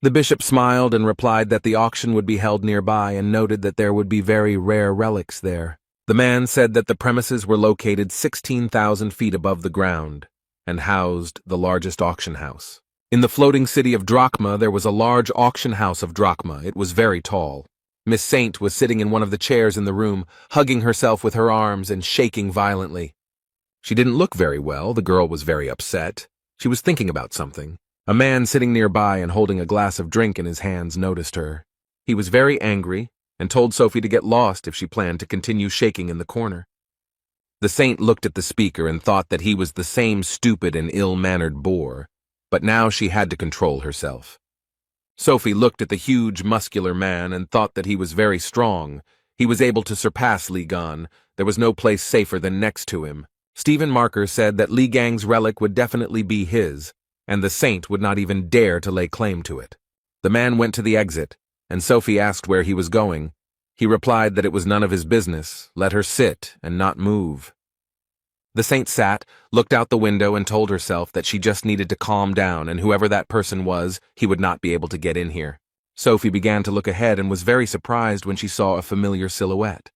The bishop smiled and replied that the auction would be held nearby and noted that there would be very rare relics there. The man said that the premises were located 16,000 feet above the ground and housed the largest auction house. In the floating city of Drachma, there was a large auction house of Drachma. It was very tall. Miss Saint was sitting in one of the chairs in the room, hugging herself with her arms and shaking violently. She didn't look very well. The girl was very upset. She was thinking about something. A man sitting nearby and holding a glass of drink in his hands noticed her. He was very angry and told Sophie to get lost if she planned to continue shaking in the corner. The saint looked at the speaker and thought that he was the same stupid and ill-mannered bore, but now she had to control herself. Sophie looked at the huge, muscular man and thought that he was very strong. He was able to surpass Li Gan. There was no place safer than next to him. Stephen Marker said that Li Gang's relic would definitely be his, and the saint would not even dare to lay claim to it. The man went to the exit, and Sophie asked where he was going. He replied that it was none of his business, let her sit and not move. The saint sat, looked out the window, and told herself that she just needed to calm down, and whoever that person was, he would not be able to get in here. Sophie began to look ahead and was very surprised when she saw a familiar silhouette.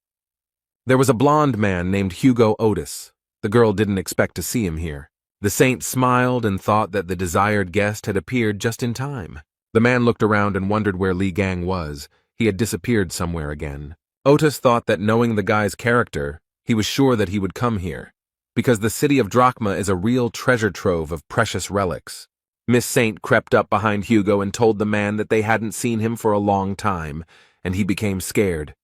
There was a blond man named Hugo Otis. The girl didn't expect to see him here. The saint smiled and thought that the desired guest had appeared just in time. The man looked around and wondered where Li Gang was. He had disappeared somewhere again. Otis thought that knowing the guy's character, He was sure that he would come here, because the city of Drachma is a real treasure trove of precious relics. Miss Saint crept up behind Hugo and told the man that they hadn't seen him for a long time, and he became scared.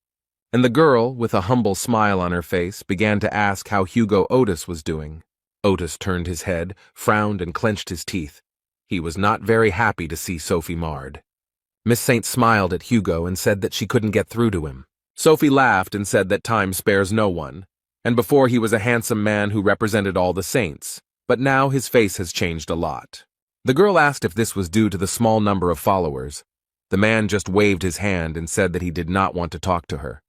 And the girl, with a humble smile on her face, began to ask how Hugo Otis was doing. Otis turned his head, frowned, and clenched his teeth. He was not very happy to see Sophie marred. Miss Saint smiled at Hugo and said that she couldn't get through to him. Sophie laughed and said that time spares no one, and before he was a handsome man who represented all the saints, but now his face has changed a lot. The girl asked if this was due to the small number of followers. The man just waved his hand and said that he did not want to talk to her.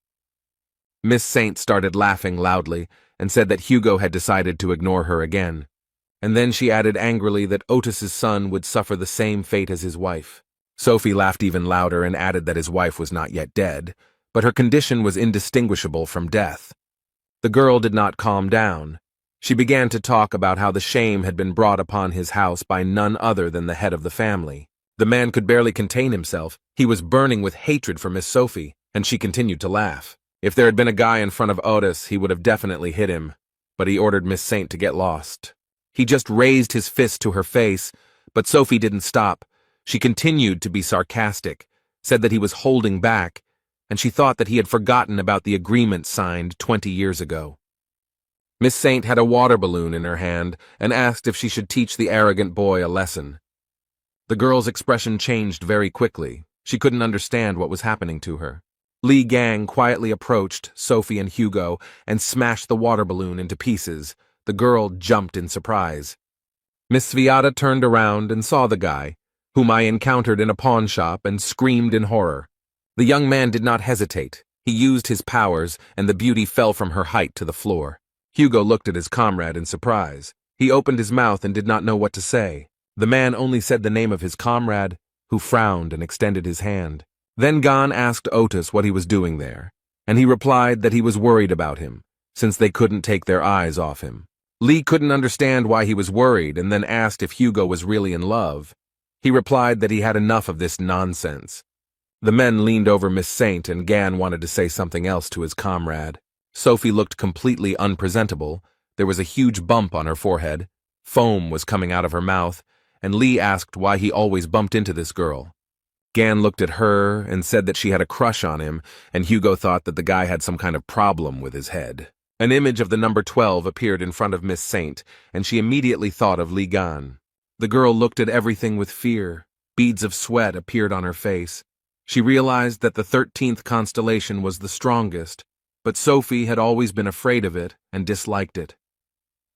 Miss Saint started laughing loudly and said that Hugo had decided to ignore her again. And then she added angrily that Otis's son would suffer the same fate as his wife. Sophie laughed even louder and added that his wife was not yet dead, but her condition was indistinguishable from death. The girl did not calm down. She began to talk about how the shame had been brought upon his house by none other than the head of the family. The man could barely contain himself. He was burning with hatred for Miss Sophie, and she continued to laugh. If there had been a guy in front of Otis, he would have definitely hit him, but he ordered Miss Saint to get lost. He just raised his fist to her face, but Sophie didn't stop. She continued to be sarcastic, said that he was holding back, and she thought that he had forgotten about the agreement signed 20 years ago. Miss Saint had a water balloon in her hand and asked if she should teach the arrogant boy a lesson. The girl's expression changed very quickly. She couldn't understand what was happening to her. Li Gang quietly approached Sophie and Hugo and smashed the water balloon into pieces. The girl jumped in surprise. Miss Sviata turned around and saw the guy, whom I encountered in a pawn shop, and screamed in horror. The young man did not hesitate. He used his powers, and the beauty fell from her height to the floor. Hugo looked at his comrade in surprise. He opened his mouth and did not know what to say. The man only said the name of his comrade, who frowned and extended his hand. Then Gan asked Otis what he was doing there, and he replied that he was worried about him, since they couldn't take their eyes off him. Lee couldn't understand why he was worried and then asked if Hugo was really in love. He replied that he had enough of this nonsense. The men leaned over Miss Saint, and Gan wanted to say something else to his comrade. Sophie looked completely unpresentable. There was a huge bump on her forehead. Foam was coming out of her mouth, and Lee asked why he always bumped into this girl. Gan looked at her and said that she had a crush on him, and Hugo thought that the guy had some kind of problem with his head. An image of the number 12 appeared in front of Miss Saint, and she immediately thought of Li Gan. The girl looked at everything with fear. Beads of sweat appeared on her face. She realized that the 13th constellation was the strongest, but Sophie had always been afraid of it and disliked it.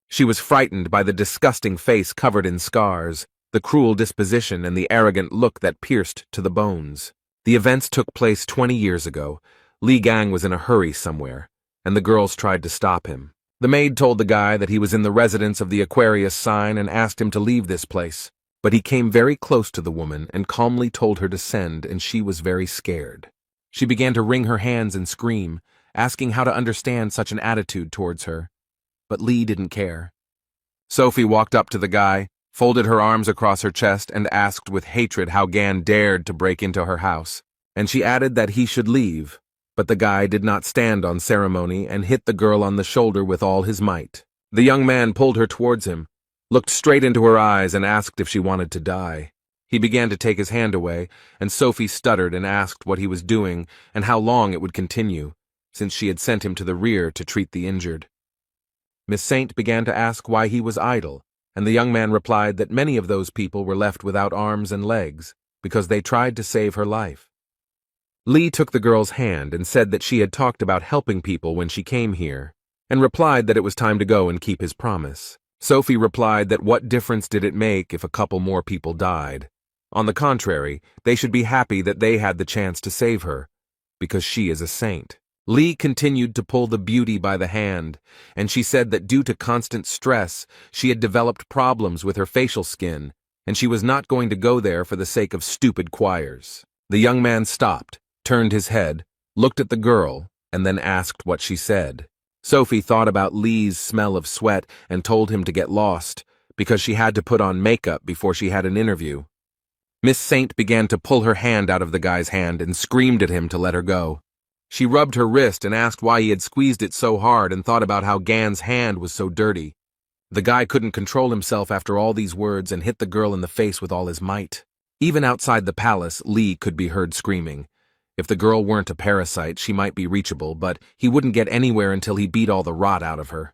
She was frightened by the disgusting face covered in scars, the cruel disposition, and the arrogant look that pierced to the bones. The events took place 20 years ago. Li Gang was in a hurry somewhere, and the girls tried to stop him. The maid told the guy that he was in the residence of the Aquarius sign and asked him to leave this place. But he came very close to the woman and calmly told her to send, and she was very scared. She began to wring her hands and scream, asking how to understand such an attitude towards her. But Lee didn't care. Sophie walked up to the guy, folded her arms across her chest, and asked with hatred how Gan dared to break into her house. And she added that he should leave, but the guy did not stand on ceremony and hit the girl on the shoulder with all his might. The young man pulled her towards him, looked straight into her eyes, and asked if she wanted to die. He began to take his hand away, and Sophie stuttered and asked what he was doing and how long it would continue, since she had sent him to the rear to treat the injured. Miss Saint began to ask why he was idle, and the young man replied that many of those people were left without arms and legs because they tried to save her life. Lee took the girl's hand and said that she had talked about helping people when she came here, and replied that it was time to go and keep his promise. Sophie replied that what difference did it make if a couple more people died? On the contrary, they should be happy that they had the chance to save her, because she is a saint. Lee continued to pull the beauty by the hand, and she said that due to constant stress, she had developed problems with her facial skin, and she was not going to go there for the sake of stupid choirs. The young man stopped, turned his head, looked at the girl, and then asked what she said. Sophie thought about Lee's smell of sweat and told him to get lost, because she had to put on makeup before she had an interview. Miss Saint began to pull her hand out of the guy's hand and screamed at him to let her go. She rubbed her wrist and asked why he had squeezed it so hard and thought about how Gan's hand was so dirty. The guy couldn't control himself after all these words and hit the girl in the face with all his might. Even outside the palace, Lee could be heard screaming. If the girl weren't a parasite, she might be reachable, but he wouldn't get anywhere until he beat all the rot out of her.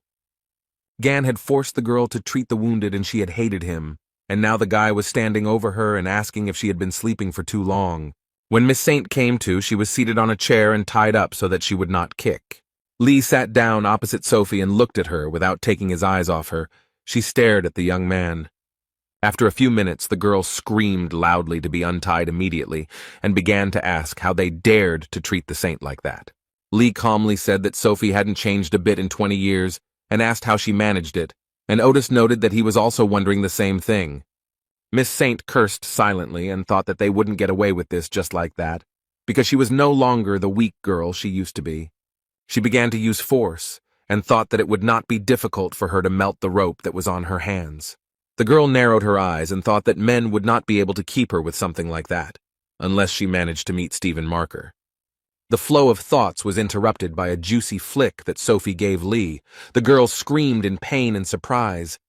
Gan had forced the girl to treat the wounded and she had hated him, and now the guy was standing over her and asking if she had been sleeping for too long. When Miss Saint came to, she was seated on a chair and tied up so that she would not kick. Lee sat down opposite Sophie and looked at her without taking his eyes off her. She stared at the young man. After a few minutes, the girl screamed loudly to be untied immediately and began to ask how they dared to treat the saint like that. Lee calmly said that Sophie hadn't changed a bit in 20 years and asked how she managed it, and Otis noted that he was also wondering the same thing. Miss Saint cursed silently and thought that they wouldn't get away with this just like that, because she was no longer the weak girl she used to be. She began to use force and thought that it would not be difficult for her to melt the rope that was on her hands. The girl narrowed her eyes and thought that men would not be able to keep her with something like that, unless she managed to meet Stephen Marker. The flow of thoughts was interrupted by a juicy flick that Sophie gave Lee. The girl screamed in pain and surprise.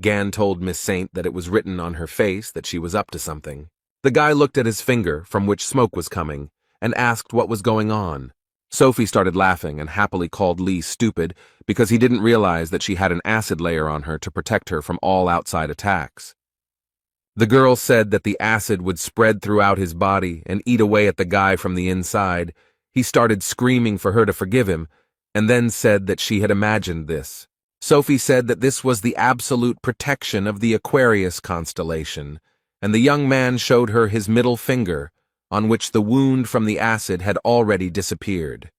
Gan told Miss Saint that it was written on her face that she was up to something. The guy looked at his finger, from which smoke was coming, and asked what was going on. Sophie started laughing and happily called Lee stupid because he didn't realize that she had an acid layer on her to protect her from all outside attacks. The girl said that the acid would spread throughout his body and eat away at the guy from the inside. He started screaming for her to forgive him, and then said that she had imagined this. Sophie said that this was the absolute protection of the Aquarius constellation, and the young man showed her his middle finger, on which the wound from the acid had already disappeared.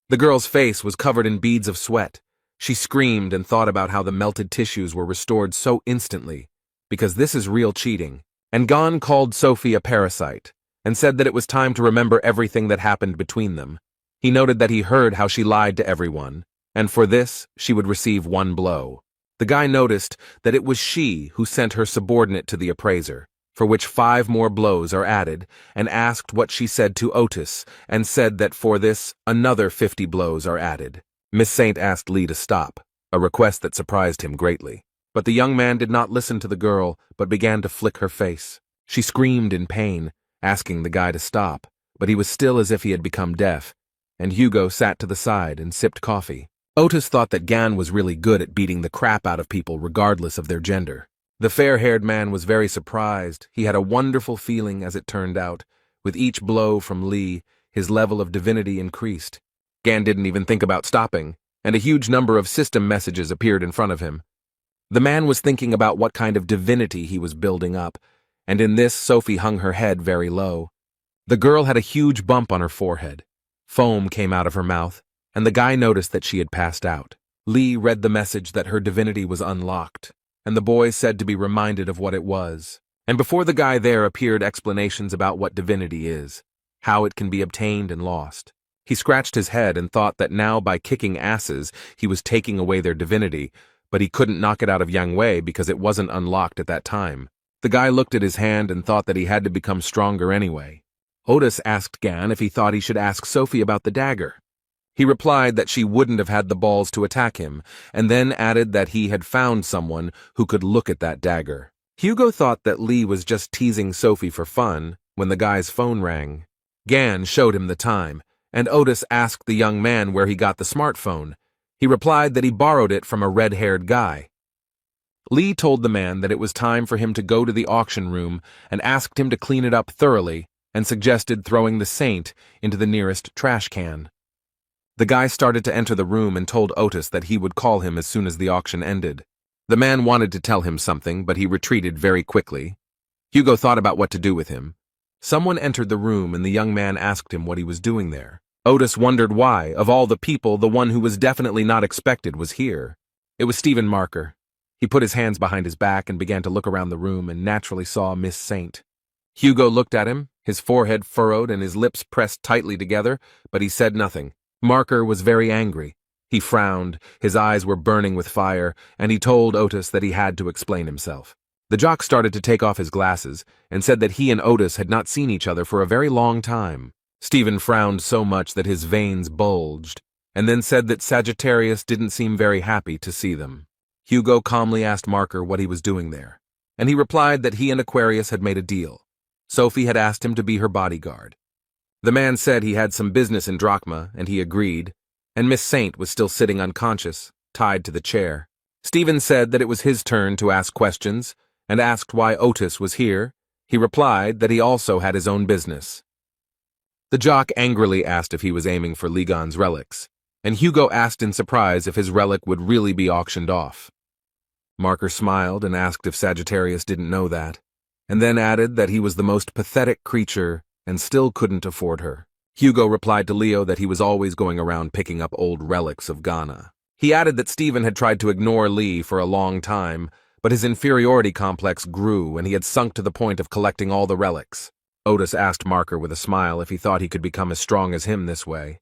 The girl's face was covered in beads of sweat. She screamed and thought about how the melted tissues were restored so instantly, because this is real cheating. And Gan called Sophie a parasite, and said that it was time to remember everything that happened between them. He noted that he heard how she lied to everyone, and for this she would receive one blow. The guy noticed that it was she who sent her subordinate to the appraiser, for which 5 more blows are added, and asked what she said to Otis, and said that for this another 50 blows are added. Miss Saint asked Lee to stop, a request that surprised him greatly. But the young man did not listen to the girl, but began to flick her face. She screamed in pain, asking the guy to stop, but he was still as if he had become deaf, and Hugo sat to the side and sipped coffee. Otis thought that Gan was really good at beating the crap out of people regardless of their gender. The fair-haired man was very surprised. He had a wonderful feeling, as it turned out. With each blow from Lee, his level of divinity increased. Gan didn't even think about stopping, and a huge number of system messages appeared in front of him. The man was thinking about what kind of divinity he was building up, and in this Sophie hung her head very low. The girl had a huge bump on her forehead. Foam came out of her mouth, and the guy noticed that she had passed out. Lee read the message that her divinity was unlocked, and the boy said to be reminded of what it was. And before the guy there appeared explanations about what divinity is, how it can be obtained and lost. He scratched his head and thought that now by kicking asses he was taking away their divinity, but he couldn't knock it out of Yang Wei because it wasn't unlocked at that time. The guy looked at his hand and thought that he had to become stronger anyway. Otis asked Gan if he thought he should ask Sophie about the dagger. He replied that she wouldn't have had the balls to attack him, and then added that he had found someone who could look at that dagger. Hugo thought that Lee was just teasing Sophie for fun when the guy's phone rang. Gan showed him the time, and Otis asked the young man where he got the smartphone. He replied that he borrowed it from a red-haired guy. Lee told the man that it was time for him to go to the auction room and asked him to clean it up thoroughly and suggested throwing the saint into the nearest trash can. The guy started to enter the room and told Otis that he would call him as soon as the auction ended. The man wanted to tell him something, but he retreated very quickly. Hugo thought about what to do with him. Someone entered the room and the young man asked him what he was doing there. Otis wondered why, of all the people, the one who was definitely not expected was here. It was Stephen Marker. He put his hands behind his back and began to look around the room and naturally saw Miss Saint. Hugo looked at him, his forehead furrowed and his lips pressed tightly together, but he said nothing. Marker was very angry. He frowned, his eyes were burning with fire, and he told Otis that he had to explain himself. The jock started to take off his glasses and said that he and Otis had not seen each other for a very long time. Stephen frowned so much that his veins bulged, and then said that Sagittarius didn't seem very happy to see them. Hugo calmly asked Marker what he was doing there, and he replied that he and Aquarius had made a deal. Sophie had asked him to be her bodyguard. The man said he had some business in Drachma, and he agreed, and Miss Saint was still sitting unconscious, tied to the chair. Stephen said that it was his turn to ask questions, and asked why Otis was here. He replied that he also had his own business. The jock angrily asked if he was aiming for Ligon's relics, and Hugo asked in surprise if his relic would really be auctioned off. Marker smiled and asked if Sagittarius didn't know that, and then added that he was the most pathetic creature and still couldn't afford her. Hugo replied to Leo that he was always going around picking up old relics of Ghana. He added that Stephen had tried to ignore Lee for a long time, but his inferiority complex grew and he had sunk to the point of collecting all the relics. Otis asked Marker with a smile if he thought he could become as strong as him this way.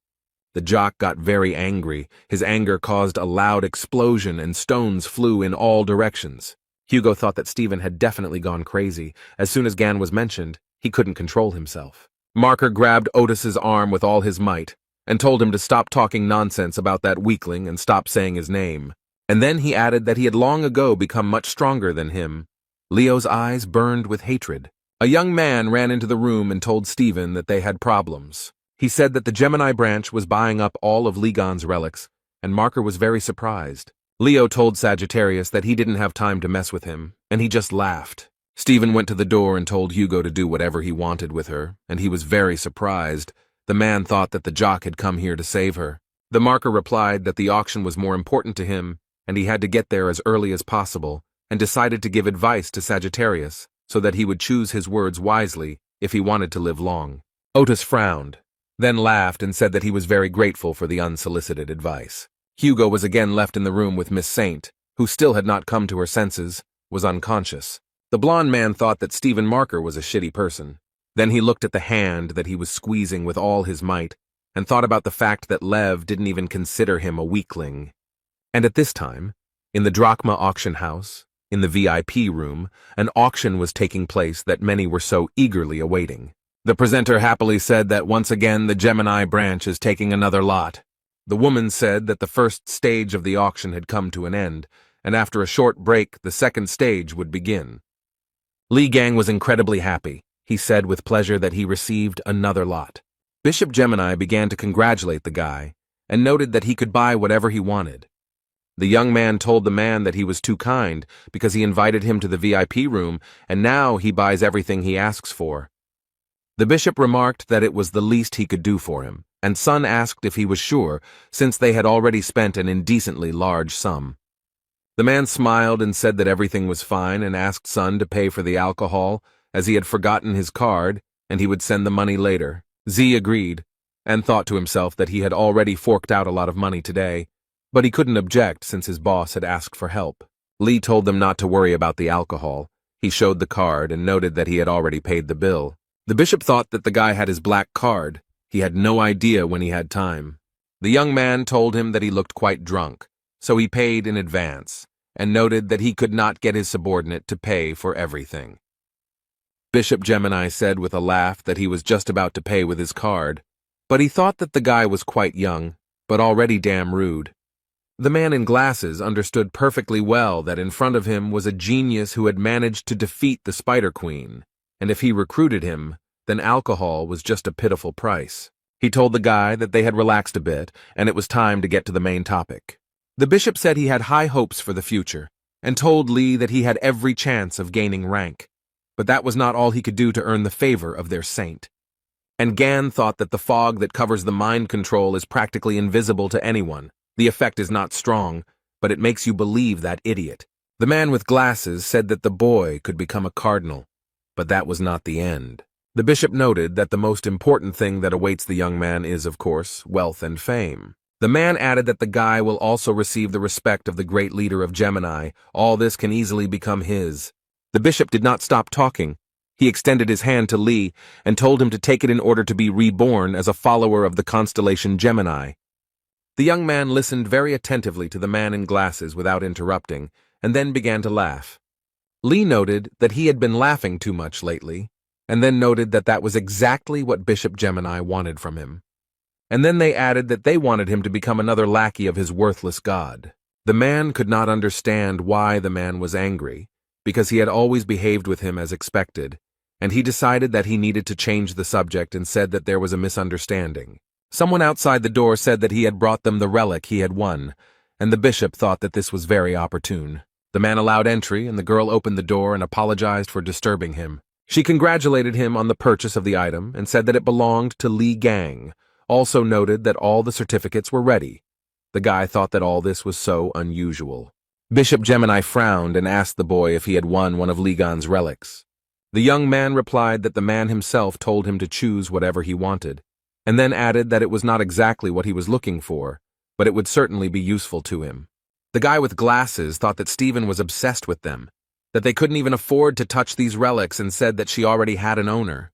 The jock got very angry. His anger caused a loud explosion and stones flew in all directions. Hugo thought that Stephen had definitely gone crazy. As soon as Gan was mentioned, he couldn't control himself. Marker grabbed Otis's arm with all his might and told him to stop talking nonsense about that weakling and stop saying his name. And then he added that he had long ago become much stronger than him. Leo's eyes burned with hatred. A young man ran into the room and told Stephen that they had problems. He said that the Gemini branch was buying up all of Ligon's relics, and Marker was very surprised. Leo told Sagittarius that he didn't have time to mess with him, and he just laughed. Stephen went to the door and told Hugo to do whatever he wanted with her, and he was very surprised. The man thought that the jock had come here to save her. The Marker replied that the auction was more important to him, and he had to get there as early as possible, and decided to give advice to Sagittarius so that he would choose his words wisely if he wanted to live long. Otis frowned, then laughed and said that he was very grateful for the unsolicited advice. Hugo was again left in the room with Miss Saint, who still had not come to her senses, was unconscious. The blonde man thought that Stephen Marker was a shitty person. Then he looked at the hand that he was squeezing with all his might, and thought about the fact that Lev didn't even consider him a weakling. And at this time, in the Drachma auction house, in the VIP room, an auction was taking place that many were so eagerly awaiting. The presenter happily said that once again the Gemini branch is taking another lot. The woman said that the first stage of the auction had come to an end, and after a short break the second stage would begin. Li Gang was incredibly happy. He said with pleasure that he received another lot. Bishop Gemini began to congratulate the guy, and noted that he could buy whatever he wanted. The young man told the man that he was too kind because he invited him to the VIP room, and now he buys everything he asks for. The bishop remarked that it was the least he could do for him, and Sun asked if he was sure, since they had already spent an indecently large sum. The man smiled and said that everything was fine and asked Sun to pay for the alcohol, as he had forgotten his card, and he would send the money later. Z agreed, and thought to himself that he had already forked out a lot of money today, but he couldn't object since his boss had asked for help. Lee told them not to worry about the alcohol. He showed the card and noted that he had already paid the bill. The bishop thought that the guy had his black card. He had no idea when he had time. The young man told him that he looked quite drunk, so he paid in advance, and noted that he could not get his subordinate to pay for everything. Bishop Gemini said with a laugh that he was just about to pay with his card, but he thought that the guy was quite young, but already damn rude. The man in glasses understood perfectly well that in front of him was a genius who had managed to defeat the Spider Queen, and if he recruited him, then alcohol was just a pitiful price. He told the guy that they had relaxed a bit, and it was time to get to the main topic. The bishop said he had high hopes for the future, and told Lee that he had every chance of gaining rank, but that was not all he could do to earn the favor of their saint. And Gan thought that the fog that covers the mind control is practically invisible to anyone. The effect is not strong, but it makes you believe that idiot. The man with glasses said that the boy could become a cardinal, but that was not the end. The bishop noted that the most important thing that awaits the young man is, of course, wealth and fame. The man added that the guy will also receive the respect of the great leader of Gemini. All this can easily become his. The bishop did not stop talking. He extended his hand to Lee and told him to take it in order to be reborn as a follower of the constellation Gemini. The young man listened very attentively to the man in glasses without interrupting, and then began to laugh. Lee noted that he had been laughing too much lately, and then noted that that was exactly what Bishop Gemini wanted from him. And then they added that they wanted him to become another lackey of his worthless god. The man could not understand why the man was angry, because he had always behaved with him as expected, and he decided that he needed to change the subject and said that there was a misunderstanding. Someone outside the door said that he had brought them the relic he had won, and the bishop thought that this was very opportune. The man allowed entry, and the girl opened the door and apologized for disturbing him. She congratulated him on the purchase of the item and said that it belonged to Li Gang, also noted that all the certificates were ready. The guy thought that all this was so unusual. Bishop Gemini frowned and asked the boy if he had won one of Li Gan's relics. The young man replied that the man himself told him to choose whatever he wanted, and then added that it was not exactly what he was looking for, but it would certainly be useful to him. The guy with glasses thought that Stephen was obsessed with them, that they couldn't even afford to touch these relics, and said that she already had an owner.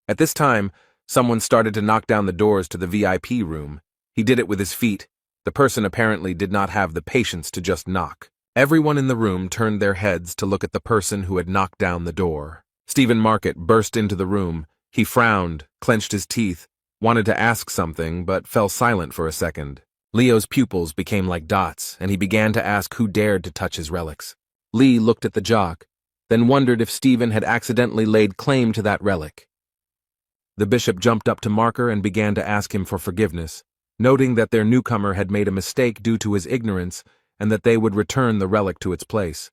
At this time, someone started to knock down the doors to the VIP room. He did it with his feet. The person apparently did not have the patience to just knock. Everyone in the room turned their heads to look at the person who had knocked down the door. Stephen Market burst into the room. He frowned, clenched his teeth, wanted to ask something, but fell silent for a second. Leo's pupils became like dots, and he began to ask who dared to touch his relics. Lee looked at the jock, then wondered if Stephen had accidentally laid claim to that relic. The bishop jumped up to Marker and began to ask him for forgiveness, noting that their newcomer had made a mistake due to his ignorance and that they would return the relic to its place.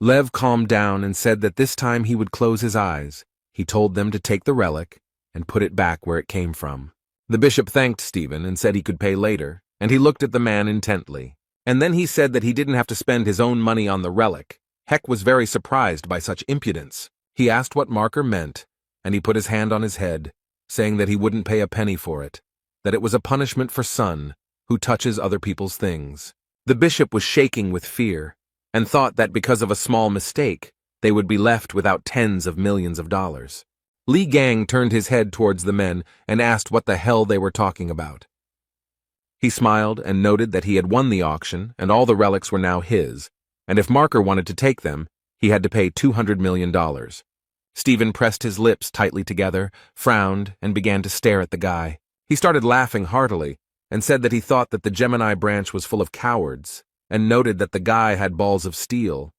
Lev calmed down and said that this time he would close his eyes. He told them to take the relic and put it back where it came from. The bishop thanked Stephen and said he could pay later, and he looked at the man intently. And then he said that he didn't have to spend his own money on the relic. Heck was very surprised by such impudence. He asked what Marker meant, and he put his hand on his head, saying that he wouldn't pay a penny for it, that it was a punishment for son who touches other people's things. The bishop was shaking with fear, and thought that because of a small mistake, they would be left without tens of millions of dollars. Li Gang turned his head towards the men and asked what the hell they were talking about. He smiled and noted that he had won the auction and all the relics were now his, and if Marker wanted to take them, he had to pay $200 million. Stephen pressed his lips tightly together, frowned, and began to stare at the guy. He started laughing heartily and said that he thought that the Gemini branch was full of cowards, and noted that the guy had balls of steel.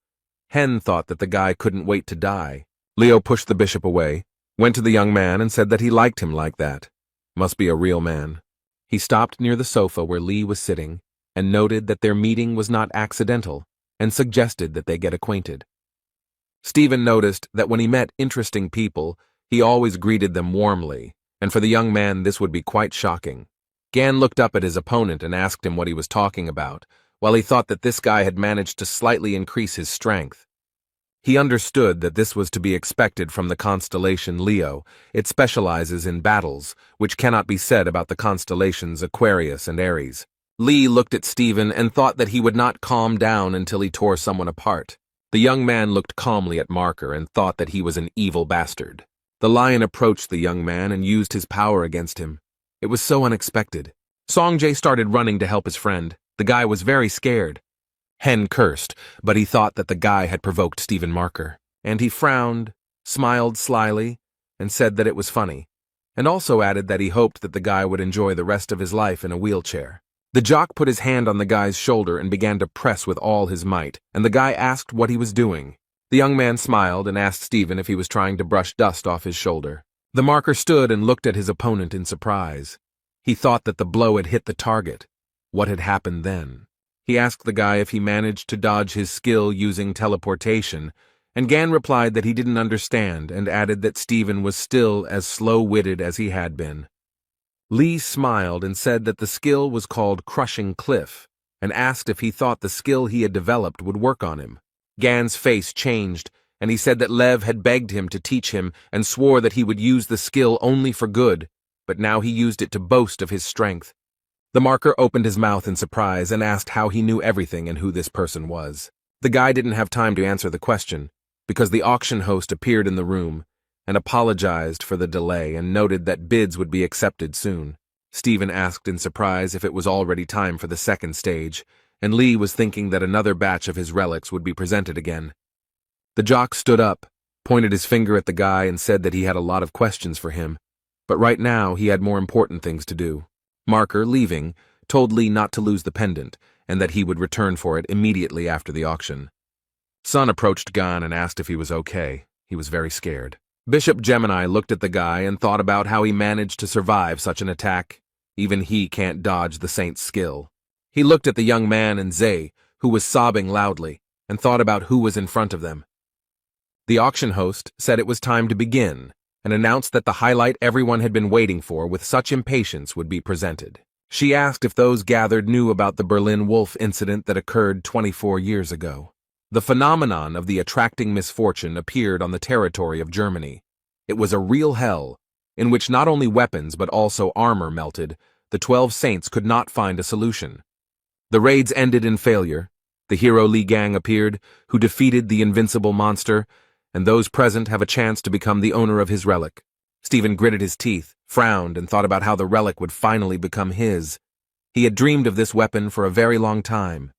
Hen thought that the guy couldn't wait to die. Leo pushed the bishop away, went to the young man and said that he liked him like that. Must be a real man. He stopped near the sofa where Lee was sitting and noted that their meeting was not accidental and suggested that they get acquainted. Stephen noticed that when he met interesting people, he always greeted them warmly, and for the young man this would be quite shocking. Gan looked up at his opponent and asked him what he was talking about, while he thought that this guy had managed to slightly increase his strength. He understood that this was to be expected from the constellation Leo. It specializes in battles, which cannot be said about the constellations Aquarius and Aries. Lee looked at Stephen and thought that he would not calm down until he tore someone apart. The young man looked calmly at Marker and thought that he was an evil bastard. The lion approached the young man and used his power against him. It was so unexpected. Songjay started running to help his friend. The guy was very scared. Hen cursed, but he thought that the guy had provoked Stephen Marker, and he frowned, smiled slyly, and said that it was funny, and also added that he hoped that the guy would enjoy the rest of his life in a wheelchair. The jock put his hand on the guy's shoulder and began to press with all his might, and the guy asked what he was doing. The young man smiled and asked Stephen if he was trying to brush dust off his shoulder. The Marker stood and looked at his opponent in surprise. He thought that the blow had hit the target. What had happened then? He asked the guy if he managed to dodge his skill using teleportation, and Gan replied that he didn't understand and added that Stephen was still as slow-witted as he had been. Lee smiled and said that the skill was called Crushing Cliff, and asked if he thought the skill he had developed would work on him. Gan's face changed, and he said that Lev had begged him to teach him and swore that he would use the skill only for good, but now he used it to boast of his strength. The Marker opened his mouth in surprise and asked how he knew everything and who this person was. The guy didn't have time to answer the question, because the auction host appeared in the room and apologized for the delay and noted that bids would be accepted soon. Stephen asked in surprise if it was already time for the second stage, and Lee was thinking that another batch of his relics would be presented again. The jock stood up, pointed his finger at the guy and said that he had a lot of questions for him, but right now he had more important things to do. Marker, leaving, told Lee not to lose the pendant and that he would return for it immediately after the auction. Sun approached Gan and asked if he was okay. He was very scared. Bishop Gemini looked at the guy and thought about how he managed to survive such an attack. Even he can't dodge the saint's skill. He looked at the young man and Zay, who was sobbing loudly, and thought about who was in front of them. The auction host said it was time to begin, and announced that the highlight everyone had been waiting for with such impatience would be presented. She asked if those gathered knew about the Berlin Wolf incident that occurred 24 years ago. The phenomenon of the attracting misfortune appeared on the territory of Germany. It was a real hell, in which not only weapons but also armor melted. The 12 saints could not find a solution. The raids ended in failure. The hero Li Gang appeared, who defeated the invincible monster, and those present have a chance to become the owner of his relic. Stephen gritted his teeth, frowned, and thought about how the relic would finally become his. He had dreamed of this weapon for a very long time.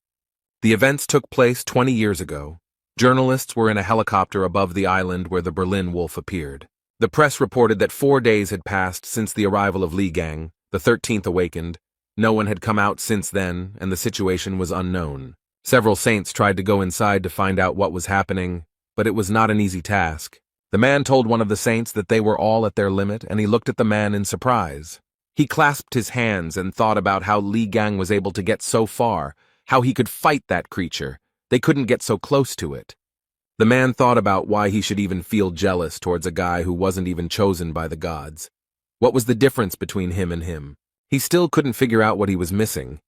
The events took place 20 years ago. Journalists were in a helicopter above the island where the Berlin Wolf appeared. The press reported that 4 days had passed since the arrival of Li Gang, the 13th awakened. No one had come out since then, and the situation was unknown. Several saints tried to go inside to find out what was happening, but it was not an easy task. The man told one of the saints that they were all at their limit, and he looked at the man in surprise. He clasped his hands and thought about how Li Gang was able to get so far, how he could fight that creature. They couldn't get so close to it. The man thought about why he should even feel jealous towards a guy who wasn't even chosen by the gods. What was the difference between him and him? He still couldn't figure out what he was missing.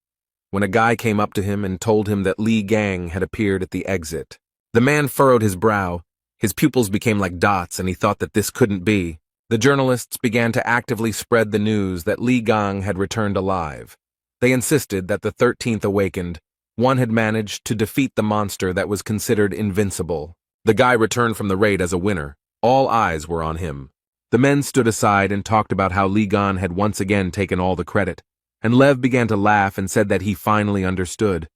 When a guy came up to him and told him that Li Gang had appeared at the exit, the man furrowed his brow. His pupils became like dots, and he thought that this couldn't be. The journalists began to actively spread the news that Li Gang had returned alive. They insisted that the 13th awakened. One had managed to defeat the monster that was considered invincible. The guy returned from the raid as a winner. All eyes were on him. The men stood aside and talked about how Li Gang had once again taken all the credit, and Lev began to laugh and said that he finally understood.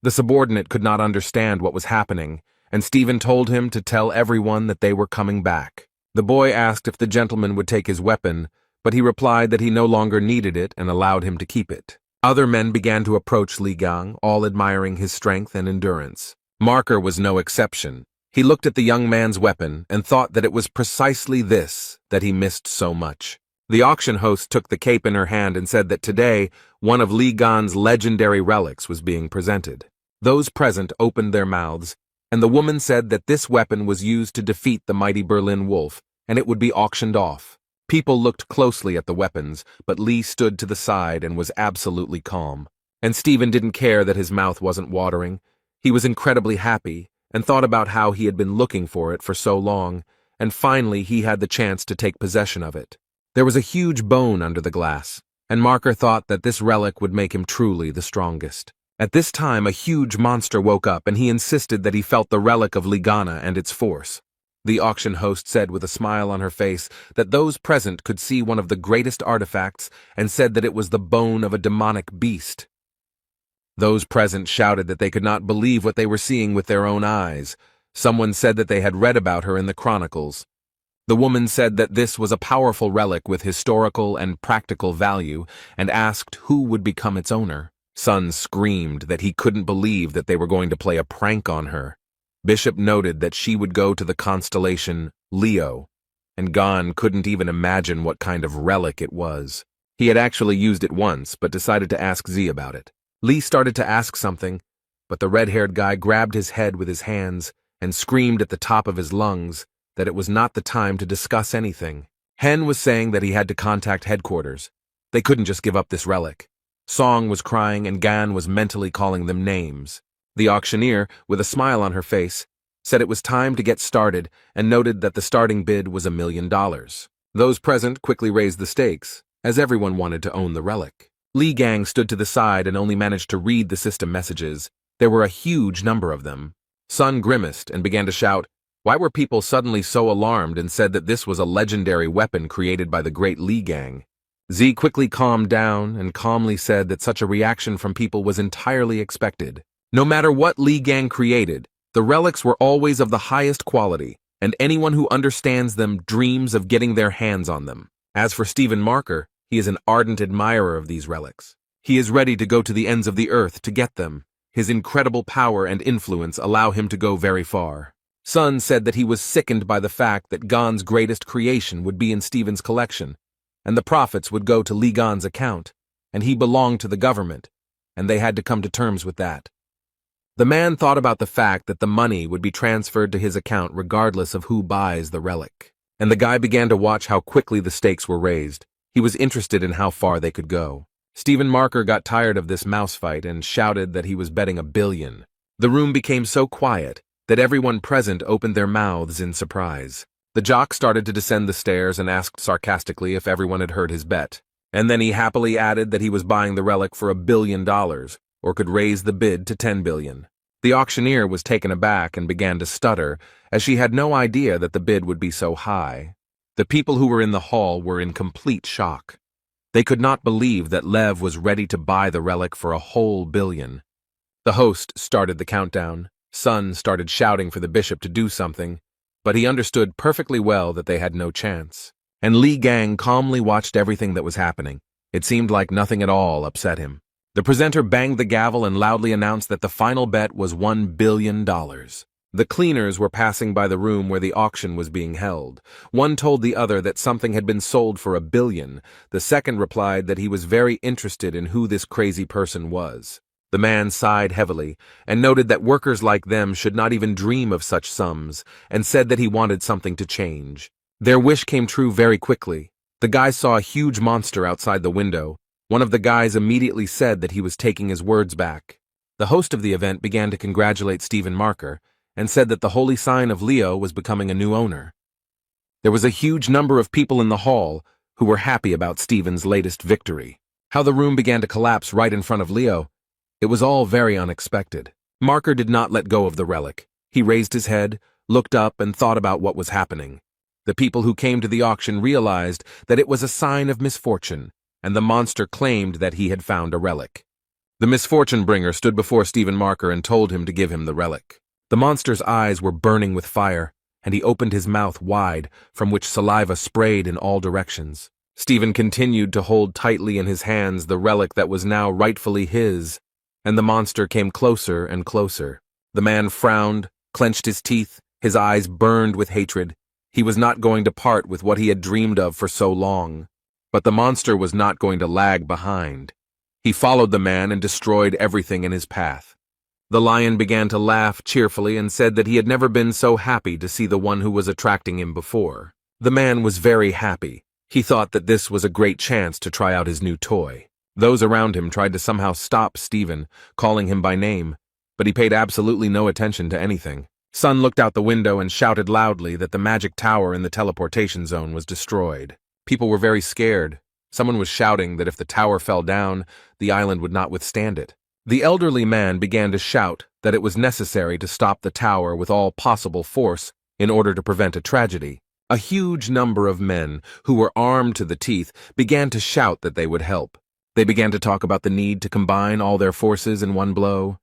The subordinate could not understand what was happening, and Stephen told him to tell everyone that they were coming back. The boy asked if the gentleman would take his weapon, but he replied that he no longer needed it and allowed him to keep it. Other men began to approach Li Gang, all admiring his strength and endurance. Marker was no exception. He looked at the young man's weapon and thought that it was precisely this that he missed so much. The auction host took the cape in her hand and said that today, one of Li Gang's legendary relics was being presented. Those present opened their mouths, and the woman said that this weapon was used to defeat the mighty Berlin Wolf, and it would be auctioned off. People looked closely at the weapons, but Lee stood to the side and was absolutely calm. And Stephen didn't care that his mouth wasn't watering. He was incredibly happy and thought about how he had been looking for it for so long, and finally he had the chance to take possession of it. There was a huge bone under the glass, and Marker thought that this relic would make him truly the strongest. At this time, a huge monster woke up, and he insisted that he felt the relic of Ligana and its force. The auction host said with a smile on her face that those present could see one of the greatest artifacts and said that it was the bone of a demonic beast. Those present shouted that they could not believe what they were seeing with their own eyes. Someone said that they had read about her in the chronicles. The woman said that this was a powerful relic with historical and practical value and asked who would become its owner. Sun screamed that he couldn't believe that they were going to play a prank on her. Bishop noted that she would go to the constellation Leo, and Gon couldn't even imagine what kind of relic it was. He had actually used it once, but decided to ask Z about it. Lee started to ask something, but the red-haired guy grabbed his head with his hands and screamed at the top of his lungs that it was not the time to discuss anything. Hen was saying that he had to contact headquarters. They couldn't just give up this relic. Song was crying and Gan was mentally calling them names. The auctioneer, with a smile on her face, said it was time to get started and noted that the starting bid was $1 million. Those present quickly raised the stakes, as everyone wanted to own the relic. Li Gang stood to the side and only managed to read the system messages. There were a huge number of them. Sun grimaced and began to shout, why were people suddenly so alarmed and said that this was a legendary weapon created by the great Li Gang? Z quickly calmed down and calmly said that such a reaction from people was entirely expected. No matter what Li Gang created, the relics were always of the highest quality, and anyone who understands them dreams of getting their hands on them. As for Stephen Marker, he is an ardent admirer of these relics. He is ready to go to the ends of the earth to get them. His incredible power and influence allow him to go very far. Sun said that he was sickened by the fact that Gon's greatest creation would be in Stephen's collection, and the profits would go to Lee Gon's account, and he belonged to the government, and they had to come to terms with that. The man thought about the fact that the money would be transferred to his account regardless of who buys the relic, and the guy began to watch how quickly the stakes were raised. He was interested in how far they could go. Stephen Marker got tired of this mouse fight and shouted that he was betting $1 billion. The room became so quiet that everyone present opened their mouths in surprise. The jock started to descend the stairs and asked sarcastically if everyone had heard his bet. And then he happily added that he was buying the relic for $1 billion, or could raise the bid to $10 billion. The auctioneer was taken aback and began to stutter, as she had no idea that the bid would be so high. The people who were in the hall were in complete shock. They could not believe that Lev was ready to buy the relic for a whole $1 billion. The host started the countdown. Sun started shouting for the bishop to do something, but he understood perfectly well that they had no chance. And Li Gang calmly watched everything that was happening. It seemed like nothing at all upset him. The presenter banged the gavel and loudly announced that the final bet was $1 billion. The cleaners were passing by the room where the auction was being held. One told the other that something had been sold for $1 billion. The second replied that he was very interested in who this crazy person was. The man sighed heavily and noted that workers like them should not even dream of such sums, and said that he wanted something to change. Their wish came true very quickly. The guy saw a huge monster outside the window. One of the guys immediately said that he was taking his words back. The host of the event began to congratulate Stephen Marker, and said that the holy sign of Leo was becoming a new owner. There was a huge number of people in the hall who were happy about Stephen's latest victory. How the room began to collapse right in front of Leo, it was all very unexpected. Marker did not let go of the relic. He raised his head, looked up, and thought about what was happening. The people who came to the auction realized that it was a sign of misfortune, and the monster claimed that he had found a relic. The misfortune bringer stood before Stephen Marker and told him to give him the relic. The monster's eyes were burning with fire, and he opened his mouth wide, from which saliva sprayed in all directions. Stephen continued to hold tightly in his hands the relic that was now rightfully his, and the monster came closer and closer. The man frowned, clenched his teeth, his eyes burned with hatred. He was not going to part with what he had dreamed of for so long. But the monster was not going to lag behind. He followed the man and destroyed everything in his path. The lion began to laugh cheerfully and said that he had never been so happy to see the one who was attracting him before. The man was very happy. He thought that this was a great chance to try out his new toy. Those around him tried to somehow stop Stephen, calling him by name, but he paid absolutely no attention to anything. Sun looked out the window and shouted loudly that the magic tower in the teleportation zone was destroyed. People were very scared. Someone was shouting that if the tower fell down, the island would not withstand it. The elderly man began to shout that it was necessary to stop the tower with all possible force in order to prevent a tragedy. A huge number of men, who were armed to the teeth, began to shout that they would help. They began to talk about the need to combine all their forces in one blow,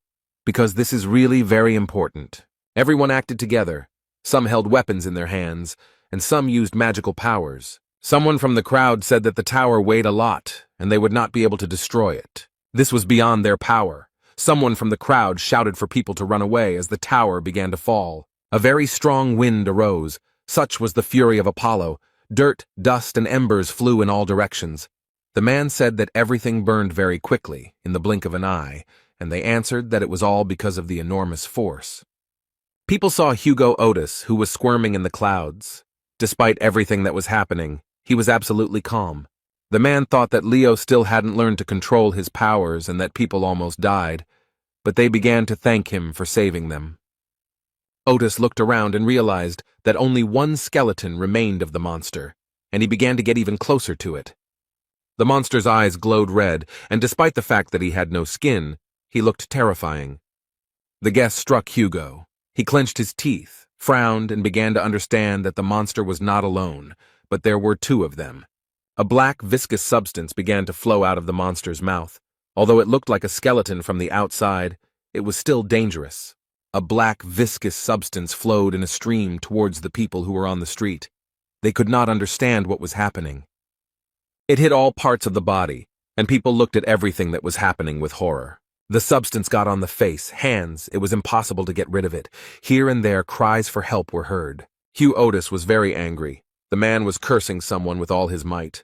because this is really very important. Everyone acted together. Some held weapons in their hands, and some used magical powers. Someone from the crowd said that the tower weighed a lot, and they would not be able to destroy it. This was beyond their power. Someone from the crowd shouted for people to run away as the tower began to fall. A very strong wind arose. Such was the fury of Apollo. Dirt, dust, and embers flew in all directions. The man said that everything burned very quickly, in the blink of an eye, and they answered that it was all because of the enormous force. People saw Hugo Otis, who was squirming in the clouds. Despite everything that was happening, he was absolutely calm. The man thought that Leo still hadn't learned to control his powers and that people almost died, but they began to thank him for saving them. Otis looked around and realized that only one skeleton remained of the monster, and he began to get even closer to it. The monster's eyes glowed red, and despite the fact that he had no skin, he looked terrifying. The guess struck Hugo. He clenched his teeth, frowned, and began to understand that the monster was not alone, but there were two of them. A black, viscous substance began to flow out of the monster's mouth. Although it looked like a skeleton from the outside, it was still dangerous. A black, viscous substance flowed in a stream towards the people who were on the street. They could not understand what was happening. It hit all parts of the body, and people looked at everything that was happening with horror. The substance got on the face, hands, it was impossible to get rid of it. Here and there, cries for help were heard. Hugh Otis was very angry. The man was cursing someone with all his might.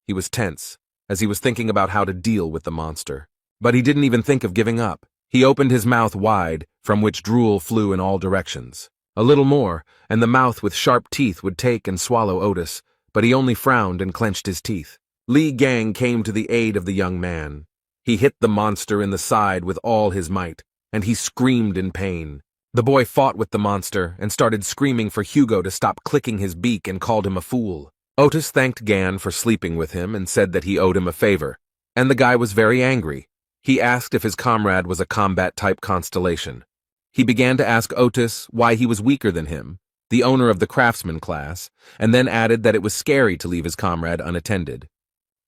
He was tense, as he was thinking about how to deal with the monster. But he didn't even think of giving up. He opened his mouth wide, from which drool flew in all directions. A little more, and the mouth with sharp teeth would take and swallow Otis, but he only frowned and clenched his teeth. Li Gang came to the aid of the young man. He hit the monster in the side with all his might, and he screamed in pain. The boy fought with the monster and started screaming for Hugo to stop clicking his beak and called him a fool. Otis thanked Gan for sleeping with him and said that he owed him a favor, and the guy was very angry. He asked if his comrade was a combat-type constellation. He began to ask Otis why he was weaker than him, the owner of the craftsman class, and then added that it was scary to leave his comrade unattended.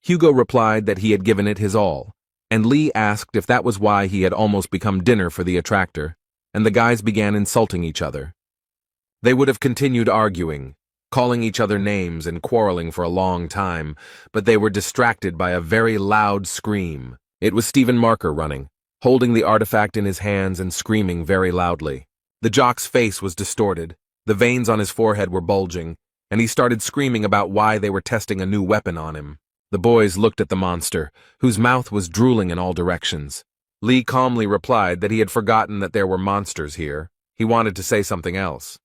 Hugo replied that he had given it his all, and Lee asked if that was why he had almost become dinner for the attractor, and the guys began insulting each other. They would have continued arguing, calling each other names and quarreling for a long time, but they were distracted by a very loud scream. It was Stephen Marker running, holding the artifact in his hands and screaming very loudly. The jock's face was distorted, the veins on his forehead were bulging, and he started screaming about why they were testing a new weapon on him. The boys looked at the monster, whose mouth was drooling in all directions. Lee calmly replied that he had forgotten that there were monsters here. He wanted to say something else.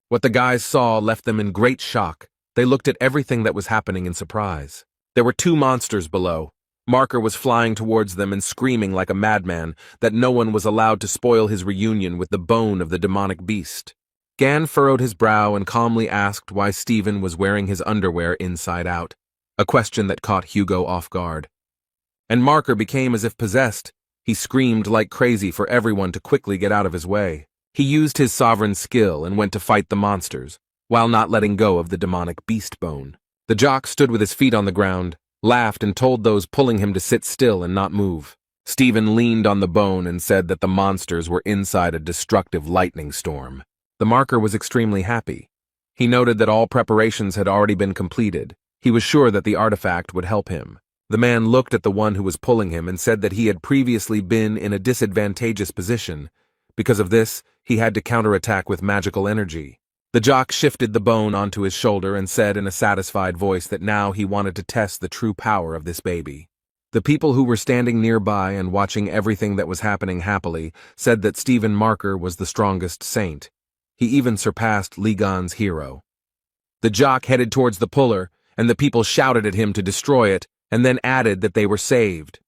What the guys saw left them in great shock. They looked at everything that was happening in surprise. There were 2 monsters below. Marker was flying towards them and screaming like a madman that no one was allowed to spoil his reunion with the bone of the demonic beast. Gan furrowed his brow and calmly asked why Stephen was wearing his underwear inside out, a question that caught Hugo off guard. And Marker became as if possessed. He screamed like crazy for everyone to quickly get out of his way. He used his sovereign skill and went to fight the monsters, while not letting go of the demonic beast bone. The jock stood with his feet on the ground, laughed and told those pulling him to sit still and not move. Stephen leaned on the bone and said that the monsters were inside a destructive lightning storm. The Marker was extremely happy. He noted that all preparations had already been completed. He was sure that the artifact would help him. The man looked at the one who was pulling him and said that he had previously been in a disadvantageous position. Because of this, he had to counterattack with magical energy. The jock shifted the bone onto his shoulder and said in a satisfied voice that now he wanted to test the true power of this baby. The people who were standing nearby and watching everything that was happening happily said that Stephen Marker was the strongest saint. He even surpassed Ligon's hero. The jock headed towards the puller, and the people shouted at him to destroy it, and then added that they were saved.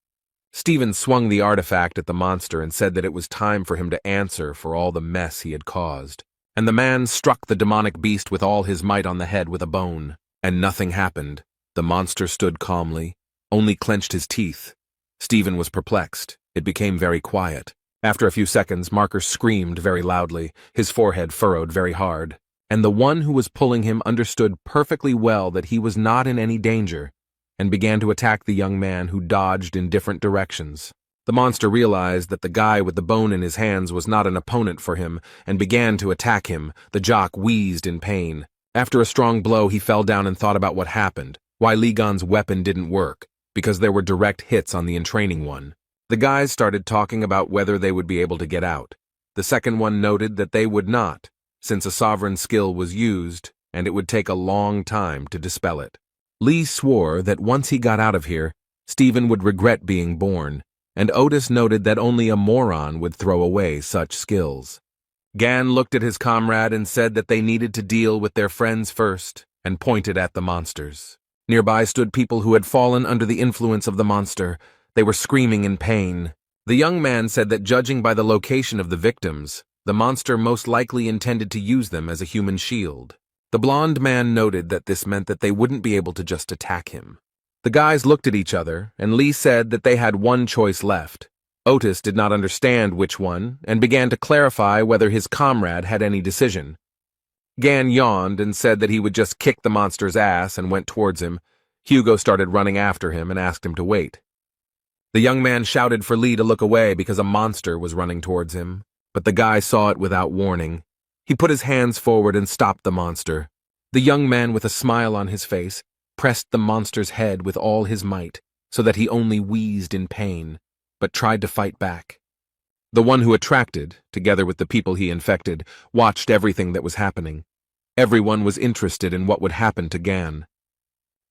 Stephen swung the artifact at the monster and said that it was time for him to answer for all the mess he had caused. And the man struck the demonic beast with all his might on the head with a bone. And nothing happened. The monster stood calmly, only clenched his teeth. Stephen was perplexed. It became very quiet. After a few seconds, Marker screamed very loudly, his forehead furrowed very hard. And the one who was pulling him understood perfectly well that he was not in any danger, and began to attack the young man who dodged in different directions. The monster realized that the guy with the bone in his hands was not an opponent for him, and began to attack him. The jock wheezed in pain. After a strong blow, he fell down and thought about what happened, why Ligon's weapon didn't work, because there were direct hits on the entraining one. The guys started talking about whether they would be able to get out. The second one noted that they would not, since a sovereign skill was used, and it would take a long time to dispel it. Lee swore that once he got out of here, Stephen would regret being born, and Otis noted that only a moron would throw away such skills. Gan looked at his comrade and said that they needed to deal with their friends first, and pointed at the monsters. Nearby stood people who had fallen under the influence of the monster. They were screaming in pain. The young man said that judging by the location of the victims, the monster most likely intended to use them as a human shield. The blonde man noted that this meant that they wouldn't be able to just attack him. The guys looked at each other, and Lee said that they had one choice left. Otis did not understand which one, and began to clarify whether his comrade had any decision. Gan yawned and said that he would just kick the monster's ass and went towards him. Hugo started running after him and asked him to wait. The young man shouted for Lee to look away because a monster was running towards him. but the guy saw it without warning. He put his hands forward and stopped the monster. The young man, with a smile on his face, pressed the monster's head with all his might, so that he only wheezed in pain, but tried to fight back. The one who attracted, together with the people he infected, watched everything that was happening. Everyone was interested in what would happen to Gan.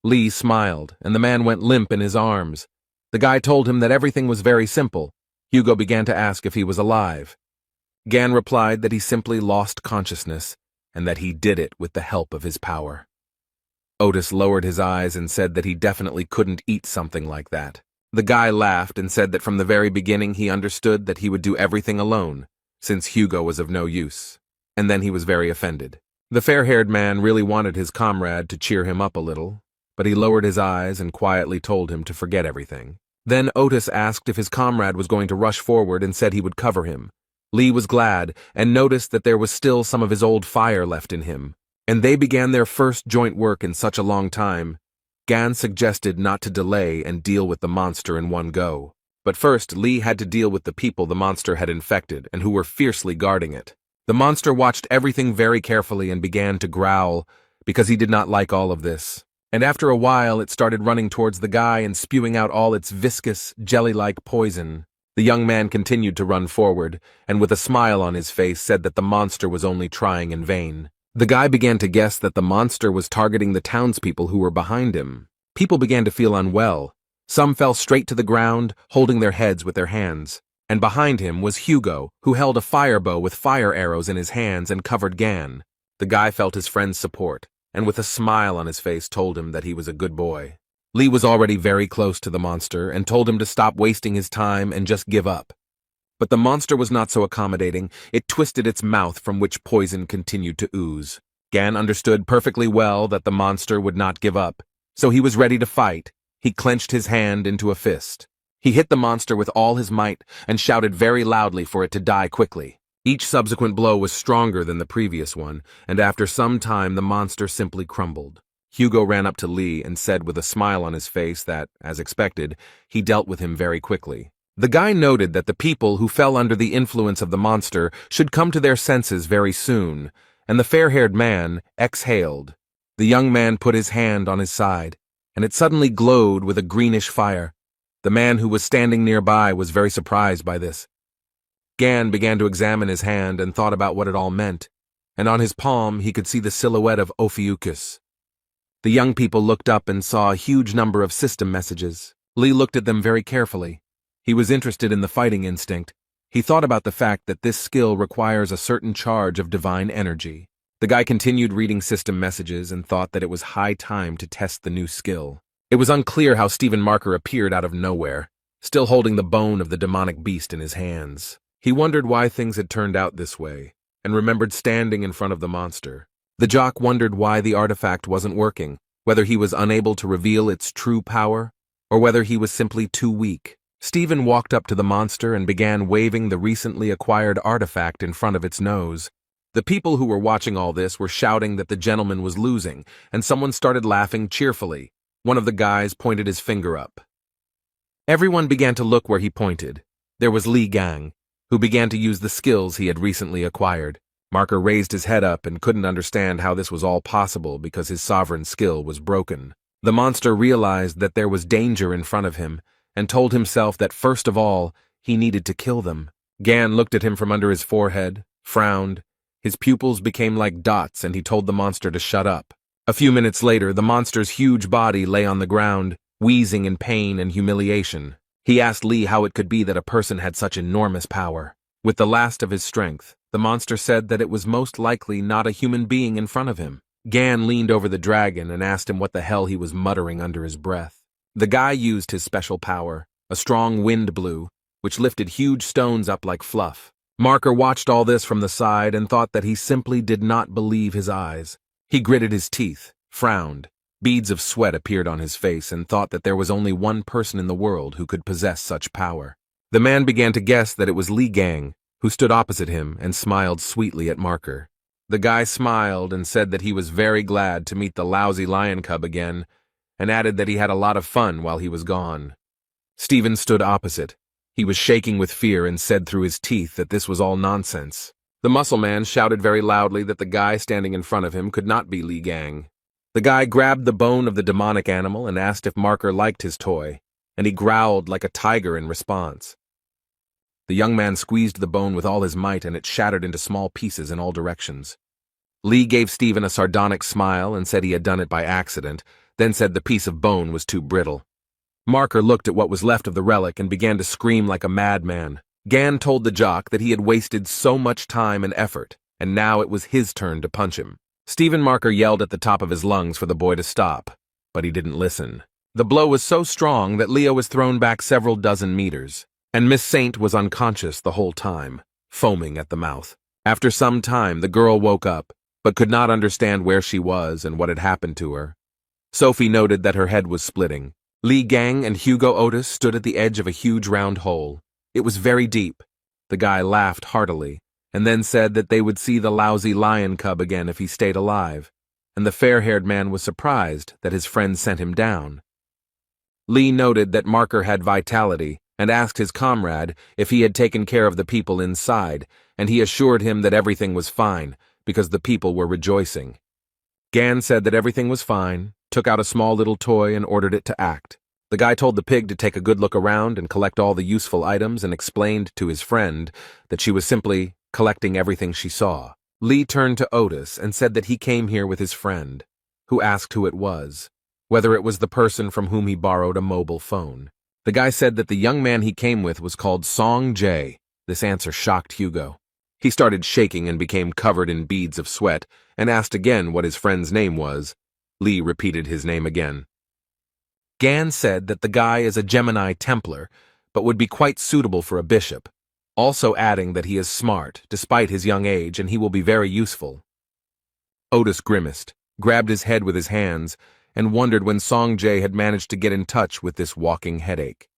Lee smiled, and the man went limp in his arms. The guy told him that everything was very simple. Hugo began to ask if he was alive. Gan replied that he simply lost consciousness, and that he did it with the help of his power. Otis lowered his eyes and said that he definitely couldn't eat something like that. The guy laughed and said that from the very beginning he understood that he would do everything alone, since Hugo was of no use. And then he was very offended. The fair-haired man really wanted his comrade to cheer him up a little, but he lowered his eyes and quietly told him to forget everything. Then Otis asked if his comrade was going to rush forward and said he would cover him. Lee was glad and noticed that there was still some of his old fire left in him, and they began their first joint work in such a long time. Gan suggested not to delay and deal with the monster in one go. But first, Lee had to deal with the people the monster had infected and who were fiercely guarding it. The monster watched everything very carefully and began to growl because he did not like all of this. And after a while, it started running towards the guy and spewing out all its viscous, jelly-like poison. The young man continued to run forward, and with a smile on his face said that the monster was only trying in vain. The guy began to guess that the monster was targeting the townspeople who were behind him. People began to feel unwell. Some fell straight to the ground, holding their heads with their hands. And behind him was Hugo, who held a fire bow with fire arrows in his hands and covered Gan. The guy felt his friend's support, and with a smile on his face told him that he was a good boy. Lee was already very close to the monster and told him to stop wasting his time and just give up. But the monster was not so accommodating. It twisted its mouth from which poison continued to ooze. Gan understood perfectly well that the monster would not give up, so he was ready to fight. He clenched his hand into a fist. He hit the monster with all his might and shouted very loudly for it to die quickly. Each subsequent blow was stronger than the previous one, and after some time the monster simply crumbled. Hugo ran up to Lee and said with a smile on his face that, as expected, he dealt with him very quickly. The guy noted that the people who fell under the influence of the monster should come to their senses very soon, and the fair-haired man exhaled. The young man put his hand on his side, and it suddenly glowed with a greenish fire. The man who was standing nearby was very surprised by this. Gan began to examine his hand and thought about what it all meant, and on his palm he could see the silhouette of Ophiuchus. The young people looked up and saw a huge number of system messages. Lee looked at them very carefully. He was interested in the fighting instinct. He thought about the fact that this skill requires a certain charge of divine energy. The guy continued reading system messages and thought that it was high time to test the new skill. It was unclear how Stephen Marker appeared out of nowhere, still holding the bone of the demonic beast in his hands. He wondered why things had turned out this way, and remembered standing in front of the monster. The jock wondered why the artifact wasn't working, whether he was unable to reveal its true power, or whether he was simply too weak. Stephen walked up to the monster and began waving the recently acquired artifact in front of its nose. The people who were watching all this were shouting that the gentleman was losing, and someone started laughing cheerfully. One of the guys pointed his finger up. Everyone began to look where he pointed. There was Li Gang, who began to use the skills he had recently acquired. Marker raised his head up and couldn't understand how this was all possible because his sovereign skill was broken. The monster realized that there was danger in front of him and told himself that first of all, he needed to kill them. Gan looked at him from under his forehead, frowned. His pupils became like dots and he told the monster to shut up. A few minutes later, the monster's huge body lay on the ground, wheezing in pain and humiliation. He asked Lee how it could be that a person had such enormous power. With the last of his strength, the monster said that it was most likely not a human being in front of him. Gan leaned over the dragon and asked him what the hell he was muttering under his breath. The guy used his special power. A strong wind blew, which lifted huge stones up like fluff. Marker watched all this from the side and thought that he simply did not believe his eyes. He gritted his teeth, frowned. Beads of sweat appeared on his face and thought that there was only one person in the world who could possess such power. The man began to guess that it was Li Gang, who stood opposite him and smiled sweetly at Marker. The guy smiled and said that he was very glad to meet the lousy lion cub again, and added that he had a lot of fun while he was gone. Stephen stood opposite. He was shaking with fear and said through his teeth that this was all nonsense. The muscle man shouted very loudly that the guy standing in front of him could not be Li Gang. The guy grabbed the bone of the demonic animal and asked if Marker liked his toy, and he growled like a tiger in response. The young man squeezed the bone with all his might and it shattered into small pieces in all directions. Li gave Stephen a sardonic smile and said he had done it by accident, then said the piece of bone was too brittle. Marker looked at what was left of the relic and began to scream like a madman. Gan told the jock that he had wasted so much time and effort, and now it was his turn to punch him. Stephen Marker yelled at the top of his lungs for the boy to stop, but he didn't listen. The blow was so strong that Leo was thrown back several dozen meters, and Miss Saint was unconscious the whole time, foaming at the mouth. After some time, the girl woke up, but could not understand where she was and what had happened to her. Sophie noted that her head was splitting. Li Gang and Hugo Otis stood at the edge of a huge round hole. It was very deep. The guy laughed heartily, and then said that they would see the lousy lion cub again if he stayed alive, and the fair-haired man was surprised that his friend sent him down. Li noted that Marker had vitality, and asked his comrade if he had taken care of the people inside, and he assured him that everything was fine, because the people were rejoicing. Gan said that everything was fine, took out a small little toy and ordered it to act. The guy told the pig to take a good look around and collect all the useful items and explained to his friend that she was simply collecting everything she saw. Li turned to Otis and said that he came here with his friend, who asked who it was, whether it was the person from whom he borrowed a mobile phone. The guy said that the young man he came with was called Song Jae. This answer shocked Hugo. He started shaking and became covered in beads of sweat and asked again what his friend's name was. Li repeated his name again. Gan said that the guy is a Gemini Templar, but would be quite suitable for a bishop, also adding that he is smart, despite his young age, and he will be very useful. Otis grimaced, grabbed his head with his hands, and wondered when Song Jae had managed to get in touch with this walking headache.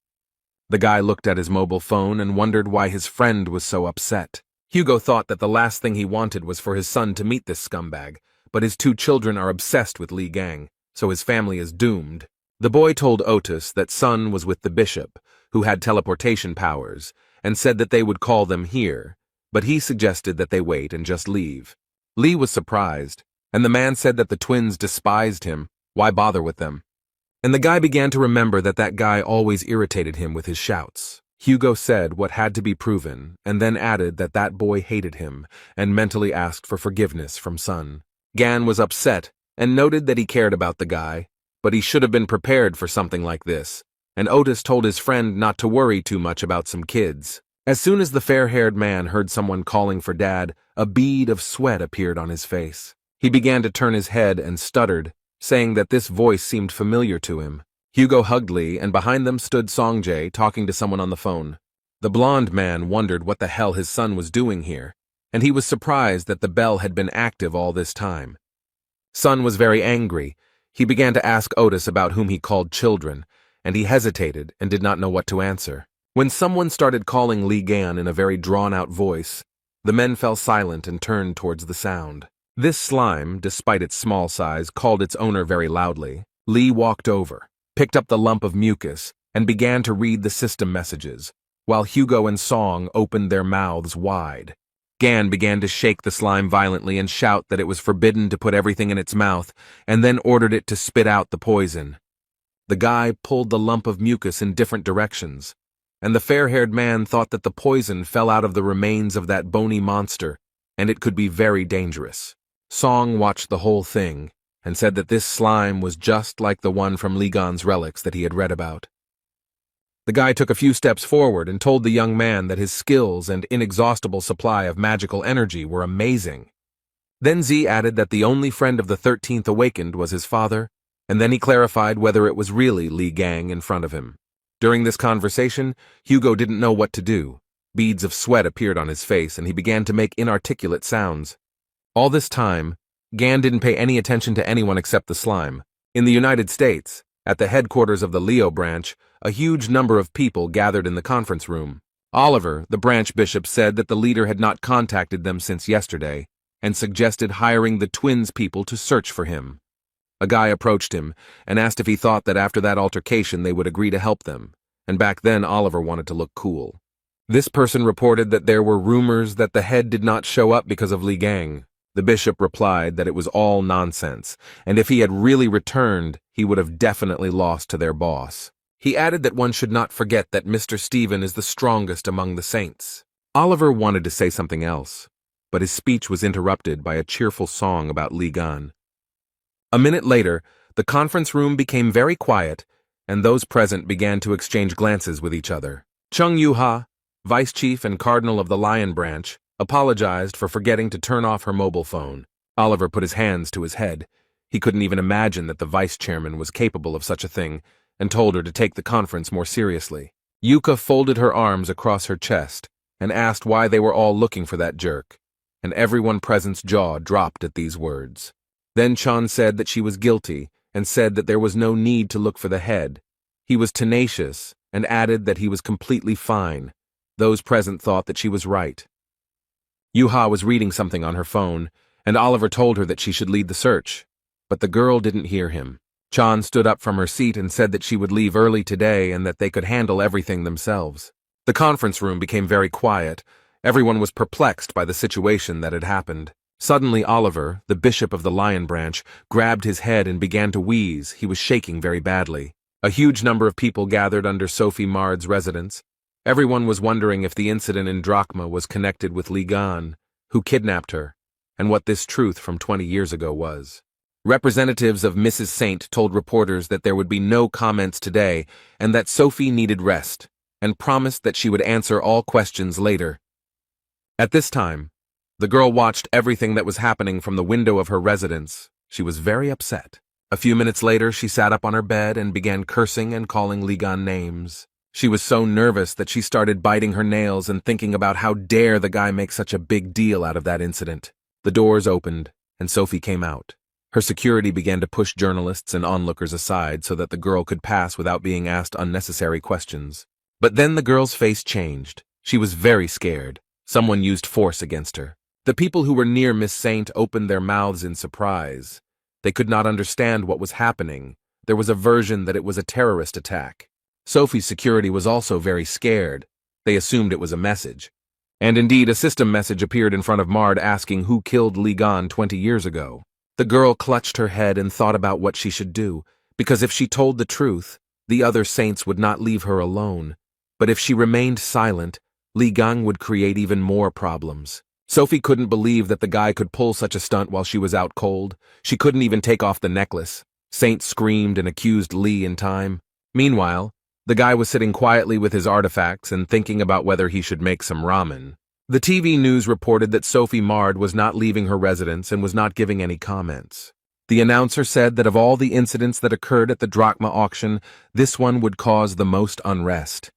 The guy looked at his mobile phone and wondered why his friend was so upset. Hugo thought that the last thing he wanted was for his son to meet this scumbag, but his two children are obsessed with Li Gang, so his family is doomed. The boy told Otis that Sun was with the bishop, who had teleportation powers, and said that they would call them here, but he suggested that they wait and just leave. Li was surprised, and the man said that the twins despised him. Why bother with them? And the guy began to remember that that guy always irritated him with his shouts. Hugo said what had to be proven, and then added that that boy hated him, and mentally asked for forgiveness from Sun. Gan was upset, and noted that he cared about the guy, but he should have been prepared for something like this, and Otis told his friend not to worry too much about some kids. As soon as the fair-haired man heard someone calling for Dad, a bead of sweat appeared on his face. He began to turn his head and stuttered, saying that this voice seemed familiar to him. Hugo hugged Li, and behind them stood Song Jae talking to someone on the phone. The blonde man wondered what the hell his son was doing here, and he was surprised that the bell had been active all this time. Sun was very angry. He began to ask Otis about whom he called children, and he hesitated and did not know what to answer. When someone started calling Li Gan in a very drawn-out voice, the men fell silent and turned towards the sound. This slime, despite its small size, called its owner very loudly. Li walked over, picked up the lump of mucus, and began to read the system messages, while Hugo and Song opened their mouths wide. Gan began to shake the slime violently and shout that it was forbidden to put everything in its mouth, and then ordered it to spit out the poison. The guy pulled the lump of mucus in different directions, and the fair-haired man thought that the poison fell out of the remains of that bony monster, and it could be very dangerous. Song watched the whole thing, and said that this slime was just like the one from Li Gan's relics that he had read about. The guy took a few steps forward and told the young man that his skills and inexhaustible supply of magical energy were amazing. Then Z added that the only friend of the 13th awakened was his father, and then he clarified whether it was really Li Gang in front of him. During this conversation, Hugo didn't know what to do. Beads of sweat appeared on his face, and he began to make inarticulate sounds. All this time, Gan didn't pay any attention to anyone except the slime. In the United States, at the headquarters of the Leo branch, a huge number of people gathered in the conference room. Oliver, the branch bishop, said that the leader had not contacted them since yesterday, and suggested hiring the twins people to search for him. A guy approached him and asked if he thought that after that altercation they would agree to help them, and back then Oliver wanted to look cool. This person reported that there were rumors that the head did not show up because of Li Gang. The bishop replied that it was all nonsense, and if he had really returned, he would have definitely lost to their boss. He added that one should not forget that Mr. Stephen is the strongest among the saints. Oliver wanted to say something else, but his speech was interrupted by a cheerful song about Li Gan. A minute later, the conference room became very quiet, and those present began to exchange glances with each other. Chung Yuha, vice chief and cardinal of the Lion Branch, apologized for forgetting to turn off her mobile phone. Oliver put his hands to his head. He couldn't even imagine that the vice chairman was capable of such a thing, and told her to take the conference more seriously. Yuka folded her arms across her chest and asked why they were all looking for that jerk, and everyone present's jaw dropped at these words. Then Chan said that she was guilty and said that there was no need to look for the head. He was tenacious and added that he was completely fine. Those present thought that she was right. Yuha was reading something on her phone, and Oliver told her that she should lead the search, but the girl didn't hear him. Chan stood up from her seat and said that she would leave early today and that they could handle everything themselves. The conference room became very quiet. Everyone was perplexed by the situation that had happened. Suddenly Oliver, the bishop of the Lion Branch, grabbed his head and began to wheeze. He was shaking very badly. A huge number of people gathered under Sophie Mard's residence. Everyone was wondering if the incident in Drachma was connected with Li Gan, who kidnapped her, and what this truth from 20 years ago was. Representatives of Mrs. Saint told reporters that there would be no comments today and that Sophie needed rest, and promised that she would answer all questions later. At this time, the girl watched everything that was happening from the window of her residence. She was very upset. A few minutes later, she sat up on her bed and began cursing and calling Li Gan names. She was so nervous that she started biting her nails and thinking about how dare the guy make such a big deal out of that incident. The doors opened, and Sophie came out. Her security began to push journalists and onlookers aside so that the girl could pass without being asked unnecessary questions. But then the girl's face changed. She was very scared. Someone used force against her. The people who were near Miss Saint opened their mouths in surprise. They could not understand what was happening. There was a version that it was a terrorist attack. Sophie's security was also very scared. They assumed it was a message. And indeed, a system message appeared in front of Mard asking who killed Li Gan 20 years ago. The girl clutched her head and thought about what she should do, because if she told the truth, the other saints would not leave her alone. But if she remained silent, Li Gan would create even more problems. Sophie couldn't believe that the guy could pull such a stunt while she was out cold. She couldn't even take off the necklace. Saint screamed and accused Li in time. Meanwhile, the guy was sitting quietly with his artifacts and thinking about whether he should make some ramen. The TV news reported that Sophie Mard was not leaving her residence and was not giving any comments. The announcer said that of all the incidents that occurred at the Drachma auction, this one would cause the most unrest.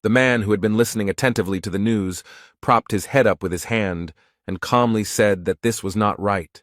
The man, who had been listening attentively to the news, propped his head up with his hand and calmly said that this was not right.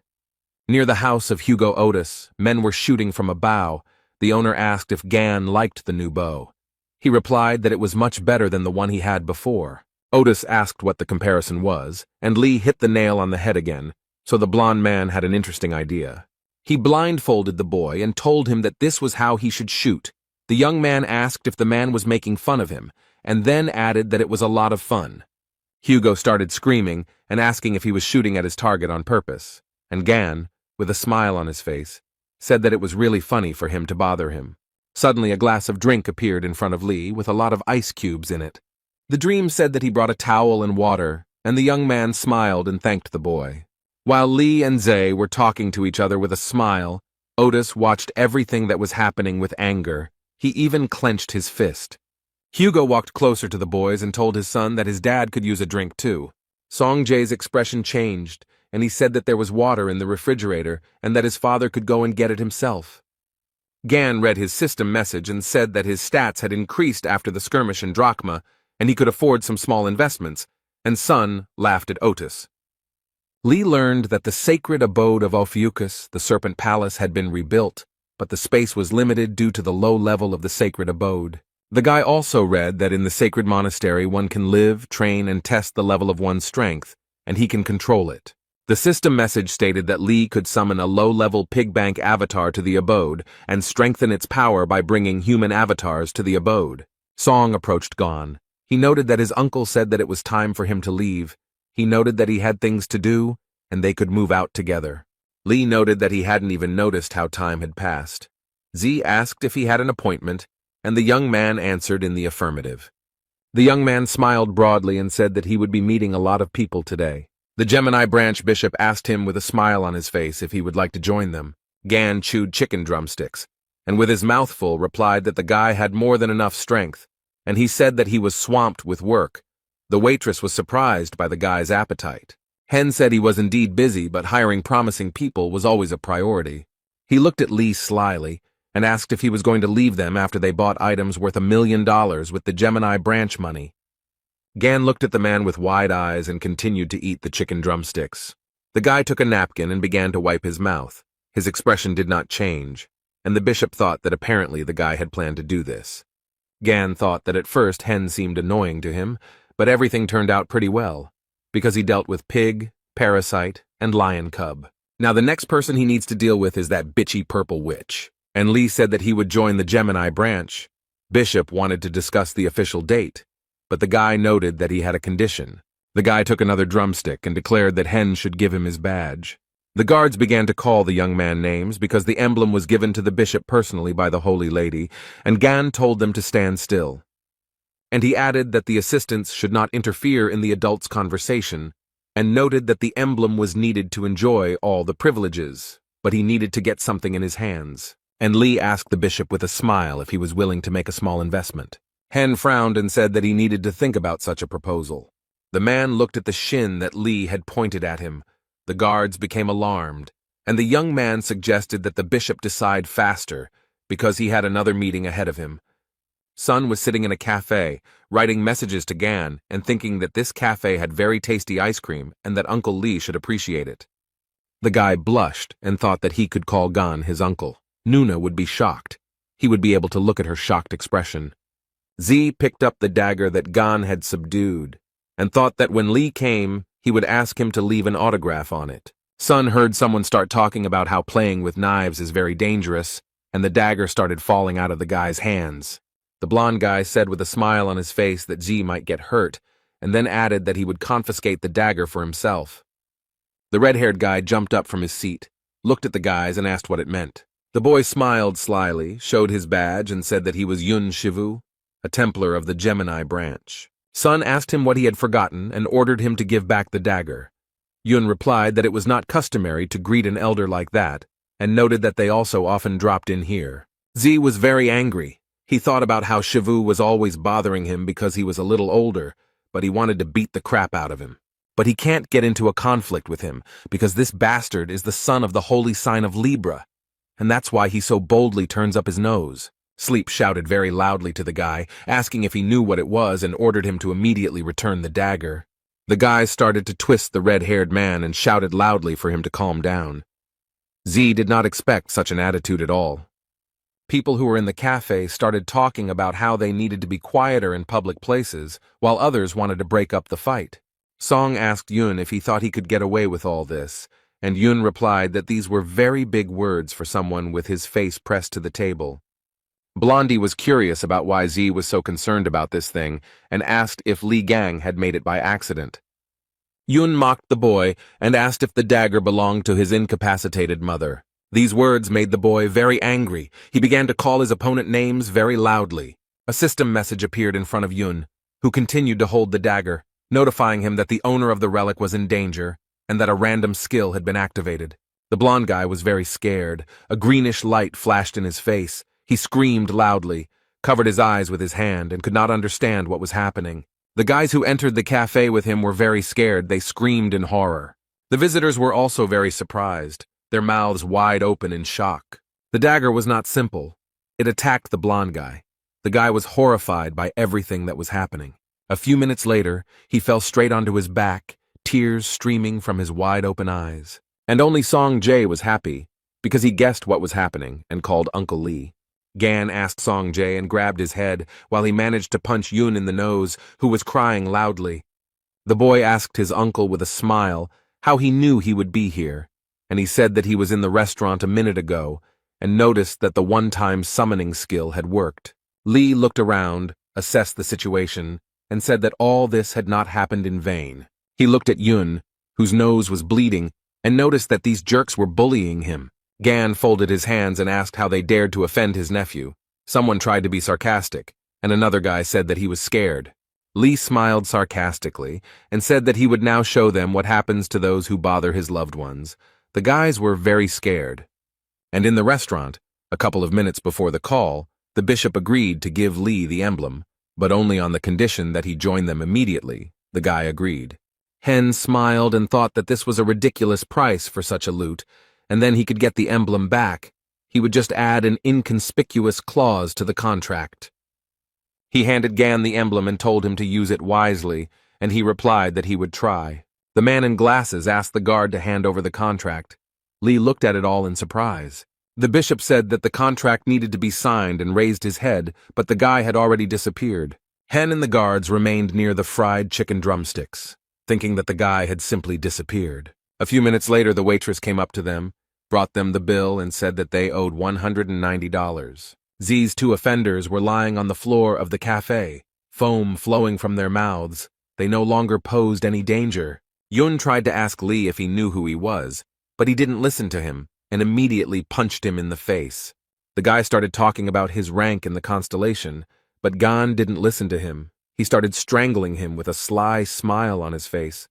Near the house of Hugo Otis, men were shooting from a bow. The owner asked if Gan liked the new bow. He replied that it was much better than the one he had before. Otis asked what the comparison was, and Lee hit the nail on the head again, so the blond man had an interesting idea. He blindfolded the boy and told him that this was how he should shoot. The young man asked if the man was making fun of him, and then added that it was a lot of fun. Hugo started screaming and asking if he was shooting at his target on purpose, and Gan, with a smile on his face, said that it was really funny for him to bother him. Suddenly a glass of drink appeared in front of Lee with a lot of ice cubes in it. The dream said that he brought a towel and water, and the young man smiled and thanked the boy. While Lee and Zay were talking to each other with a smile, Otis watched everything that was happening with anger. He even clenched his fist. Hugo walked closer to the boys and told his son that his dad could use a drink too. Song Jae's expression changed, and he said that there was water in the refrigerator and that his father could go and get it himself. Gan read his system message and said that his stats had increased after the skirmish in Drachma, and he could afford some small investments, and Sun laughed at Otis. Lee learned that the sacred abode of Ophiuchus, the Serpent Palace, had been rebuilt, but the space was limited due to the low level of the sacred abode. The guy also read that in the sacred monastery one can live, train, and test the level of one's strength, and he can control it. The system message stated that Lee could summon a low-level pig bank avatar to the abode and strengthen its power by bringing human avatars to the abode. Song approached Gon. He noted that his uncle said that it was time for him to leave. He noted that he had things to do, and they could move out together. Lee noted that he hadn't even noticed how time had passed. Z asked if he had an appointment, and the young man answered in the affirmative. The young man smiled broadly and said that he would be meeting a lot of people today. The Gemini branch bishop asked him with a smile on his face if he would like to join them. Gan chewed chicken drumsticks, and with his mouth full replied that the guy had more than enough strength, and he said that he was swamped with work. The waitress was surprised by the guy's appetite. Hen said he was indeed busy, but hiring promising people was always a priority. He looked at Lee slyly and asked if he was going to leave them after they bought items worth $1 million with the Gemini branch money. Gan looked at the man with wide eyes and continued to eat the chicken drumsticks. The guy took a napkin and began to wipe his mouth. His expression did not change, and the bishop thought that apparently the guy had planned to do this. Gan thought that at first Hen seemed annoying to him, but everything turned out pretty well, because he dealt with pig, parasite, and lion cub. Now the next person he needs to deal with is that bitchy purple witch. And Lee said that he would join the Gemini branch. Bishop wanted to discuss the official date, but the guy noted that he had a condition. The guy took another drumstick and declared that Hen should give him his badge. The guards began to call the young man names because the emblem was given to the bishop personally by the Holy Lady, and Gan told them to stand still. And he added that the assistants should not interfere in the adults' conversation, and noted that the emblem was needed to enjoy all the privileges, but he needed to get something in his hands. And Lee asked the bishop with a smile if he was willing to make a small investment. Hen frowned and said that he needed to think about such a proposal. The man looked at the shin that Lee had pointed at him. The guards became alarmed, and the young man suggested that the bishop decide faster because he had another meeting ahead of him. Sun was sitting in a cafe, writing messages to Gan and thinking that this cafe had very tasty ice cream and that Uncle Lee should appreciate it. The guy blushed and thought that he could call Gan his uncle. Nuna would be shocked. He would be able to look at her shocked expression. Z picked up the dagger that Gan had subdued and thought that when Lee came, he would ask him to leave an autograph on it. Sun heard someone start talking about how playing with knives is very dangerous, and the dagger started falling out of the guy's hands. The blonde guy said with a smile on his face that Z might get hurt, and then added that he would confiscate the dagger for himself. The red-haired guy jumped up from his seat, looked at the guys, and asked what it meant. The boy smiled slyly, showed his badge, and said that he was Yun Shivu, a Templar of the Gemini branch. Sun asked him what he had forgotten and ordered him to give back the dagger. Yun replied that it was not customary to greet an elder like that, and noted that they also often dropped in here. Z was very angry. He thought about how Shivu was always bothering him because he was a little older, but he wanted to beat the crap out of him. But he can't get into a conflict with him, because this bastard is the son of the holy sign of Libra, and that's why he so boldly turns up his nose. Sleep shouted very loudly to the guy, asking if he knew what it was, and ordered him to immediately return the dagger. The guy started to twist the red-haired man and shouted loudly for him to calm down. Z did not expect such an attitude at all. People who were in the cafe started talking about how they needed to be quieter in public places, while others wanted to break up the fight. Song asked Yun if he thought he could get away with all this, and Yun replied that these were very big words for someone with his face pressed to the table. Blondie was curious about why Z was so concerned about this thing, and asked if Li Gang had made it by accident. Yun mocked the boy and asked if the dagger belonged to his incapacitated mother. These words made the boy very angry. He began to call his opponent names very loudly. A system message appeared in front of Yun, who continued to hold the dagger, notifying him that the owner of the relic was in danger, and that a random skill had been activated. The blonde guy was very scared. A greenish light flashed in his face. He screamed loudly, covered his eyes with his hand, and could not understand what was happening. The guys who entered the cafe with him were very scared. They screamed in horror. The visitors were also very surprised, their mouths wide open in shock. The dagger was not simple. It attacked the blonde guy. The guy was horrified by everything that was happening. A few minutes later, he fell straight onto his back, tears streaming from his wide-open eyes. And only Song Jae was happy, because he guessed what was happening and called Uncle Lee. Gan asked Song Jae and grabbed his head while he managed to punch Yun in the nose, who was crying loudly. The boy asked his uncle with a smile how he knew he would be here, and he said that he was in the restaurant a minute ago and noticed that the one-time summoning skill had worked. Lee looked around, assessed the situation, and said that all this had not happened in vain. He looked at Yun, whose nose was bleeding, and noticed that these jerks were bullying him. Gan folded his hands and asked how they dared to offend his nephew. Someone tried to be sarcastic, and another guy said that he was scared. Lee smiled sarcastically and said that he would now show them what happens to those who bother his loved ones. The guys were very scared. And in the restaurant, a couple of minutes before the call, the bishop agreed to give Lee the emblem, but only on the condition that he join them immediately. The guy agreed. Hen smiled and thought that this was a ridiculous price for such a loot, and then he could get the emblem back. He would just add an inconspicuous clause to the contract. He handed Gan the emblem and told him to use it wisely, and he replied that he would try. The man in glasses asked the guard to hand over the contract. Lee looked at it all in surprise. The bishop said that the contract needed to be signed and raised his head, but the guy had already disappeared. Hen and the guards remained near the fried chicken drumsticks, thinking that the guy had simply disappeared. A few minutes later, the waitress came up to them, brought them the bill, and said that they owed $190. Z's two offenders were lying on the floor of the cafe, foam flowing from their mouths. They no longer posed any danger. Yun tried to ask Lee if he knew who he was, but he didn't listen to him and immediately punched him in the face. The guy started talking about his rank in the constellation, but Gan didn't listen to him. He started strangling him with a sly smile on his face.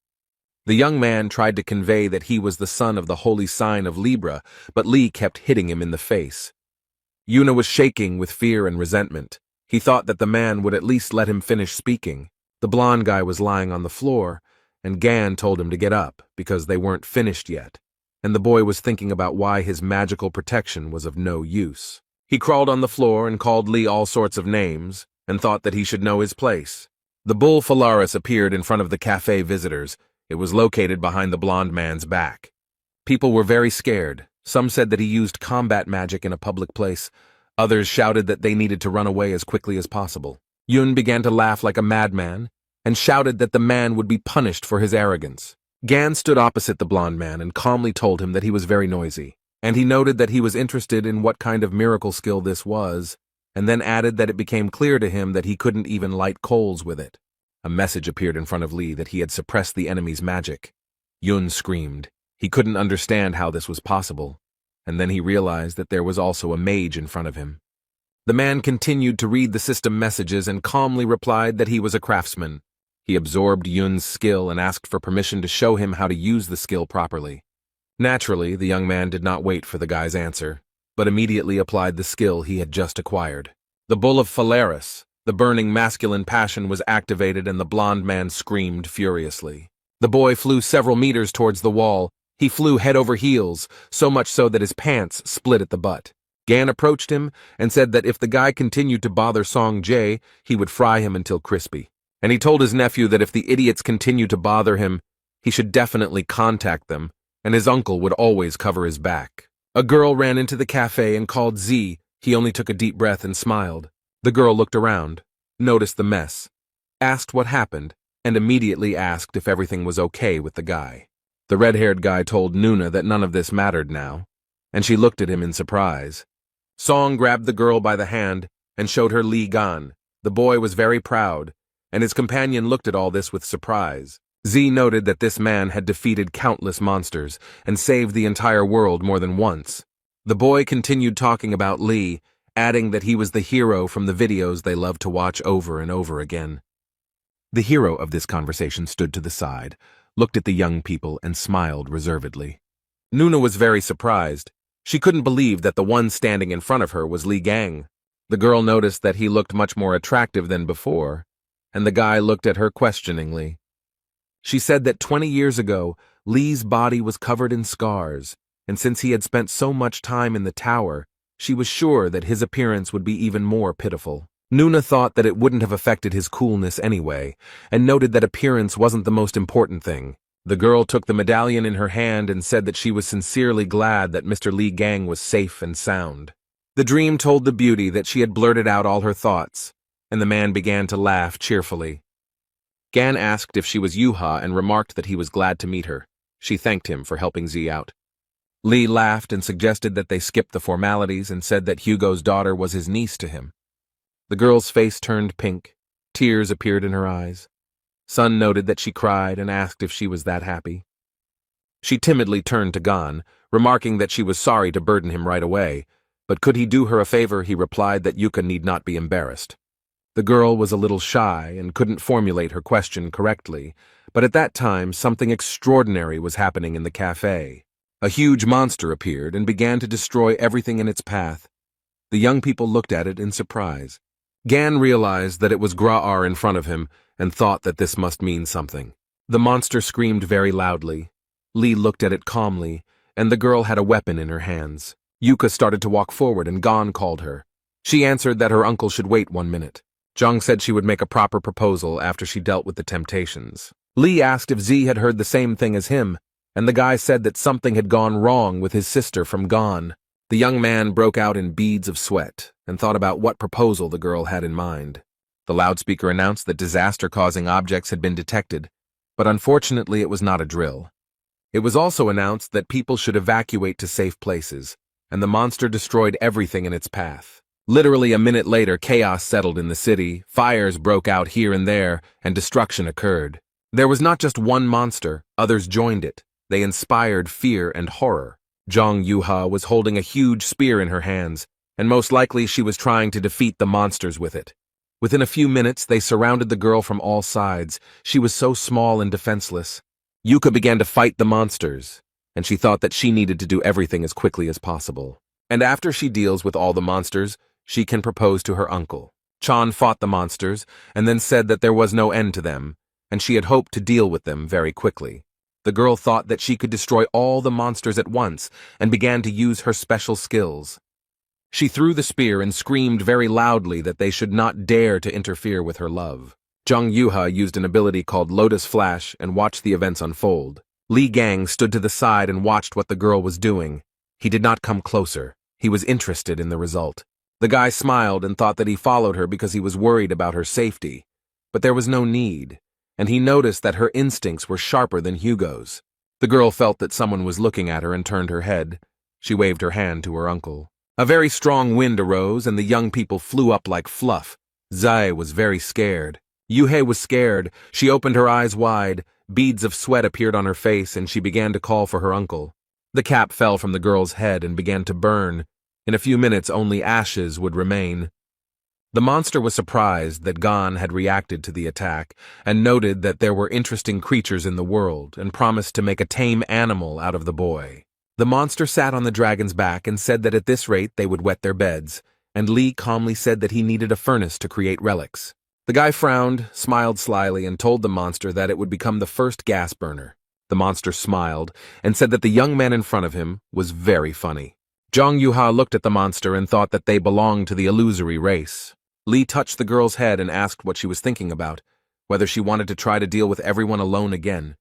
The young man tried to convey that he was the son of the holy sign of Libra, but Lee kept hitting him in the face. Yuna was shaking with fear and resentment. He thought that the man would at least let him finish speaking. The blonde guy was lying on the floor, and Gan told him to get up because they weren't finished yet, and the boy was thinking about why his magical protection was of no use. He crawled on the floor and called Lee all sorts of names, and thought that he should know his place. The bull Phalaris appeared in front of the cafe visitors. It was located behind the blonde man's back. People were very scared. Some said that he used combat magic in a public place. Others shouted that they needed to run away as quickly as possible. Yun began to laugh like a madman and shouted that the man would be punished for his arrogance. Gan stood opposite the blonde man and calmly told him that he was very noisy, and he noted that he was interested in what kind of miracle skill this was, and then added that it became clear to him that he couldn't even light coals with it. A message appeared in front of Lee that he had suppressed the enemy's magic. Yun screamed. He couldn't understand how this was possible, and then he realized that there was also a mage in front of him. The man continued to read the system messages and calmly replied that he was a craftsman. He absorbed Yun's skill and asked for permission to show him how to use the skill properly. Naturally, the young man did not wait for the guy's answer, but immediately applied the skill he had just acquired. The bull of Phalaris, the burning masculine passion, was activated, and the blonde man screamed furiously. The boy flew several meters towards the wall. He flew head over heels, so much so that his pants split at the butt. Gan approached him and said that if the guy continued to bother Song Jae, he would fry him until crispy. And he told his nephew that if the idiots continued to bother him, he should definitely contact them, and his uncle would always cover his back. A girl ran into the cafe and called Z. He only took a deep breath and smiled. The girl looked around, noticed the mess, asked what happened, and immediately asked if everything was okay with the guy. The red-haired guy told Nuna that none of this mattered now, and she looked at him in surprise. Song grabbed the girl by the hand and showed her Li Gan. The boy was very proud, and his companion looked at all this with surprise. Z noted that this man had defeated countless monsters and saved the entire world more than once. The boy continued talking about Li, adding that he was the hero from the videos they loved to watch over and over again. The hero of this conversation stood to the side, looked at the young people, and smiled reservedly. Nuna was very surprised. She couldn't believe that the one standing in front of her was Li Gang. The girl noticed that he looked much more attractive than before, and the guy looked at her questioningly. She said that 20 years ago, Li's body was covered in scars, and since he had spent so much time in the tower, she was sure that his appearance would be even more pitiful. Nuna thought that it wouldn't have affected his coolness anyway, and noted that appearance wasn't the most important thing. The girl took the medallion in her hand and said that she was sincerely glad that Mr. Li Gang was safe and sound. The dream told the beauty that she had blurted out all her thoughts, and the man began to laugh cheerfully. Gan asked if she was Yuha and remarked that he was glad to meet her. She thanked him for helping Z out. Lee laughed and suggested that they skip the formalities and said that Hugo's daughter was his niece to him. The girl's face turned pink. Tears appeared in her eyes. Sun noted that she cried and asked if she was that happy. She timidly turned to Gon, remarking that she was sorry to burden him right away, but could he do her a favor, he replied that Yuka need not be embarrassed. The girl was a little shy and couldn't formulate her question correctly, but at that time something extraordinary was happening in the cafe. A huge monster appeared and began to destroy everything in its path. The young people looked at it in surprise. Gan realized that it was Gra'ar in front of him and thought that this must mean something. The monster screamed very loudly. Lee looked at it calmly, and the girl had a weapon in her hands. Yuka started to walk forward and Gon called her. She answered that her uncle should wait 1 minute. Jung said she would make a proper proposal after she dealt with the temptations. Lee asked if Z had heard the same thing as him, and the guy said that something had gone wrong with his sister from Gon. The young man broke out in beads of sweat and thought about what proposal the girl had in mind. The loudspeaker announced that disaster-causing objects had been detected, but unfortunately it was not a drill. It was also announced that people should evacuate to safe places, and the monster destroyed everything in its path. Literally a minute later, chaos settled in the city, fires broke out here and there, and destruction occurred. There was not just one monster, others joined it. They inspired fear and horror. Zhang Yuha was holding a huge spear in her hands, and most likely she was trying to defeat the monsters with it. Within a few minutes, they surrounded the girl from all sides. She was so small and defenseless. Yuka began to fight the monsters, and she thought that she needed to do everything as quickly as possible. And after she deals with all the monsters, she can propose to her uncle. Chan fought the monsters, and then said that there was no end to them, and she had hoped to deal with them very quickly. The girl thought that she could destroy all the monsters at once, and began to use her special skills. She threw the spear and screamed very loudly that they should not dare to interfere with her love. Zhang Yuha used an ability called Lotus Flash and watched the events unfold. Li Gang stood to the side and watched what the girl was doing. He did not come closer. He was interested in the result. The guy smiled and thought that he followed her because he was worried about her safety. But there was no need, and he noticed that her instincts were sharper than Hugo's. The girl felt that someone was looking at her and turned her head. She waved her hand to her uncle. A very strong wind arose and the young people flew up like fluff. Zai was very scared. Yuhei was scared. She opened her eyes wide. Beads of sweat appeared on her face and she began to call for her uncle. The cap fell from the girl's head and began to burn. In a few minutes, only ashes would remain. The monster was surprised that Gon had reacted to the attack and noted that there were interesting creatures in the world and promised to make a tame animal out of the boy. The monster sat on the dragon's back and said that at this rate they would wet their beds, and Li calmly said that he needed a furnace to create relics. The guy frowned, smiled slyly, and told the monster that it would become the first gas burner. The monster smiled and said that the young man in front of him was very funny. Zhang Yuha looked at the monster and thought that they belonged to the illusory race. Li touched the girl's head and asked what she was thinking about, whether she wanted to try to deal with everyone alone again.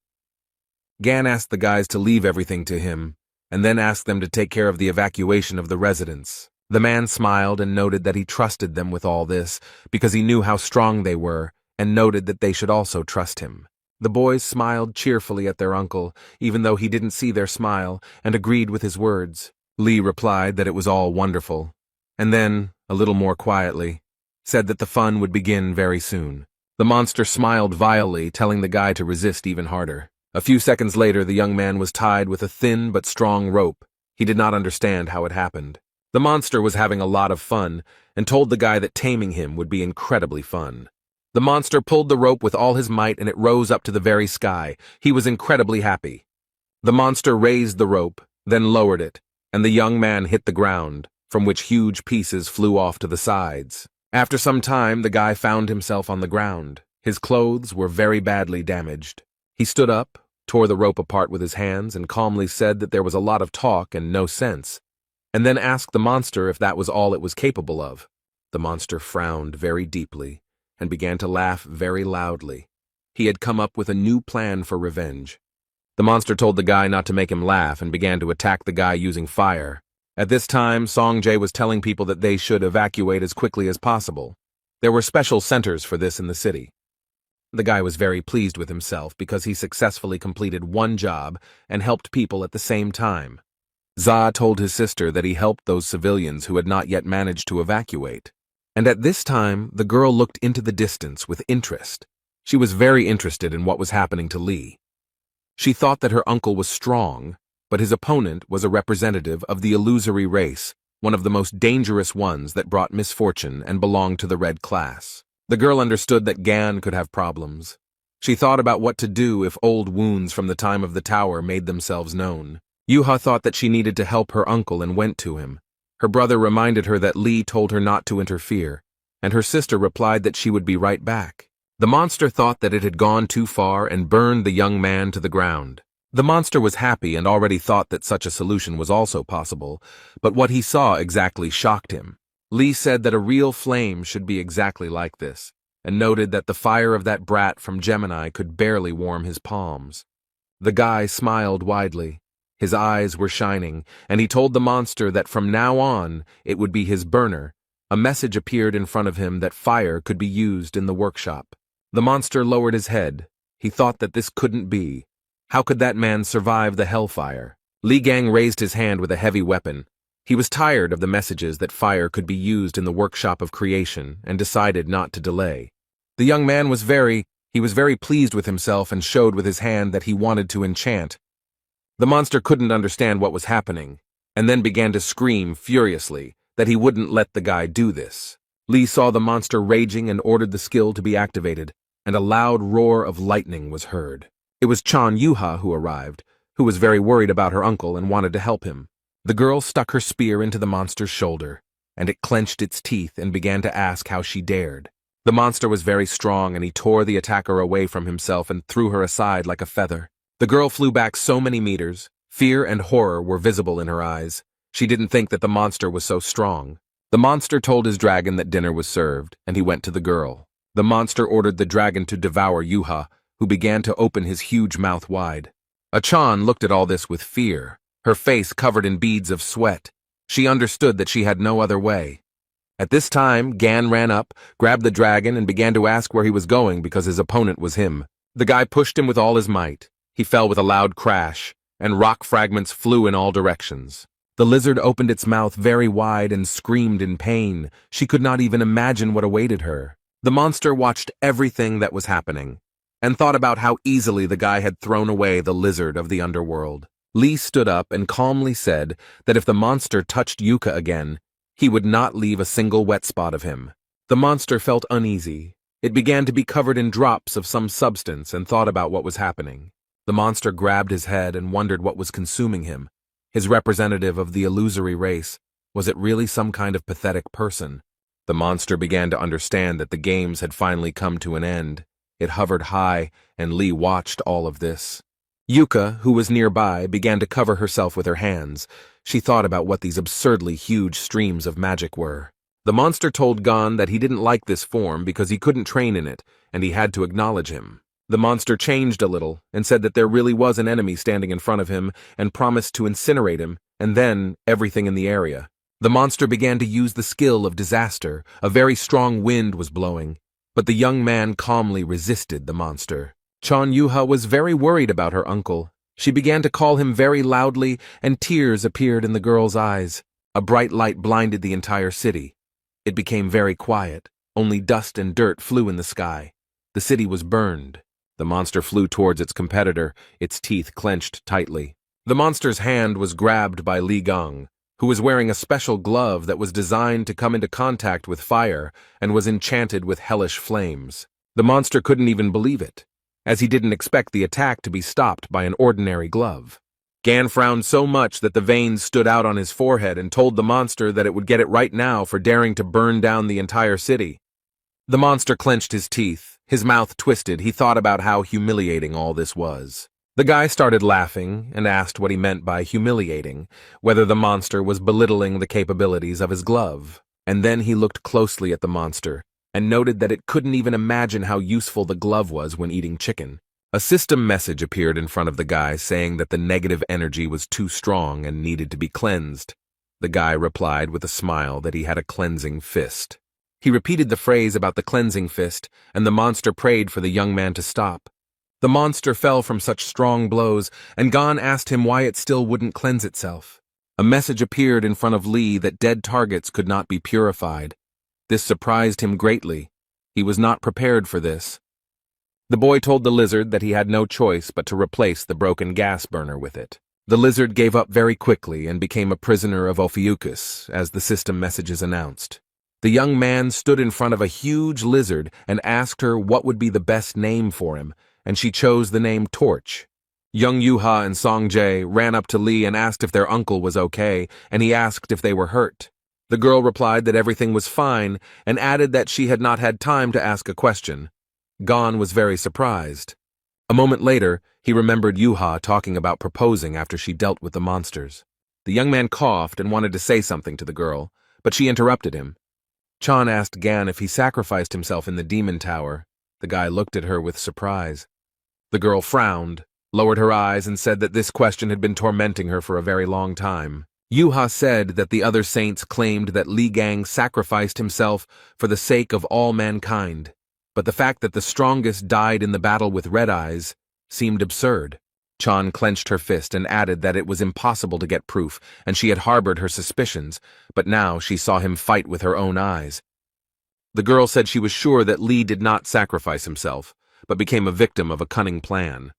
Gan asked the guys to leave everything to him, and then asked them to take care of the evacuation of the residents. The man smiled and noted that he trusted them with all this, because he knew how strong they were, and noted that they should also trust him. The boys smiled cheerfully at their uncle, even though he didn't see their smile, and agreed with his words. Li replied that it was all wonderful, and then, a little more quietly, said that the fun would begin very soon. The monster smiled vilely, telling the guy to resist even harder. A few seconds later, the young man was tied with a thin but strong rope. He did not understand how it happened. The monster was having a lot of fun, and told the guy that taming him would be incredibly fun. The monster pulled the rope with all his might and it rose up to the very sky. He was incredibly happy. The monster raised the rope, then lowered it, and the young man hit the ground, from which huge pieces flew off to the sides. After some time, the guy found himself on the ground. His clothes were very badly damaged. He stood up, tore the rope apart with his hands, and calmly said that there was a lot of talk and no sense, and then asked the monster if that was all it was capable of. The monster frowned very deeply and began to laugh very loudly. He had come up with a new plan for revenge. The monster told the guy not to make him laugh and began to attack the guy using fire. At this time, Songjae was telling people that they should evacuate as quickly as possible. There were special centers for this in the city. The guy was very pleased with himself because he successfully completed one job and helped people at the same time. Za told his sister that he helped those civilians who had not yet managed to evacuate. And at this time, the girl looked into the distance with interest. She was very interested in what was happening to Lee. She thought that her uncle was strong, but his opponent was a representative of the illusory race, one of the most dangerous ones that brought misfortune and belonged to the red class. The girl understood that Gan could have problems. She thought about what to do if old wounds from the time of the tower made themselves known. Yuha thought that she needed to help her uncle and went to him. Her brother reminded her that Lee told her not to interfere, and her sister replied that she would be right back. The monster thought that it had gone too far and burned the young man to the ground. The monster was happy and already thought that such a solution was also possible, but what he saw exactly shocked him. Lee said that a real flame should be exactly like this, and noted that the fire of that brat from Gemini could barely warm his palms. The guy smiled widely. His eyes were shining, and he told the monster that from now on it would be his burner. A message appeared in front of him that fire could be used in the workshop. The monster lowered his head. He thought that this couldn't be. How could that man survive the hellfire? Li Gang raised his hand with a heavy weapon. He was tired of the messages that fire could be used in the workshop of creation and decided not to delay. The young man was very pleased with himself and showed with his hand that he wanted to enchant. The monster couldn't understand what was happening, and then began to scream furiously that he wouldn't let the guy do this. Lee saw the monster raging and ordered the skill to be activated, and a loud roar of lightning was heard. It was Chan Yuha who arrived, who was very worried about her uncle and wanted to help him. The girl stuck her spear into the monster's shoulder, and it clenched its teeth and began to ask how she dared. The monster was very strong, and he tore the attacker away from himself and threw her aside like a feather. The girl flew back so many meters. Fear and horror were visible in her eyes. She didn't think that the monster was so strong. The monster told his dragon that dinner was served, and he went to the girl. The monster ordered the dragon to devour Yuha, who began to open his huge mouth wide. Achan looked at all this with fear, her face covered in beads of sweat. She understood that she had no other way. At this time, Gan ran up, grabbed the dragon, and began to ask where he was going because his opponent was him. The guy pushed him with all his might. He fell with a loud crash, and rock fragments flew in all directions. The lizard opened its mouth very wide and screamed in pain. She could not even imagine what awaited her. The monster watched everything that was happening, and thought about how easily the guy had thrown away the lizard of the underworld. Lee stood up and calmly said that if the monster touched Yuka again, he would not leave a single wet spot of him. The monster felt uneasy. It began to be covered in drops of some substance and thought about what was happening. The monster grabbed his head and wondered what was consuming him. His representative of the illusory race, was it really some kind of pathetic person? The monster began to understand that the games had finally come to an end. It hovered high, and Lee watched all of this. Yuka, who was nearby, began to cover herself with her hands. She thought about what these absurdly huge streams of magic were. The monster told Gon that he didn't like this form because he couldn't train in it, and he had to acknowledge him. The monster changed a little and said that there really was an enemy standing in front of him and promised to incinerate him, and then everything in the area. The monster began to use the skill of disaster. A very strong wind was blowing, but the young man calmly resisted the monster. Chan Yuha was very worried about her uncle. She began to call him very loudly, and tears appeared in the girl's eyes. A bright light blinded the entire city. It became very quiet. Only dust and dirt flew in the sky. The city was burned. The monster flew towards its competitor, its teeth clenched tightly. The monster's hand was grabbed by Li Gang, who was wearing a special glove that was designed to come into contact with fire and was enchanted with hellish flames. The monster couldn't even believe it, as he didn't expect the attack to be stopped by an ordinary glove. Gan frowned so much that the veins stood out on his forehead and told the monster that it would get it right now for daring to burn down the entire city. The monster clenched his teeth. His mouth twisted. He thought about how humiliating all this was. The guy started laughing and asked what he meant by humiliating, whether the monster was belittling the capabilities of his glove. And then he looked closely at the monster and noted that it couldn't even imagine how useful the glove was when eating chicken. A system message appeared in front of the guy saying that the negative energy was too strong and needed to be cleansed. The guy replied with a smile that he had a cleansing fist. He repeated the phrase about the cleansing fist, and the monster prayed for the young man to stop. The monster fell from such strong blows, and Gon asked him why it still wouldn't cleanse itself. A message appeared in front of Lee that dead targets could not be purified. This surprised him greatly. He was not prepared for this. The boy told the lizard that he had no choice but to replace the broken gas burner with it. The lizard gave up very quickly and became a prisoner of Ophiuchus, as the system messages announced. The young man stood in front of a huge lizard and asked her what would be the best name for him, and she chose the name Torch. Young Yuha and Songjae ran up to Lee and asked if their uncle was okay, and he asked if they were hurt. The girl replied that everything was fine and added that she had not had time to ask a question. Gon was very surprised. A moment later, he remembered Yuha talking about proposing after she dealt with the monsters. The young man coughed and wanted to say something to the girl, but she interrupted him. Chan asked Gan if he sacrificed himself in the demon tower. The guy looked at her with surprise. The girl frowned, lowered her eyes, and said that this question had been tormenting her for a very long time. Yuha said that the other saints claimed that Li Gang sacrificed himself for the sake of all mankind, but the fact that the strongest died in the battle with Red Eyes seemed absurd. Chan clenched her fist and added that it was impossible to get proof, and she had harbored her suspicions, but now she saw him fight with her own eyes. The girl said she was sure that Li did not sacrifice himself, but became a victim of a cunning plan.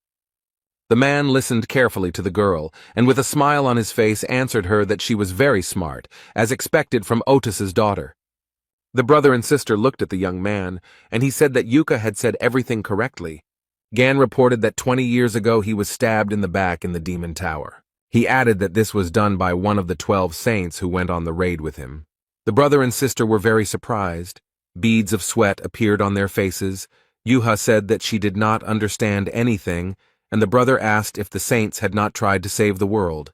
The man listened carefully to the girl, and with a smile on his face answered her that she was very smart, as expected from Otis's daughter. The brother and sister looked at the young man, and he said that Yuka had said everything correctly. Gan reported that 20 years ago he was stabbed in the back in the demon tower. He added that this was done by one of the 12 saints who went on the raid with him. The brother and sister were very surprised. Beads of sweat appeared on their faces. Yuha said that she did not understand anything, and the brother asked if the saints had not tried to save the world.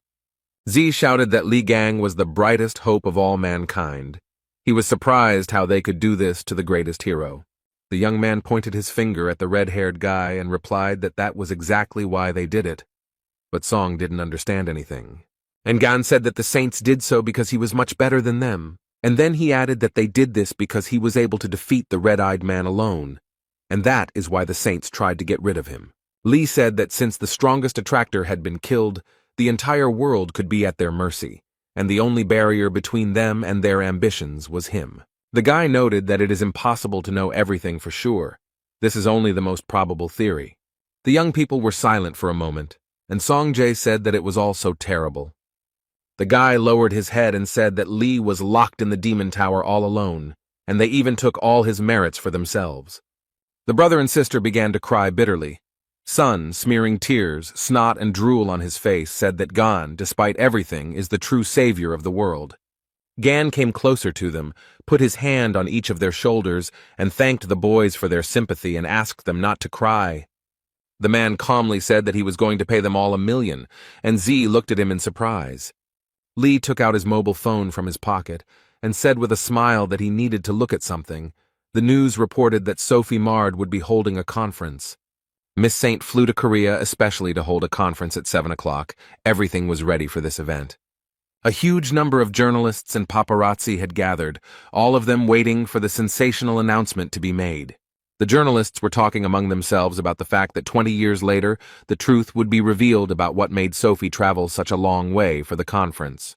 Z shouted that Li Gang was the brightest hope of all mankind. He was surprised how they could do this to the greatest hero. The young man pointed his finger at the red-haired guy and replied that that was exactly why they did it. But Song didn't understand anything. And Gan said that the saints did so because he was much better than them. And then he added that they did this because he was able to defeat the red-eyed man alone. And that is why the saints tried to get rid of him. Lee said that since the strongest attractor had been killed, the entire world could be at their mercy, and the only barrier between them and their ambitions was him. The guy noted that it is impossible to know everything for sure. This is only the most probable theory. The young people were silent for a moment, and Songjae said that it was all so terrible. The guy lowered his head and said that Lee was locked in the demon tower all alone, and they even took all his merits for themselves. The brother and sister began to cry bitterly. Sun, smearing tears, snot, and drool on his face, said that Gan, despite everything, is the true savior of the world. Gan came closer to them, put his hand on each of their shoulders, and thanked the boys for their sympathy and asked them not to cry. The man calmly said that he was going to pay them all $1 million, and Z looked at him in surprise. Lee took out his mobile phone from his pocket and said with a smile that he needed to look at something. The news reported that Sophie Mard would be holding a conference. Miss Saint flew to Korea especially to hold a conference at 7 o'clock. Everything was ready for this event. A huge number of journalists and paparazzi had gathered, all of them waiting for the sensational announcement to be made. The journalists were talking among themselves about the fact that 20 years later, the truth would be revealed about what made Sophie travel such a long way for the conference.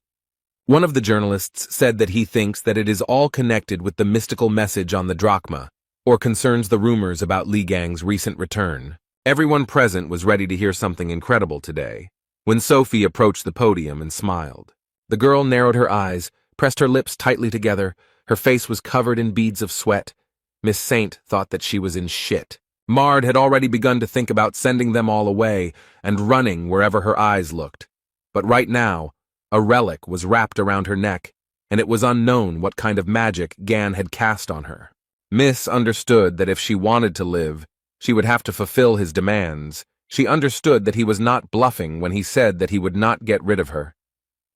One of the journalists said that he thinks that it is all connected with the mystical message on the drachma, or concerns the rumors about Li Gang's recent return. Everyone present was ready to hear something incredible today, when Sophie approached the podium and smiled. The girl narrowed her eyes, pressed her lips tightly together. Her face was covered in beads of sweat. Miss Saint thought that she was in shit. Mard had already begun to think about sending them all away and running wherever her eyes looked. But right now, a relic was wrapped around her neck, and it was unknown what kind of magic Gan had cast on her. Miss understood that if she wanted to live, she would have to fulfill his demands. She understood that he was not bluffing when he said that he would not get rid of her.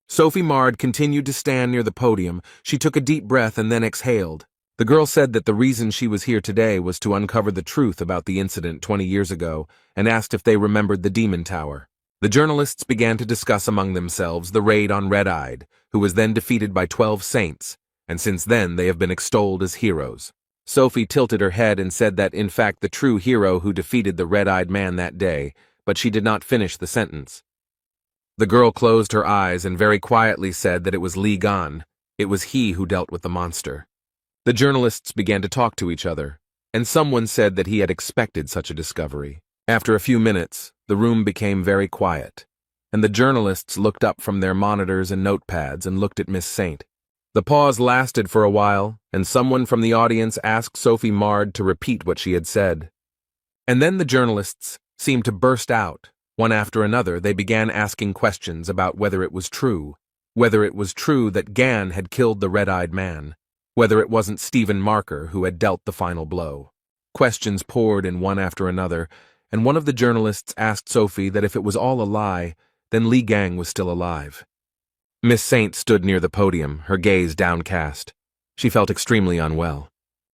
Sophie Mard continued to stand near the podium. She took a deep breath and then exhaled. The girl said that the reason she was here today was to uncover the truth about the incident 20 years ago and asked if they remembered the demon tower. The journalists began to discuss among themselves the raid on Red-Eyed, who was then defeated by 12 saints, and since then they have been extolled as heroes. Sophie tilted her head and said that, in fact, the true hero who defeated the red-eyed man that day, but she did not finish the sentence. The girl closed her eyes and very quietly said that it was Li Gan. It was he who dealt with the monster. The journalists began to talk to each other, and someone said that he had expected such a discovery. After a few minutes, the room became very quiet, and the journalists looked up from their monitors and notepads and looked at Miss Saint. The pause lasted for a while, and someone from the audience asked Sophie Mard to repeat what she had said. And then the journalists seemed to burst out. One after another, they began asking questions about whether it was true that Gan had killed the red-eyed man, whether it wasn't Stephen Marker who had dealt the final blow. Questions poured in one after another, and one of the journalists asked Sophie that if it was all a lie, then Li Gang was still alive. Miss Saint stood near the podium, her gaze downcast. She felt extremely unwell.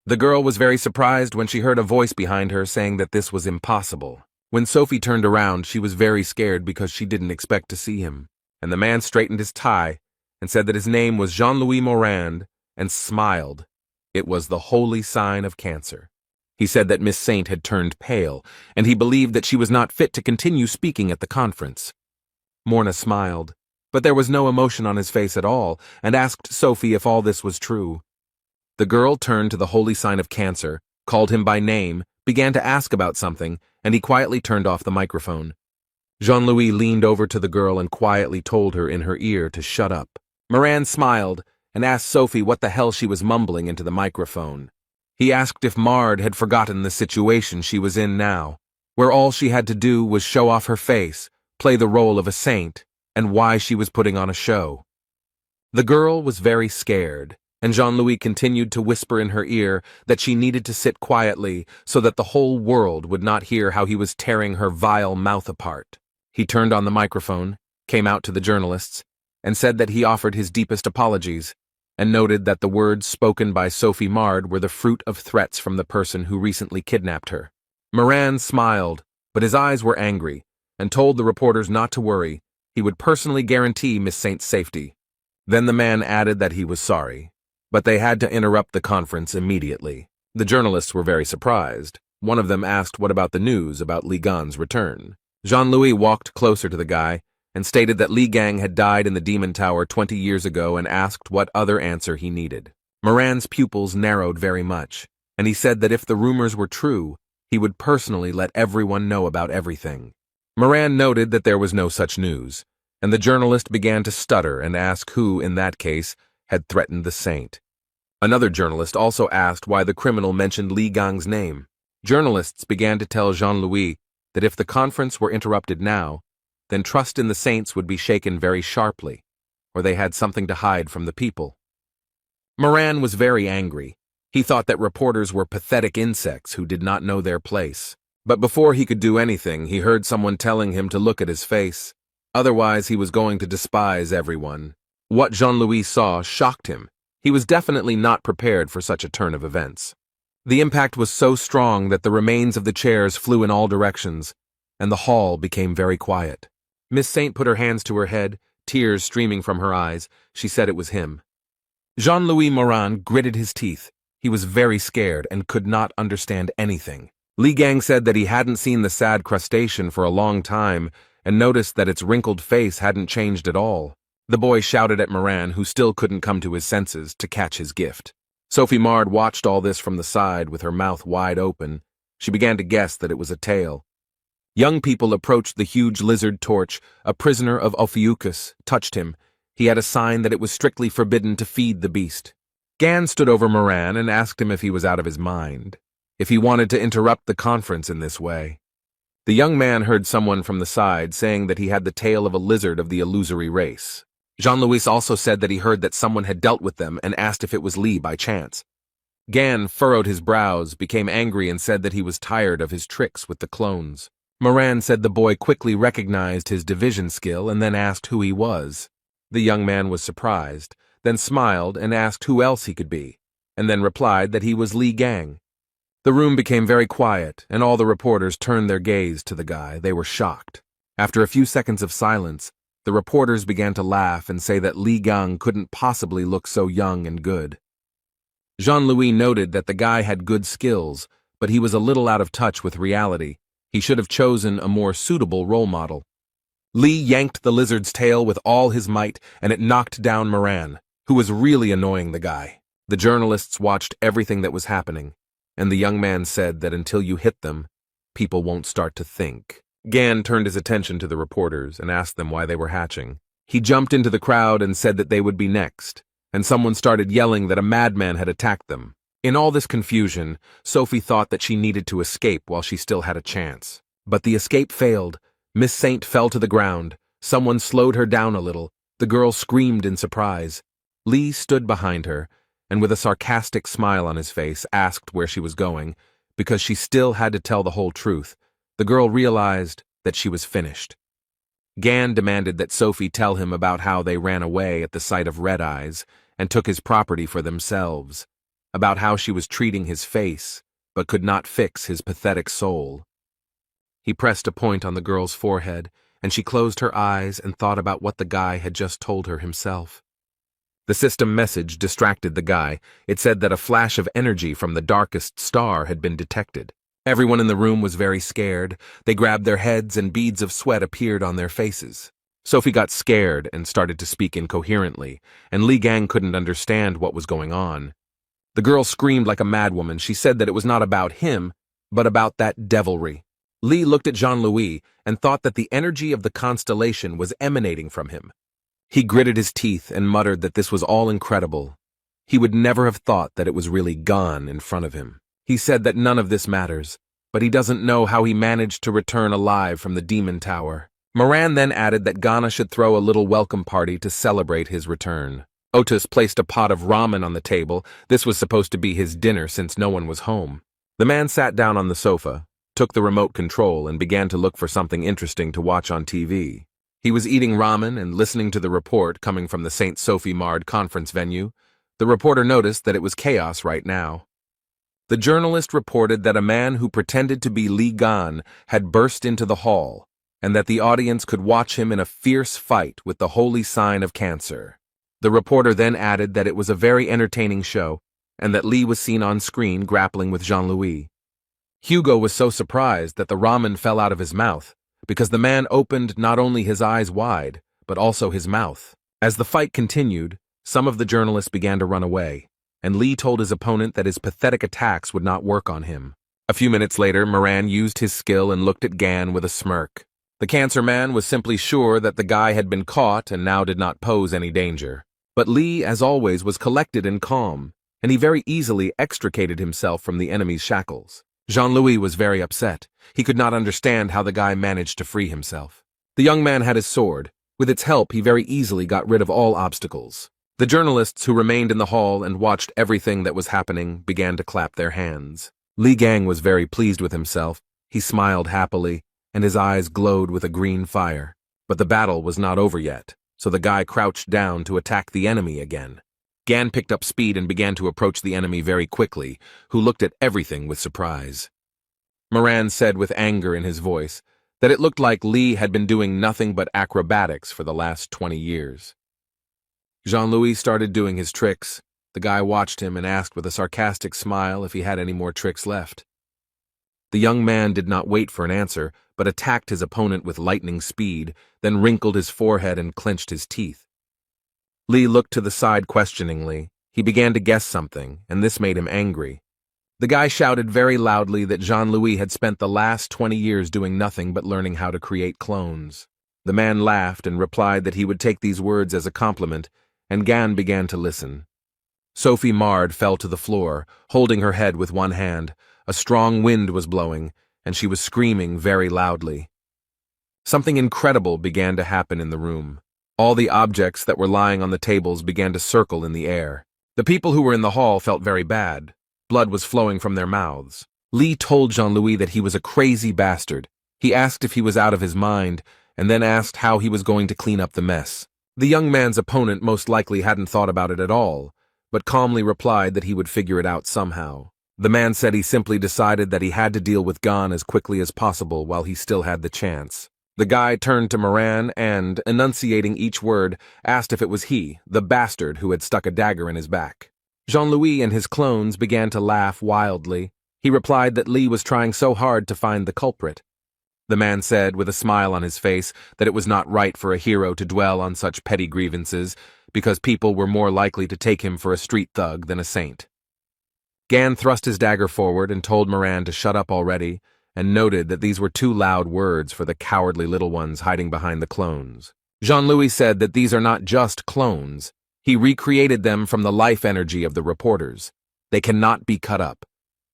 The girl was very surprised when she heard a voice behind her saying that this was impossible. When Sophie turned around, she was very scared because she didn't expect to see him, and the man straightened his tie and said that his name was Jean-Louis Morand and smiled. It was the holy sign of cancer. He said that Miss Saint had turned pale, and he believed that she was not fit to continue speaking at the conference. Morna smiled, but there was no emotion on his face at all, and asked Sophie if all this was true. The girl turned to the holy sign of cancer, called him by name, began to ask about something, and he quietly turned off the microphone. Jean-Louis leaned over to the girl and quietly told her in her ear to shut up. Moran smiled and asked Sophie what the hell she was mumbling into the microphone. He asked if Mard had forgotten the situation she was in now, where all she had to do was show off her face, play the role of a saint, and why she was putting on a show. The girl was very scared, and Jean-Louis continued to whisper in her ear that she needed to sit quietly so that the whole world would not hear how he was tearing her vile mouth apart. He turned on the microphone, came out to the journalists, and said that he offered his deepest apologies, and noted that the words spoken by Sophie Mard were the fruit of threats from the person who recently kidnapped her. Moran smiled, but his eyes were angry, and told the reporters not to worry. He would personally guarantee Miss Saint's safety. Then the man added that he was sorry, but they had to interrupt the conference immediately. The journalists were very surprised. One of them asked what about the news about Li Gan's return. Jean-Louis walked closer to the guy and stated that Li Gang had died in the Demon Tower 20 years ago and asked what other answer he needed. Moran's pupils narrowed very much, and he said that if the rumors were true, he would personally let everyone know about everything. Moran noted that there was no such news, and the journalist began to stutter and ask who, in that case, had threatened the saint. Another journalist also asked why the criminal mentioned Li Gang's name. Journalists began to tell Jean-Louis that if the conference were interrupted now, then trust in the saints would be shaken very sharply, or they had something to hide from the people. Moran was very angry. He thought that reporters were pathetic insects who did not know their place. But before he could do anything, he heard someone telling him to look at his face. Otherwise, he was going to despise everyone. What Jean-Louis saw shocked him. He was definitely not prepared for such a turn of events. The impact was so strong that the remains of the chairs flew in all directions, and the hall became very quiet. Miss Saint put her hands to her head, tears streaming from her eyes. She said it was him. Jean-Louis Moran gritted his teeth. He was very scared and could not understand anything. Li Gang said that he hadn't seen the sad crustacean for a long time and noticed that its wrinkled face hadn't changed at all. The boy shouted at Moran, who still couldn't come to his senses, to catch his gift. Sophie Mard watched all this from the side with her mouth wide open. She began to guess that it was a tale. Young people approached the huge lizard torch. A prisoner of Ophiuchus touched him. He had a sign that it was strictly forbidden to feed the beast. Gan stood over Moran and asked him if he was out of his mind, if he wanted to interrupt the conference in this way. The young man heard someone from the side saying that he had the tail of a lizard of the illusory race. Jean-Louis also said that he heard that someone had dealt with them and asked if it was Li by chance. Gan furrowed his brows, became angry, and said that he was tired of his tricks with the clones. Moran said the boy quickly recognized his division skill and then asked who he was. The young man was surprised, then smiled and asked who else he could be, and then replied that he was Li Gang. The room became very quiet, and all the reporters turned their gaze to the guy. They were shocked. After a few seconds of silence, the reporters began to laugh and say that Li Gang couldn't possibly look so young and good. Jean-Louis noted that the guy had good skills, but he was a little out of touch with reality. He should have chosen a more suitable role model. Li yanked the lizard's tail with all his might, and it knocked down Moran, who was really annoying the guy. The journalists watched everything that was happening, and the young man said that until you hit them, people won't start to think. Gan turned his attention to the reporters and asked them why they were hatching. He jumped into the crowd and said that they would be next, and someone started yelling that a madman had attacked them. In all this confusion, Sophie thought that she needed to escape while she still had a chance. But the escape failed. Miss Saint fell to the ground. Someone slowed her down a little. The girl screamed in surprise. Lee stood behind her, and with a sarcastic smile on his face, asked where she was going, because she still had to tell the whole truth. The girl realized that she was finished. Gan demanded that Sophie tell him about how they ran away at the sight of Red Eyes and took his property for themselves, about how she was treating his face but could not fix his pathetic soul. He pressed a point on the girl's forehead, and she closed her eyes and thought about what the guy had just told her himself. The system message distracted the guy. It said that a flash of energy from the darkest star had been detected. Everyone in the room was very scared. They grabbed their heads and beads of sweat appeared on their faces. Sophie got scared and started to speak incoherently, and Li Gang couldn't understand what was going on. The girl screamed like a madwoman. She said that it was not about him, but about that devilry. Li looked at Jean-Louis and thought that the energy of the constellation was emanating from him. He gritted his teeth and muttered that this was all incredible. He would never have thought that it was really gone in front of him. He said that none of this matters, but he doesn't know how he managed to return alive from the demon tower. Moran then added that Ghana should throw a little welcome party to celebrate his return. Otis placed a pot of ramen on the table. This was supposed to be his dinner since no one was home. The man sat down on the sofa, took the remote control, and began to look for something interesting to watch on TV. He was eating ramen and listening to the report coming from the St. Sophie Mard conference venue. The reporter noticed that it was chaos right now. The journalist reported that a man who pretended to be Li Gan had burst into the hall, and that the audience could watch him in a fierce fight with the holy sign of Cancer. The reporter then added that it was a very entertaining show, and that Li was seen on screen grappling with Jean-Louis. Hugo was so surprised that the ramen fell out of his mouth, because the man opened not only his eyes wide, but also his mouth. As the fight continued, some of the journalists began to run away, and Li told his opponent that his pathetic attacks would not work on him. A few minutes later, Moran used his skill and looked at Gan with a smirk. The Cancer Man was simply sure that the guy had been caught and now did not pose any danger. But Li, as always, was collected and calm, and he very easily extricated himself from the enemy's shackles. Jean-Louis was very upset. He could not understand how the guy managed to free himself. The young man had his sword. With its help, he very easily got rid of all obstacles. The journalists who remained in the hall and watched everything that was happening began to clap their hands. Li Gang was very pleased with himself. He smiled happily, and his eyes glowed with a green fire. But the battle was not over yet, so the guy crouched down to attack the enemy again. Gan picked up speed and began to approach the enemy very quickly, who looked at everything with surprise. Moran said with anger in his voice that it looked like Li had been doing nothing but acrobatics for the last 20 years. Jean-Louis started doing his tricks. The guy watched him and asked with a sarcastic smile if he had any more tricks left. The young man did not wait for an answer, but attacked his opponent with lightning speed, then wrinkled his forehead and clenched his teeth. Li looked to the side questioningly. He began to guess something, and this made him angry. The guy shouted very loudly that Jean-Louis had spent the last 20 years doing nothing but learning how to create clones. The man laughed and replied that he would take these words as a compliment, and Gan began to listen. Sophie Mard fell to the floor, holding her head with one hand. A strong wind was blowing, and she was screaming very loudly. Something incredible began to happen in the room. All the objects that were lying on the tables began to circle in the air. The people who were in the hall felt very bad. Blood was flowing from their mouths. Li told Jean-Louis that he was a crazy bastard. He asked if he was out of his mind, and then asked how he was going to clean up the mess. The young man's opponent most likely hadn't thought about it at all, but calmly replied that he would figure it out somehow. The man said he simply decided that he had to deal with Gan as quickly as possible while he still had the chance. The guy turned to Moran and, enunciating each word, asked if it was he, the bastard who had stuck a dagger in his back. Jean-Louis and his clones began to laugh wildly. He replied that Li was trying so hard to find the culprit. The man said, with a smile on his face, that it was not right for a hero to dwell on such petty grievances, because people were more likely to take him for a street thug than a saint. Gan thrust his dagger forward and told Moran to shut up already, and noted that these were too loud words for the cowardly little ones hiding behind the clones. Jean-Louis said that these are not just clones. He recreated them from the life energy of the reporters. They cannot be cut up.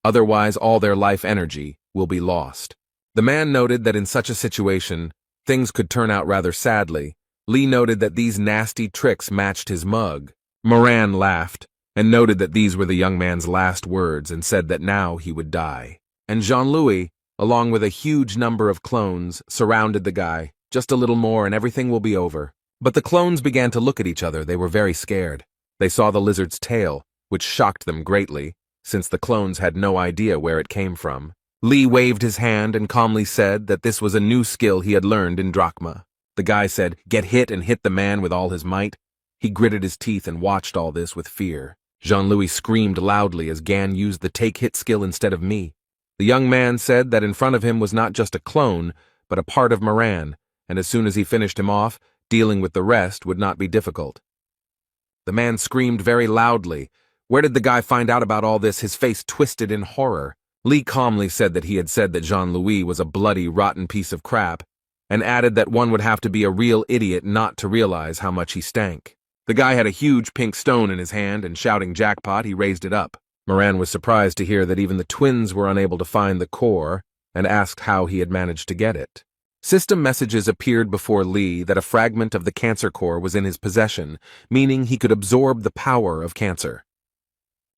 Otherwise, all their life energy will be lost. The man noted that in such a situation, things could turn out rather sadly. Lee noted that these nasty tricks matched his mug. Moran laughed and noted that these were the young man's last words and said that now he would die. And Jean-Louis, along with a huge number of clones, surrounded the guy. Just a little more and everything will be over. But the clones began to look at each other. They were very scared. They saw the lizard's tail, which shocked them greatly, since the clones had no idea where it came from. Lee waved his hand and calmly said that this was a new skill he had learned in Drachma. The guy said, "Get hit," and hit the man with all his might. He gritted his teeth and watched all this with fear. Jean-Louis screamed loudly as Gan used the take-hit skill instead of me. The young man said that in front of him was not just a clone, but a part of Moran, and as soon as he finished him off, dealing with the rest would not be difficult. The man screamed very loudly. Where did the guy find out about all this? His face twisted in horror. Lee calmly said that he had said that Jean-Louis was a bloody, rotten piece of crap, and added that one would have to be a real idiot not to realize how much he stank. The guy had a huge pink stone in his hand, and shouting jackpot, he raised it up. Moran was surprised to hear that even the twins were unable to find the core, and asked how he had managed to get it. System messages appeared before Lee that a fragment of the cancer core was in his possession, meaning he could absorb the power of cancer.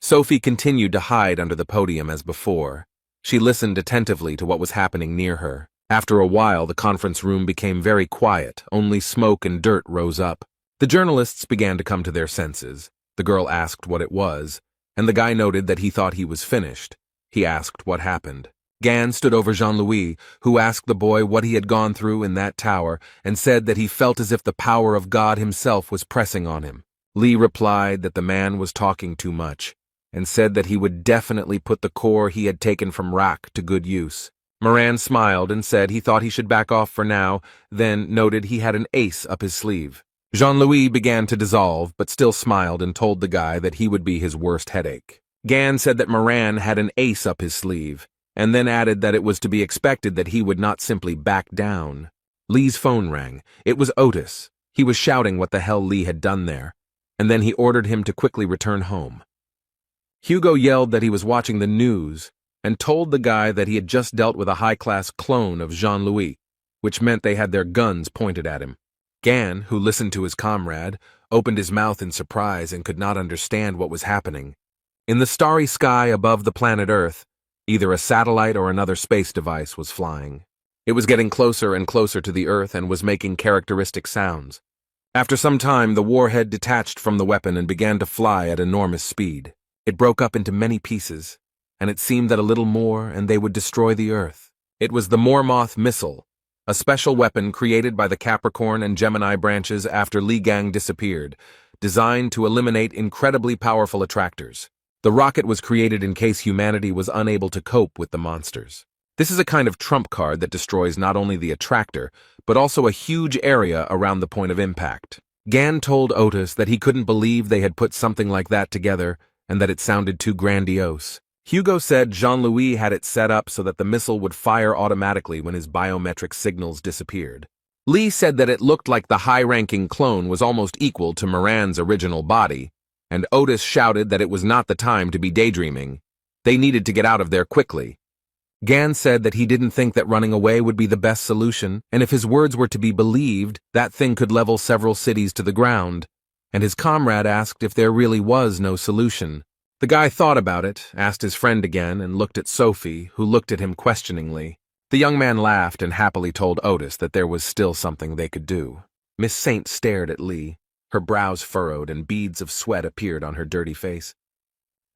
Sophie continued to hide under the podium as before. She listened attentively to what was happening near her. After a while, the conference room became very quiet. Only smoke and dirt rose up. The journalists began to come to their senses. The girl asked what it was, and the guy noted that he thought he was finished. He asked what happened. Gan stood over Jean-Louis, who asked the boy what he had gone through in that tower, and said that he felt as if the power of God himself was pressing on him. Lee replied that the man was talking too much, and said that he would definitely put the core he had taken from Rak to good use. Moran smiled and said he thought he should back off for now, then noted he had an ace up his sleeve. Jean-Louis began to dissolve, but still smiled and told the guy that he would be his worst headache. Gan said that Moran had an ace up his sleeve, and then added that it was to be expected that he would not simply back down. Lee's phone rang. It was Otis. He was shouting what the hell Lee had done there, and then he ordered him to quickly return home. Hugo yelled that he was watching the news, and told the guy that he had just dealt with a high-class clone of Jean-Louis, which meant they had their guns pointed at him. Gan, who listened to his comrade, opened his mouth in surprise and could not understand what was happening. In the starry sky above the planet Earth, either a satellite or another space device was flying. It was getting closer and closer to the Earth and was making characteristic sounds. After some time, the warhead detached from the weapon and began to fly at enormous speed. It broke up into many pieces, and it seemed that a little more and they would destroy the Earth. It was the Mormoth missile, a special weapon created by the Capricorn and Gemini branches after Li Gang disappeared, designed to eliminate incredibly powerful attractors. The rocket was created in case humanity was unable to cope with the monsters. This is a kind of trump card that destroys not only the attractor, but also a huge area around the point of impact. Gan told Otis that he couldn't believe they had put something like that together and that it sounded too grandiose. Hugo said Jean-Louis had it set up so that the missile would fire automatically when his biometric signals disappeared. Lee said that it looked like the high-ranking clone was almost equal to Moran's original body, and Otis shouted that it was not the time to be daydreaming. They needed to get out of there quickly. Gan said that he didn't think that running away would be the best solution, and if his words were to be believed, that thing could level several cities to the ground, and his comrade asked if there really was no solution. The guy thought about it, asked his friend again, and looked at Sophie, who looked at him questioningly. The young man laughed and happily told Otis that there was still something they could do. Miss Saint stared at Lee. Her brows furrowed and beads of sweat appeared on her dirty face.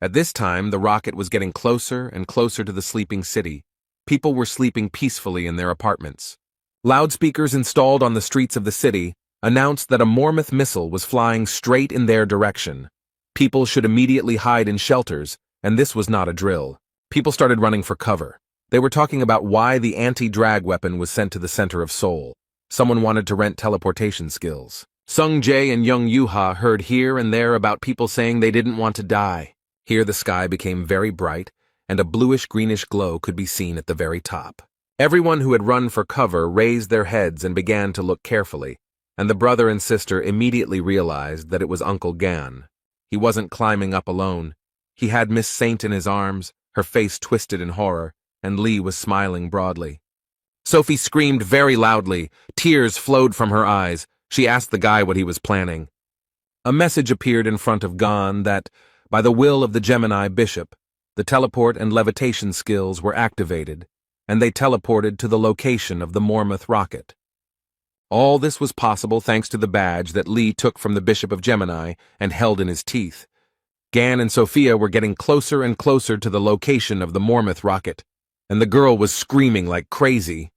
At this time, the rocket was getting closer and closer to the sleeping city. People were sleeping peacefully in their apartments. Loudspeakers installed on the streets of the city announced that a Mormoth missile was flying straight in their direction. People should immediately hide in shelters, and this was not a drill. People started running for cover. They were talking about why the anti-drag weapon was sent to the center of Seoul. Someone wanted to rent teleportation skills. Sung Jae and Young Yuha heard here and there about people saying they didn't want to die. Here the sky became very bright, and a bluish-greenish glow could be seen at the very top. Everyone who had run for cover raised their heads and began to look carefully, and the brother and sister immediately realized that it was Uncle Gan. He wasn't climbing up alone. He had Miss Saint in his arms, her face twisted in horror, and Lee was smiling broadly. Sophie screamed very loudly. Tears flowed from her eyes. She asked the guy what he was planning. A message appeared in front of Gan that, by the will of the Gemini bishop, the teleport and levitation skills were activated, and they teleported to the location of the Mormouth rocket. All this was possible thanks to the badge that Lee took from the Bishop of Gemini and held in his teeth. Gan and Sophia were getting closer and closer to the location of the Mormouth rocket, and the girl was screaming like crazy.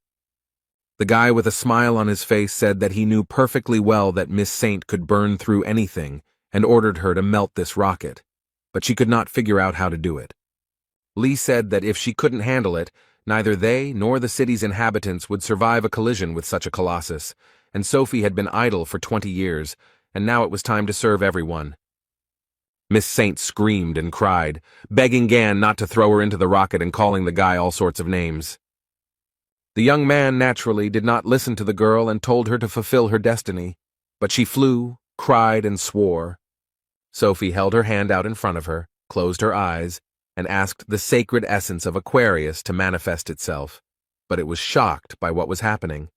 The guy with a smile on his face said that he knew perfectly well that Miss Saint could burn through anything and ordered her to melt this rocket, but she could not figure out how to do it. Lee said that if she couldn't handle it, neither they nor the city's inhabitants would survive a collision with such a colossus, and Sophie had been idle for 20 years, and now it was time to serve everyone. Miss Saint screamed and cried, begging Gan not to throw her into the rocket and calling the guy all sorts of names. The young man naturally did not listen to the girl and told her to fulfill her destiny, but she flew, cried, and swore. Sophie held her hand out in front of her, closed her eyes, and asked the sacred essence of Aquarius to manifest itself, but it was shocked by what was happening.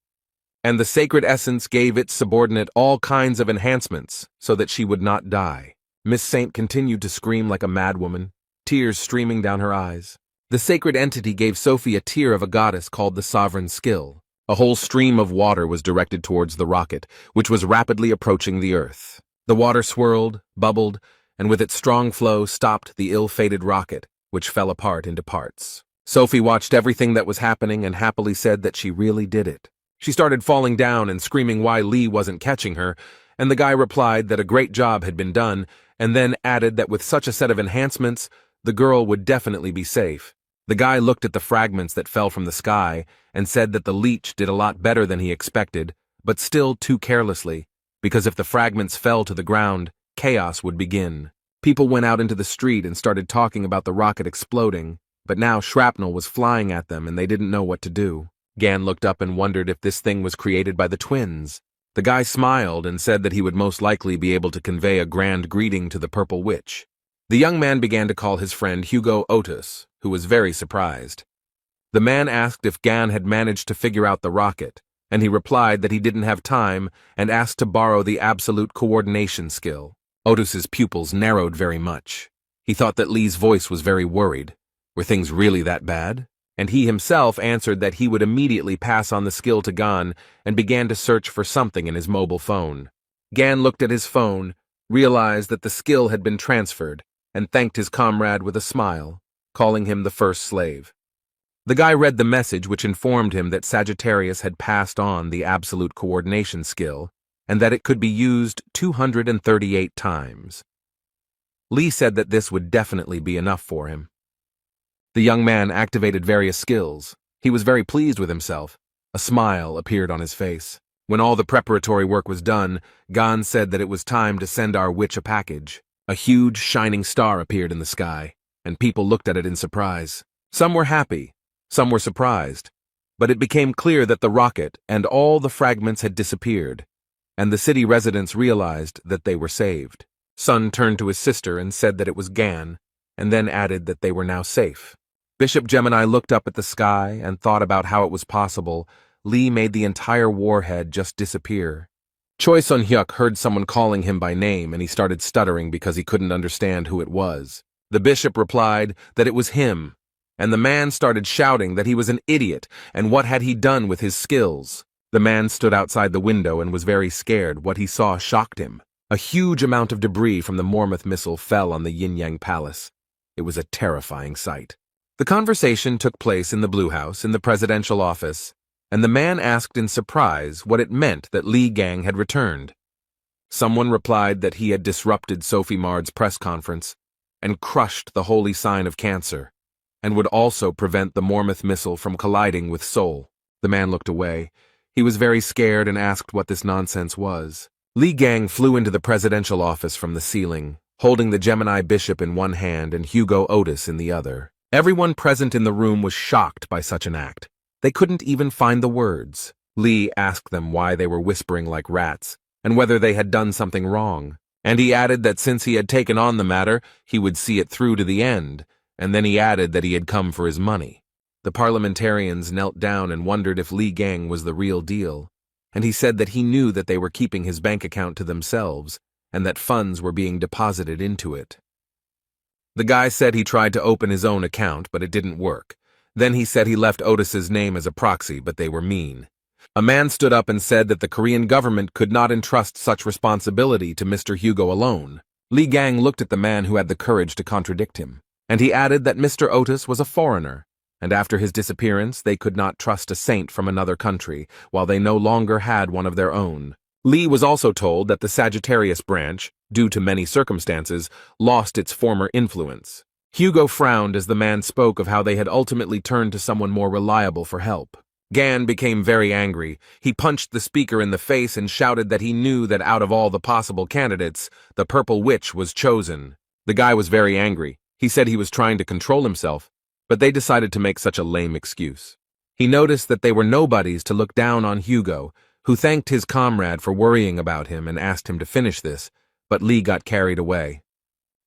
And the sacred essence gave its subordinate all kinds of enhancements so that she would not die. Miss Saint continued to scream like a madwoman, tears streaming down her eyes. The sacred entity gave Sophie a tear of a goddess called the Sovereign Skill. A whole stream of water was directed towards the rocket, which was rapidly approaching the Earth. The water swirled, bubbled, and with its strong flow stopped the ill-fated rocket, which fell apart into parts. Sophie watched everything that was happening and happily said that she really did it. She started falling down and screaming why Lee wasn't catching her, and the guy replied that a great job had been done, and then added that with such a set of enhancements, the girl would definitely be safe. The guy looked at the fragments that fell from the sky and said that the leech did a lot better than he expected, but still too carelessly, because if the fragments fell to the ground, chaos would begin. People went out into the street and started talking about the rocket exploding, but now shrapnel was flying at them and they didn't know what to do. Gan looked up and wondered if this thing was created by the twins. The guy smiled and said that he would most likely be able to convey a grand greeting to the Purple Witch. The young man began to call his friend Hugo Otis, who was very surprised. The man asked if Gan had managed to figure out the rocket, and he replied that he didn't have time and asked to borrow the absolute coordination skill. Otis's pupils narrowed very much. He thought that Lee's voice was very worried. Were things really that bad? And he himself answered that he would immediately pass on the skill to Gan and began to search for something in his mobile phone. Gan looked at his phone, realized that the skill had been transferred, and thanked his comrade with a smile, calling him the first slave. The guy read the message which informed him that Sagittarius had passed on the absolute coordination skill, and that it could be used 238 times. Lee said that this would definitely be enough for him. The young man activated various skills. He was very pleased with himself. A smile appeared on his face. When all the preparatory work was done, Gan said that it was time to send our witch a package. A huge, shining star appeared in the sky, and people looked at it in surprise. Some were happy, some were surprised, but it became clear that the rocket and all the fragments had disappeared, and the city residents realized that they were saved. Sun turned to his sister and said that it was Gan, and then added that they were now safe. Bishop Gemini looked up at the sky and thought about how it was possible Lee made the entire warhead just disappear. Choi Sun-hyuk heard someone calling him by name and he started stuttering because he couldn't understand who it was. The bishop replied that it was him, and the man started shouting that he was an idiot and what had he done with his skills. The man stood outside the window and was very scared. What he saw shocked him. A huge amount of debris from the Mormouth missile fell on the Yin-Yang Palace. It was a terrifying sight. The conversation took place in the Blue House in the presidential office, and the man asked in surprise what it meant that Lee Gang had returned. Someone replied that he had disrupted Sophie Mard's press conference and crushed the holy sign of Cancer, and would also prevent the Mormouth missile from colliding with Seoul. The man looked away. He was very scared and asked what this nonsense was. Li Gang flew into the presidential office from the ceiling, holding the Gemini bishop in one hand and Hugo Otis in the other. Everyone present in the room was shocked by such an act. They couldn't even find the words. Li asked them why they were whispering like rats, and whether they had done something wrong. And he added that since he had taken on the matter, he would see it through to the end, and then he added that he had come for his money. The parliamentarians knelt down and wondered if Li Gang was the real deal, and he said that he knew that they were keeping his bank account to themselves, and that funds were being deposited into it. The guy said he tried to open his own account, but it didn't work. Then he said he left Otis's name as a proxy, but they were mean. A man stood up and said that the Korean government could not entrust such responsibility to Mr. Hugo alone. Li Gang looked at the man who had the courage to contradict him, and he added that Mr. Otis was a foreigner, and after his disappearance they could not trust a saint from another country, while they no longer had one of their own. Li was also told that the Sagittarius branch, due to many circumstances, lost its former influence. Hugo frowned as the man spoke of how they had ultimately turned to someone more reliable for help. Gan became very angry. He punched the speaker in the face and shouted that he knew that out of all the possible candidates, the Purple Witch was chosen. The guy was very angry. He said he was trying to control himself, but they decided to make such a lame excuse. He noticed that they were nobodies to look down on Hugo, who thanked his comrade for worrying about him and asked him to finish this, but Li got carried away.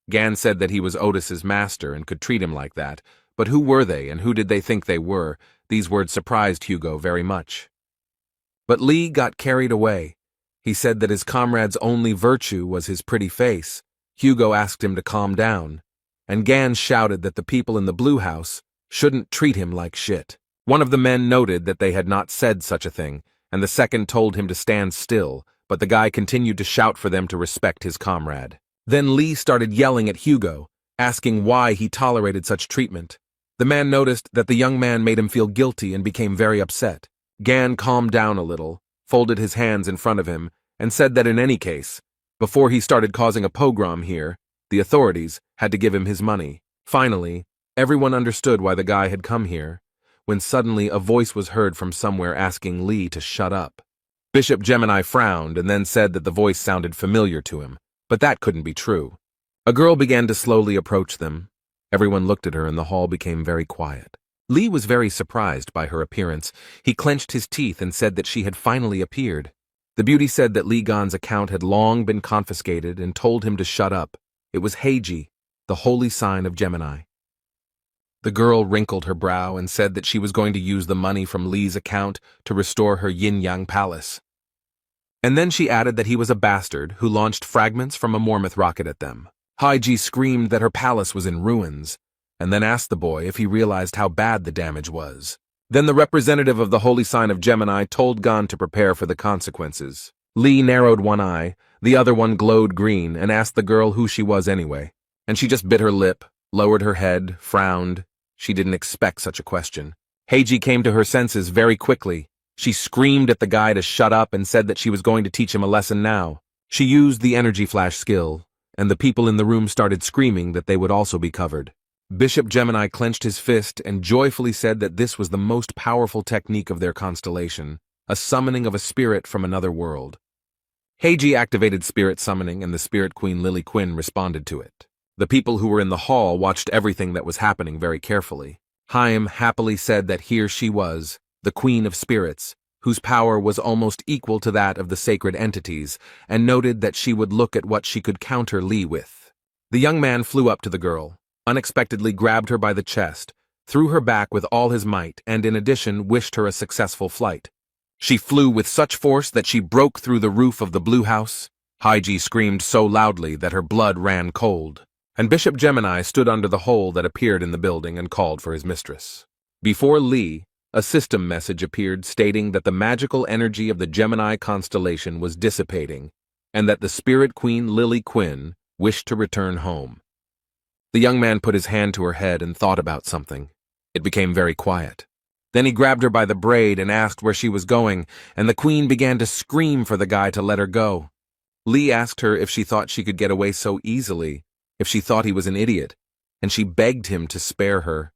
Gan said that he was Otis's master and could treat him like that, but who were they and who did they think they were? These words surprised Hugo very much. But Li got carried away. He said that his comrade's only virtue was his pretty face. Hugo asked him to calm down, and Gan shouted that the people in the blue house shouldn't treat him like shit. One of the men noted that they had not said such a thing, and the second told him to stand still, but the guy continued to shout for them to respect his comrade. Then Li started yelling at Hugo, asking why he tolerated such treatment. The man noticed that the young man made him feel guilty and became very upset. Gan calmed down a little, folded his hands in front of him, and said that in any case, before he started causing a pogrom here, the authorities had to give him his money. Finally, everyone understood why the guy had come here, when suddenly a voice was heard from somewhere asking Li to shut up. Bishop Gemini frowned and then said that the voice sounded familiar to him, but that couldn't be true. A girl began to slowly approach them. Everyone looked at her and the hall became very quiet. Li was very surprised by her appearance. He clenched his teeth and said that she had finally appeared. The beauty said that Li Gan's account had long been confiscated and told him to shut up. It was Heiji, the holy sign of Gemini. The girl wrinkled her brow and said that she was going to use the money from Li's account to restore her yin-yang palace. And then she added that he was a bastard who launched fragments from a Mormouth rocket at them. Heiji screamed that her palace was in ruins, and then asked the boy if he realized how bad the damage was. Then the representative of the holy sign of Gemini told Gan to prepare for the consequences. Li narrowed one eye, the other one glowed green, and asked the girl who she was anyway. And she just bit her lip, lowered her head, frowned. She didn't expect such a question. Heiji came to her senses very quickly. She screamed at the guy to shut up and said that she was going to teach him a lesson now. She used the energy flash skill, and the people in the room started screaming that they would also be covered. Bishop Gemini clenched his fist and joyfully said that this was the most powerful technique of their constellation, a summoning of a spirit from another world. Heiji activated spirit summoning and the spirit queen Lily Quinn responded to it. The people who were in the hall watched everything that was happening very carefully. Haim happily said that here she was, the queen of spirits, whose power was almost equal to that of the sacred entities, and noted that she would look at what she could counter Li with. The young man flew up to the girl, unexpectedly grabbed her by the chest, threw her back with all his might, and in addition wished her a successful flight. She flew with such force that she broke through the roof of the blue house. Heiji screamed so loudly that her blood ran cold, and Bishop Gemini stood under the hole that appeared in the building and called for his mistress. Before Li, a system message appeared stating that the magical energy of the Gemini constellation was dissipating, and that the spirit queen Lily Quinn wished to return home. The young man put his hand to her head and thought about something. It became very quiet. Then he grabbed her by the braid and asked where she was going, and the queen began to scream for the guy to let her go. Li asked her if she thought she could get away so easily, if she thought he was an idiot, and she begged him to spare her.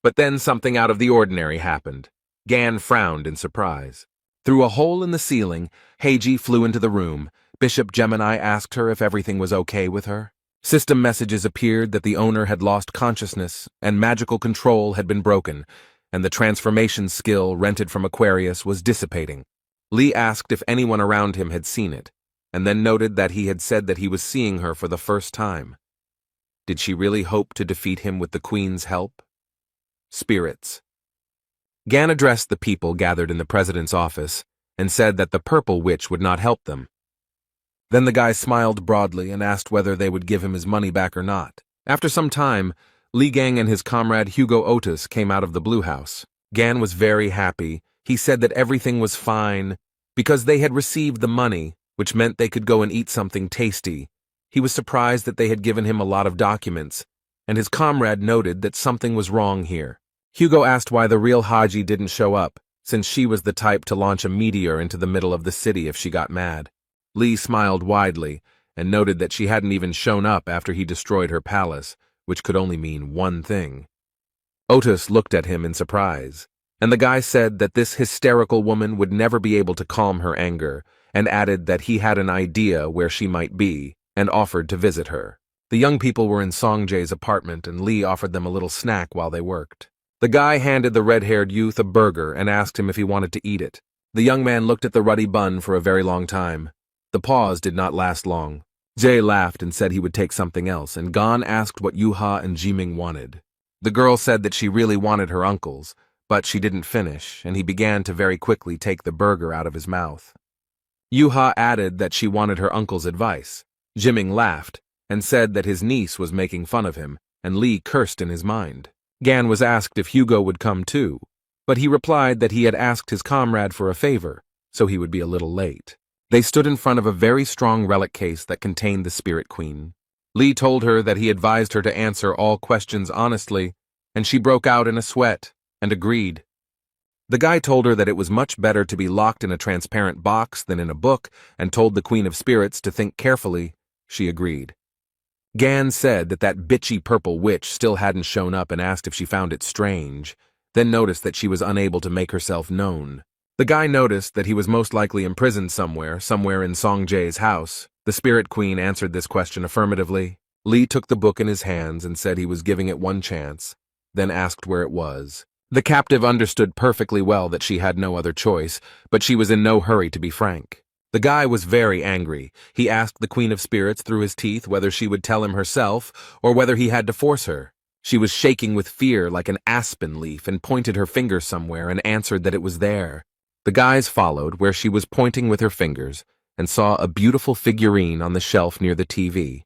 But then something out of the ordinary happened. Gan frowned in surprise. Through a hole in the ceiling, Heiji flew into the room, Bishop Gemini asked her if everything was okay with her. System messages appeared that the owner had lost consciousness and magical control had been broken, and the transformation skill rented from Aquarius was dissipating. Lee asked if anyone around him had seen it, and then noted that he had said that he was seeing her for the first time. Did she really hope to defeat him with the Queen's help? Spirits. Gan addressed the people gathered in the president's office and said that the purple witch would not help them. Then the guy smiled broadly and asked whether they would give him his money back or not. After some time, Li Gang and his comrade Hugo Otis came out of the Blue House. Gan was very happy. He said that everything was fine because they had received the money, which meant they could go and eat something tasty. He was surprised that they had given him a lot of documents, and his comrade noted that something was wrong here. Hugo asked why the real Haji didn't show up, since she was the type to launch a meteor into the middle of the city if she got mad. Lee smiled widely and noted that she hadn't even shown up after he destroyed her palace, which could only mean one thing. Otis looked at him in surprise, and the guy said that this hysterical woman would never be able to calm her anger, and added that he had an idea where she might be, and offered to visit her. The young people were in Songjae's apartment, and Lee offered them a little snack while they worked. The guy handed the red-haired youth a burger and asked him if he wanted to eat it. The young man looked at the ruddy bun for a very long time. The pause did not last long. Jay laughed and said he would take something else, and Gon asked what Yuha and Jiming wanted. The girl said that she really wanted her uncle's, but she didn't finish, and he began to very quickly take the burger out of his mouth. Yuha added that she wanted her uncle's advice. Jiming laughed and said that his niece was making fun of him, and Lee cursed in his mind. Gan was asked if Hugo would come too, but he replied that he had asked his comrade for a favor, so he would be a little late. They stood in front of a very strong relic case that contained the Spirit Queen. Lee told her that he advised her to answer all questions honestly, and she broke out in a sweat and agreed. The guy told her that it was much better to be locked in a transparent box than in a book, and told the Queen of Spirits to think carefully. She agreed. Gan said that bitchy purple witch still hadn't shown up and asked if she found it strange, then noticed that she was unable to make herself known. The guy noticed that he was most likely imprisoned somewhere in Songjae's house. The Spirit Queen answered this question affirmatively. Lee took the book in his hands and said he was giving it one chance, then asked where it was. The captive understood perfectly well that she had no other choice, but she was in no hurry to be frank. The guy was very angry. He asked the Queen of Spirits through his teeth whether she would tell him herself or whether he had to force her. She was shaking with fear like an aspen leaf and pointed her finger somewhere and answered that it was there. The guys followed where she was pointing with her fingers and saw a beautiful figurine on the shelf near the TV.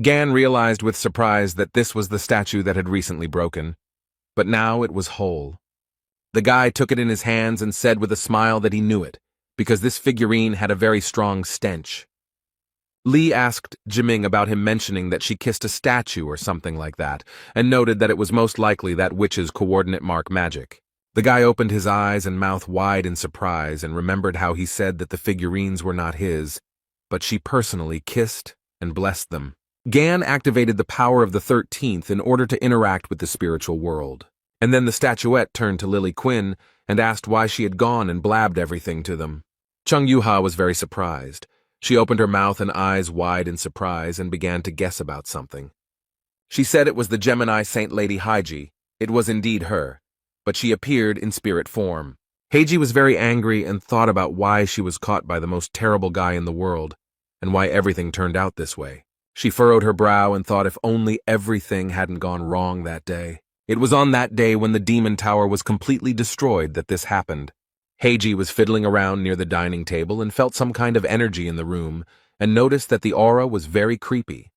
Gan realized with surprise that this was the statue that had recently broken, but now it was whole. The guy took it in his hands and said with a smile that he knew it, because this figurine had a very strong stench. Lee asked Jiming about him mentioning that she kissed a statue or something like that, and noted that it was most likely that witch's coordinate mark magic. The guy opened his eyes and mouth wide in surprise and remembered how he said that the figurines were not his, but she personally kissed and blessed them. Gan activated the power of the 13th in order to interact with the spiritual world. And then the statuette turned to Lily Quinn and asked why she had gone and blabbed everything to them. Chung Yuha was very surprised. She opened her mouth and eyes wide in surprise and began to guess about something. She said it was the Gemini Saint Lady Haiji. It was indeed her, but she appeared in spirit form. Heiji was very angry and thought about why she was caught by the most terrible guy in the world, and why everything turned out this way. She furrowed her brow and thought if only everything hadn't gone wrong that day. It was on that day when the demon tower was completely destroyed that this happened. Heiji was fiddling around near the dining table and felt some kind of energy in the room, and noticed that the aura was very creepy.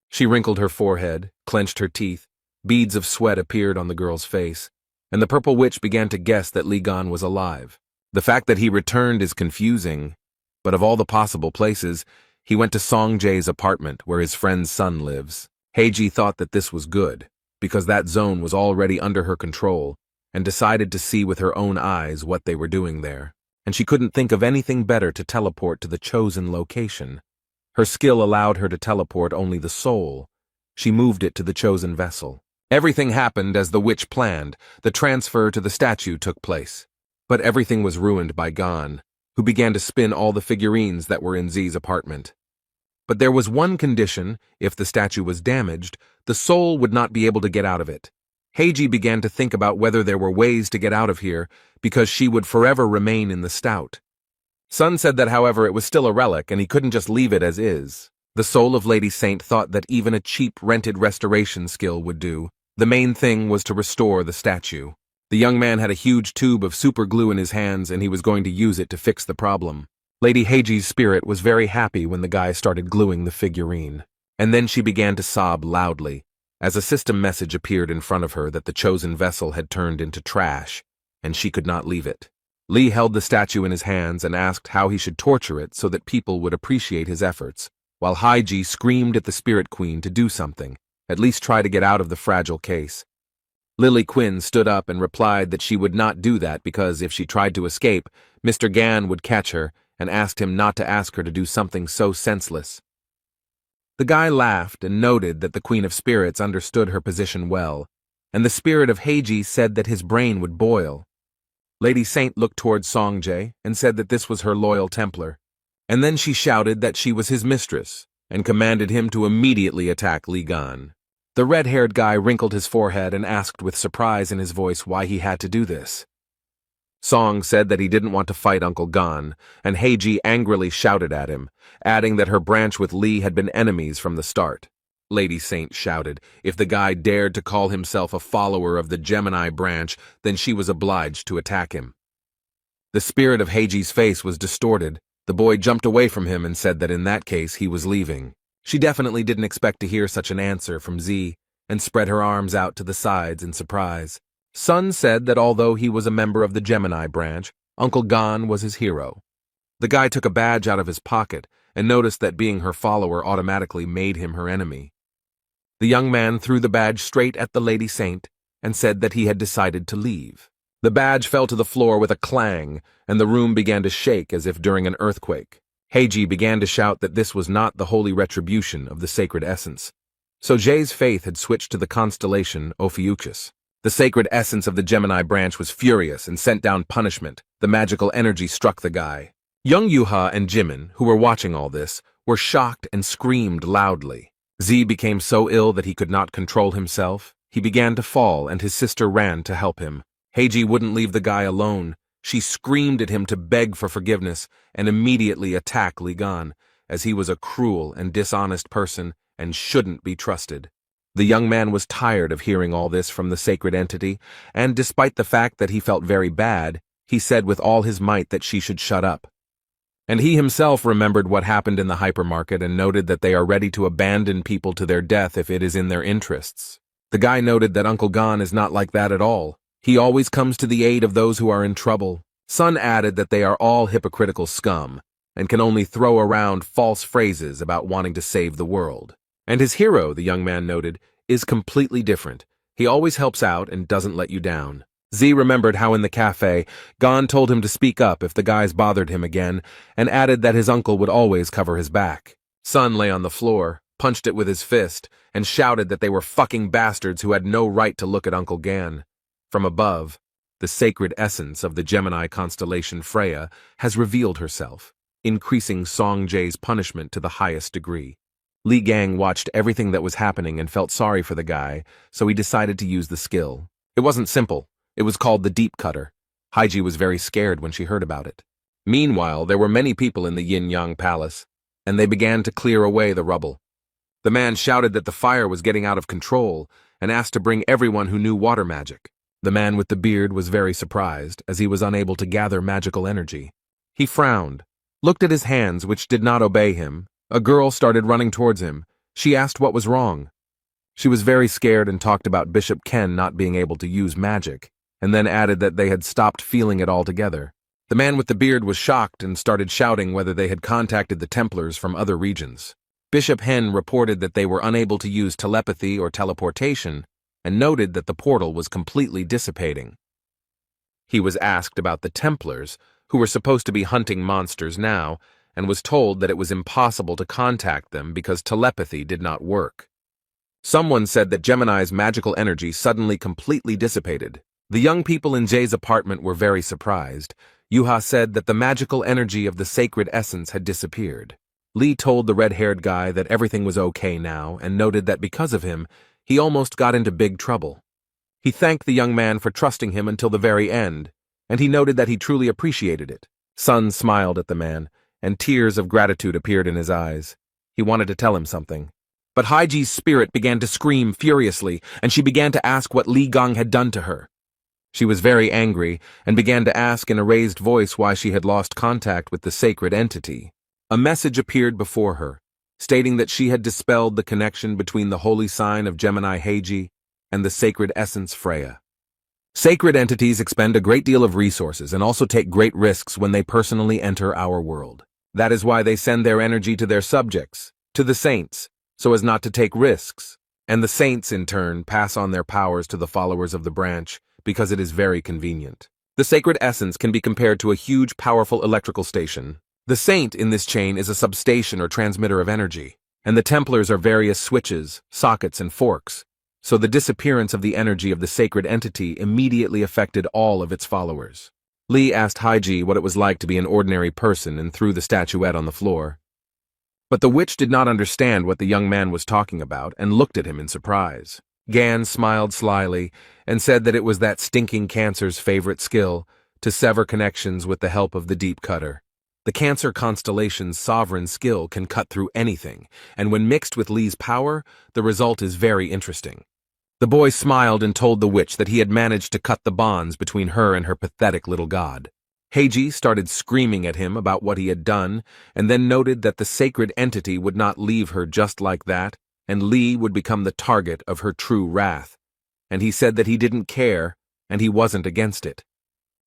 She wrinkled her forehead, clenched her teeth, beads of sweat appeared on the girl's face, and the purple witch began to guess that Li Gan was alive. The fact that he returned is confusing, but of all the possible places, he went to Songjae's apartment where his friend's son lives. Heiji thought that this was good, because that zone was already under her control, and decided to see with her own eyes what they were doing there. And she couldn't think of anything better to teleport to the chosen location. Her skill allowed her to teleport only the soul. She moved it to the chosen vessel. Everything happened as the witch planned. The transfer to the statue took place. But everything was ruined by Gan. who began to spin all the figurines that were in Z's apartment. But there was one condition: if the statue was damaged, the soul would not be able to get out of it. Heiji began to think about whether there were ways to get out of here, because she would forever remain in the stout. Sun said that, however, it was still a relic and he couldn't just leave it as is. The soul of Lady Saint thought that even a cheap rented restoration skill would do. The main thing was to restore the statue. The young man had a huge tube of super glue in his hands and he was going to use it to fix the problem. Lady Heiji's spirit was very happy when the guy started gluing the figurine. And then she began to sob loudly, as a system message appeared in front of her that the chosen vessel had turned into trash, and she could not leave it. Lee held the statue in his hands and asked how he should torture it so that people would appreciate his efforts, while Heiji screamed at the Spirit Queen to do something, at least try to get out of the fragile case. Lily Quinn stood up and replied that she would not do that because if she tried to escape, Mr. Gan would catch her and asked him not to ask her to do something so senseless. The guy laughed and noted that the Queen of Spirits understood her position well, and the spirit of Heiji said that his brain would boil. Lady Saint looked towards Songjae and said that this was her loyal Templar, and then she shouted that she was his mistress and commanded him to immediately attack Li Gan. The red-haired guy wrinkled his forehead and asked with surprise in his voice why he had to do this. Song said that he didn't want to fight Uncle Gan, and Heiji angrily shouted at him, adding that her branch with Li had been enemies from the start. Lady Saint shouted if the guy dared to call himself a follower of the Gemini branch, then she was obliged to attack him. The spirit of Heiji's face was distorted. The boy jumped away from him and said that in that case he was leaving. She definitely didn't expect to hear such an answer from Z, and spread her arms out to the sides in surprise. Sun said that although he was a member of the Gemini branch, Uncle Gan was his hero. The guy took a badge out of his pocket and noticed that being her follower automatically made him her enemy. The young man threw the badge straight at the Lady Saint and said that he had decided to leave. The badge fell to the floor with a clang, and the room began to shake as if during an earthquake. Heiji began to shout that this was not the holy retribution of the sacred essence. So Jay's faith had switched to the constellation Ophiuchus. The sacred essence of the Gemini branch was furious and sent down punishment. The magical energy struck the guy. Young Yuha and Jimin, who were watching all this, were shocked and screamed loudly. Z became so ill that he could not control himself. He began to fall, and his sister ran to help him. Heiji wouldn't leave the guy alone. She screamed at him to beg for forgiveness and immediately attack Li Gan, as he was a cruel and dishonest person and shouldn't be trusted. The young man was tired of hearing all this from the sacred entity, and despite the fact that he felt very bad, he said with all his might that she should shut up. And he himself remembered what happened in the hypermarket and noted that they are ready to abandon people to their death if it is in their interests. The guy noted that Uncle Gan is not like that at all. He always comes to the aid of those who are in trouble. Sun added that they are all hypocritical scum and can only throw around false phrases about wanting to save the world. And his hero, the young man noted, is completely different. He always helps out and doesn't let you down. Z remembered how in the cafe, Gan told him to speak up if the guys bothered him again, and added that his uncle would always cover his back. Sun lay on the floor, punched it with his fist, and shouted that they were fucking bastards who had no right to look at Uncle Gan. From above, the sacred essence of the Gemini constellation Freya has revealed herself, increasing Songjae's punishment to the highest degree. Li Gang watched everything that was happening and felt sorry for the guy, so he decided to use the skill. It wasn't simple. It was called the Deep Cutter. Heiji was very scared when she heard about it. Meanwhile, there were many people in the Yin-Yang Palace, and they began to clear away the rubble. The man shouted that the fire was getting out of control and asked to bring everyone who knew water magic. The man with the beard was very surprised, as he was unable to gather magical energy. He frowned, looked at his hands, which did not obey him. A girl started running towards him. She asked what was wrong. She was very scared and talked about Bishop Ken not being able to use magic, and then added that they had stopped feeling it altogether. The man with the beard was shocked and started shouting whether they had contacted the Templars from other regions. Bishop Hen reported that they were unable to use telepathy or teleportation, and noted that the portal was completely dissipating. He was asked about the Templars, who were supposed to be hunting monsters now, and was told that it was impossible to contact them because telepathy did not work. Someone said that Gemini's magical energy suddenly completely dissipated. The young people in Jay's apartment were very surprised. Yuha said that the magical energy of the sacred essence had disappeared. Lee told the red-haired guy that everything was okay now and noted that because of him, he almost got into big trouble. He thanked the young man for trusting him until the very end, and he noted that he truly appreciated it. Sun smiled at the man, and tears of gratitude appeared in his eyes. He wanted to tell him something. But Haiji's spirit began to scream furiously, and she began to ask what Li Gang had done to her. She was very angry and began to ask in a raised voice why she had lost contact with the sacred entity. A message appeared before her, stating that she had dispelled the connection between the holy sign of Gemini Heiji and the sacred essence Freya. Sacred entities expend a great deal of resources and also take great risks when they personally enter our world. That is why they send their energy to their subjects, to the saints, so as not to take risks, and the saints, in turn, pass on their powers to the followers of the branch because it is very convenient. The sacred essence can be compared to a huge, powerful electrical station. The saint in this chain is a substation or transmitter of energy, and the Templars are various switches, sockets, and forks, so the disappearance of the energy of the sacred entity immediately affected all of its followers. Lee asked Haiji what it was like to be an ordinary person and threw the statuette on the floor. But the witch did not understand what the young man was talking about and looked at him in surprise. Gan smiled slyly and said that it was that stinking Cancer's favorite skill, to sever connections with the help of the deep cutter. The Cancer constellation's sovereign skill can cut through anything, and when mixed with Lee's power, the result is very interesting. The boy smiled and told the witch that he had managed to cut the bonds between her and her pathetic little god. Heiji started screaming at him about what he had done, and then noted that the sacred entity would not leave her just like that, and Lee would become the target of her true wrath. And he said that he didn't care, and he wasn't against it.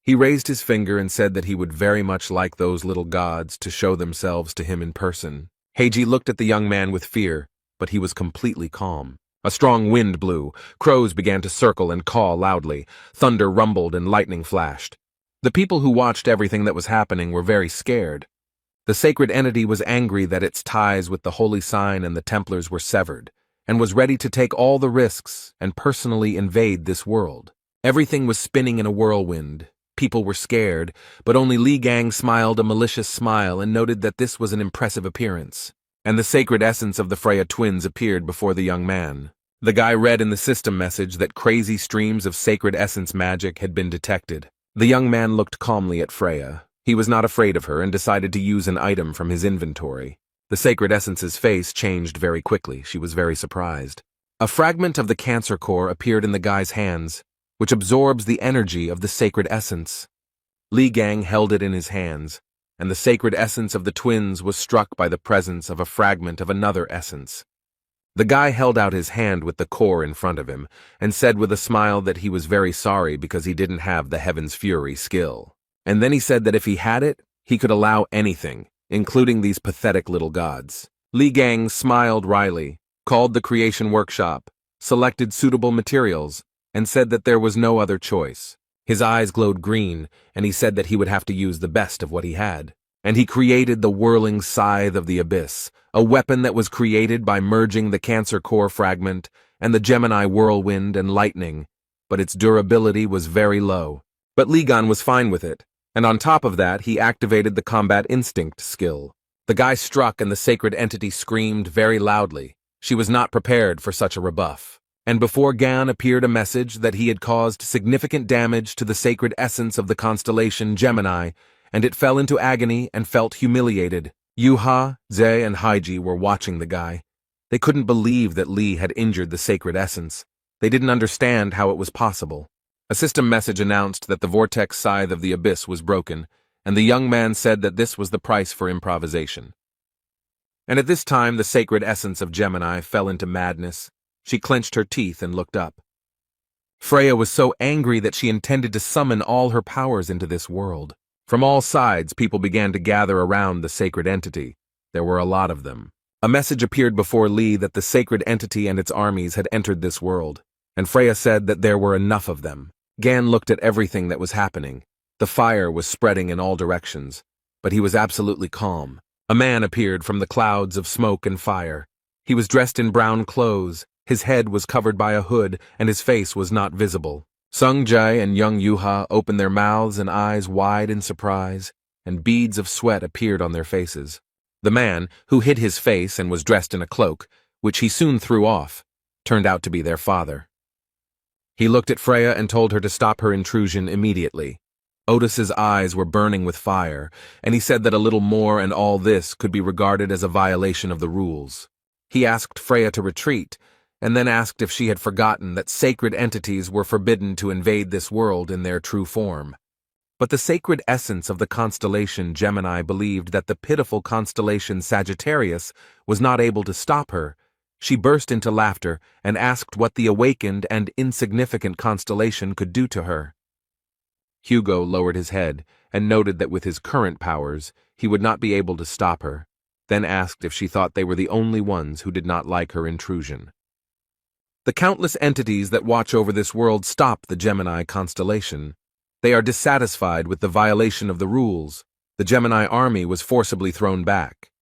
He raised his finger and said that he would very much like those little gods to show themselves to him in person. Heiji looked at the young man with fear, but he was completely calm. A strong wind blew, crows began to circle and caw loudly, thunder rumbled and lightning flashed. The people who watched everything that was happening were very scared. The sacred entity was angry that its ties with the holy sign and the Templars were severed, and was ready to take all the risks and personally invade this world. Everything was spinning in a whirlwind. People were scared, but only Li Gang smiled a malicious smile and noted that this was an impressive appearance. And the sacred essence of the Freya twins appeared before the young man. The guy read in the system message that crazy streams of sacred essence magic had been detected. The young man looked calmly at Freya. He was not afraid of her and decided to use an item from his inventory. The sacred essence's face changed very quickly. She was very surprised. A fragment of the Cancer core appeared in the guy's hands, which absorbs the energy of the sacred essence. Li Gang held it in his hands, and the sacred essence of the twins was struck by the presence of a fragment of another essence. The guy held out his hand with the core in front of him, and said with a smile that he was very sorry because he didn't have the Heaven's Fury skill. And then he said that if he had it, he could allow anything, including these pathetic little gods. Li Gang smiled wryly, called the creation workshop, selected suitable materials, and said that there was no other choice. His eyes glowed green, and he said that he would have to use the best of what he had. And he created the whirling scythe of the abyss, a weapon that was created by merging the Cancer core fragment and the Gemini whirlwind and lightning, but its durability was very low. But Li Gan was fine with it, and on top of that he activated the combat instinct skill. The guy struck and the sacred entity screamed very loudly. She was not prepared for such a rebuff. And before Gan appeared a message that he had caused significant damage to the sacred essence of the constellation Gemini, and it fell into agony and felt humiliated. Yuha, Ze, and Haiji were watching the guy. They couldn't believe that Li had injured the sacred essence. They didn't understand how it was possible. A system message announced that the vortex scythe of the abyss was broken, and the young man said that this was the price for improvisation. And at this time the sacred essence of Gemini fell into madness. She clenched her teeth and looked up. Freya was so angry that she intended to summon all her powers into this world. From all sides, people began to gather around the sacred entity. There were a lot of them. A message appeared before Lee that the sacred entity and its armies had entered this world, and Freya said that there were enough of them. Gan looked at everything that was happening. The fire was spreading in all directions, but he was absolutely calm. A man appeared from the clouds of smoke and fire. He was dressed in brown clothes. His head was covered by a hood, and his face was not visible. Sung Jae and young Yuha opened their mouths and eyes wide in surprise, and beads of sweat appeared on their faces. The man, who hid his face and was dressed in a cloak, which he soon threw off, turned out to be their father. He looked at Freya and told her to stop her intrusion immediately. Otis's eyes were burning with fire, and he said that a little more and all this could be regarded as a violation of the rules. He asked Freya to retreat, and then asked if she had forgotten that sacred entities were forbidden to invade this world in their true form. But the sacred essence of the constellation Gemini believed that the pitiful constellation Sagittarius was not able to stop her. She burst into laughter and asked what the awakened and insignificant constellation could do to her. Hugo lowered his head and noted that with his current powers, he would not be able to stop her, then asked if she thought they were the only ones who did not like her intrusion. The countless entities that watch over this world stop the Gemini constellation. They are dissatisfied with the violation of the rules. The Gemini army was forcibly thrown back.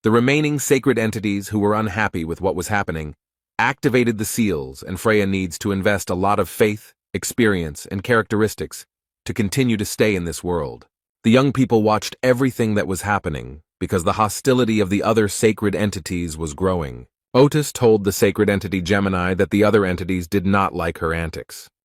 The remaining sacred entities who were unhappy with what was happening activated the seals, and Freya needs to invest a lot of faith, experience, and characteristics to continue to stay in this world. The young people watched everything that was happening because the hostility of the other sacred entities was growing. Otis told the sacred entity Gemini that the other entities did not like her antics.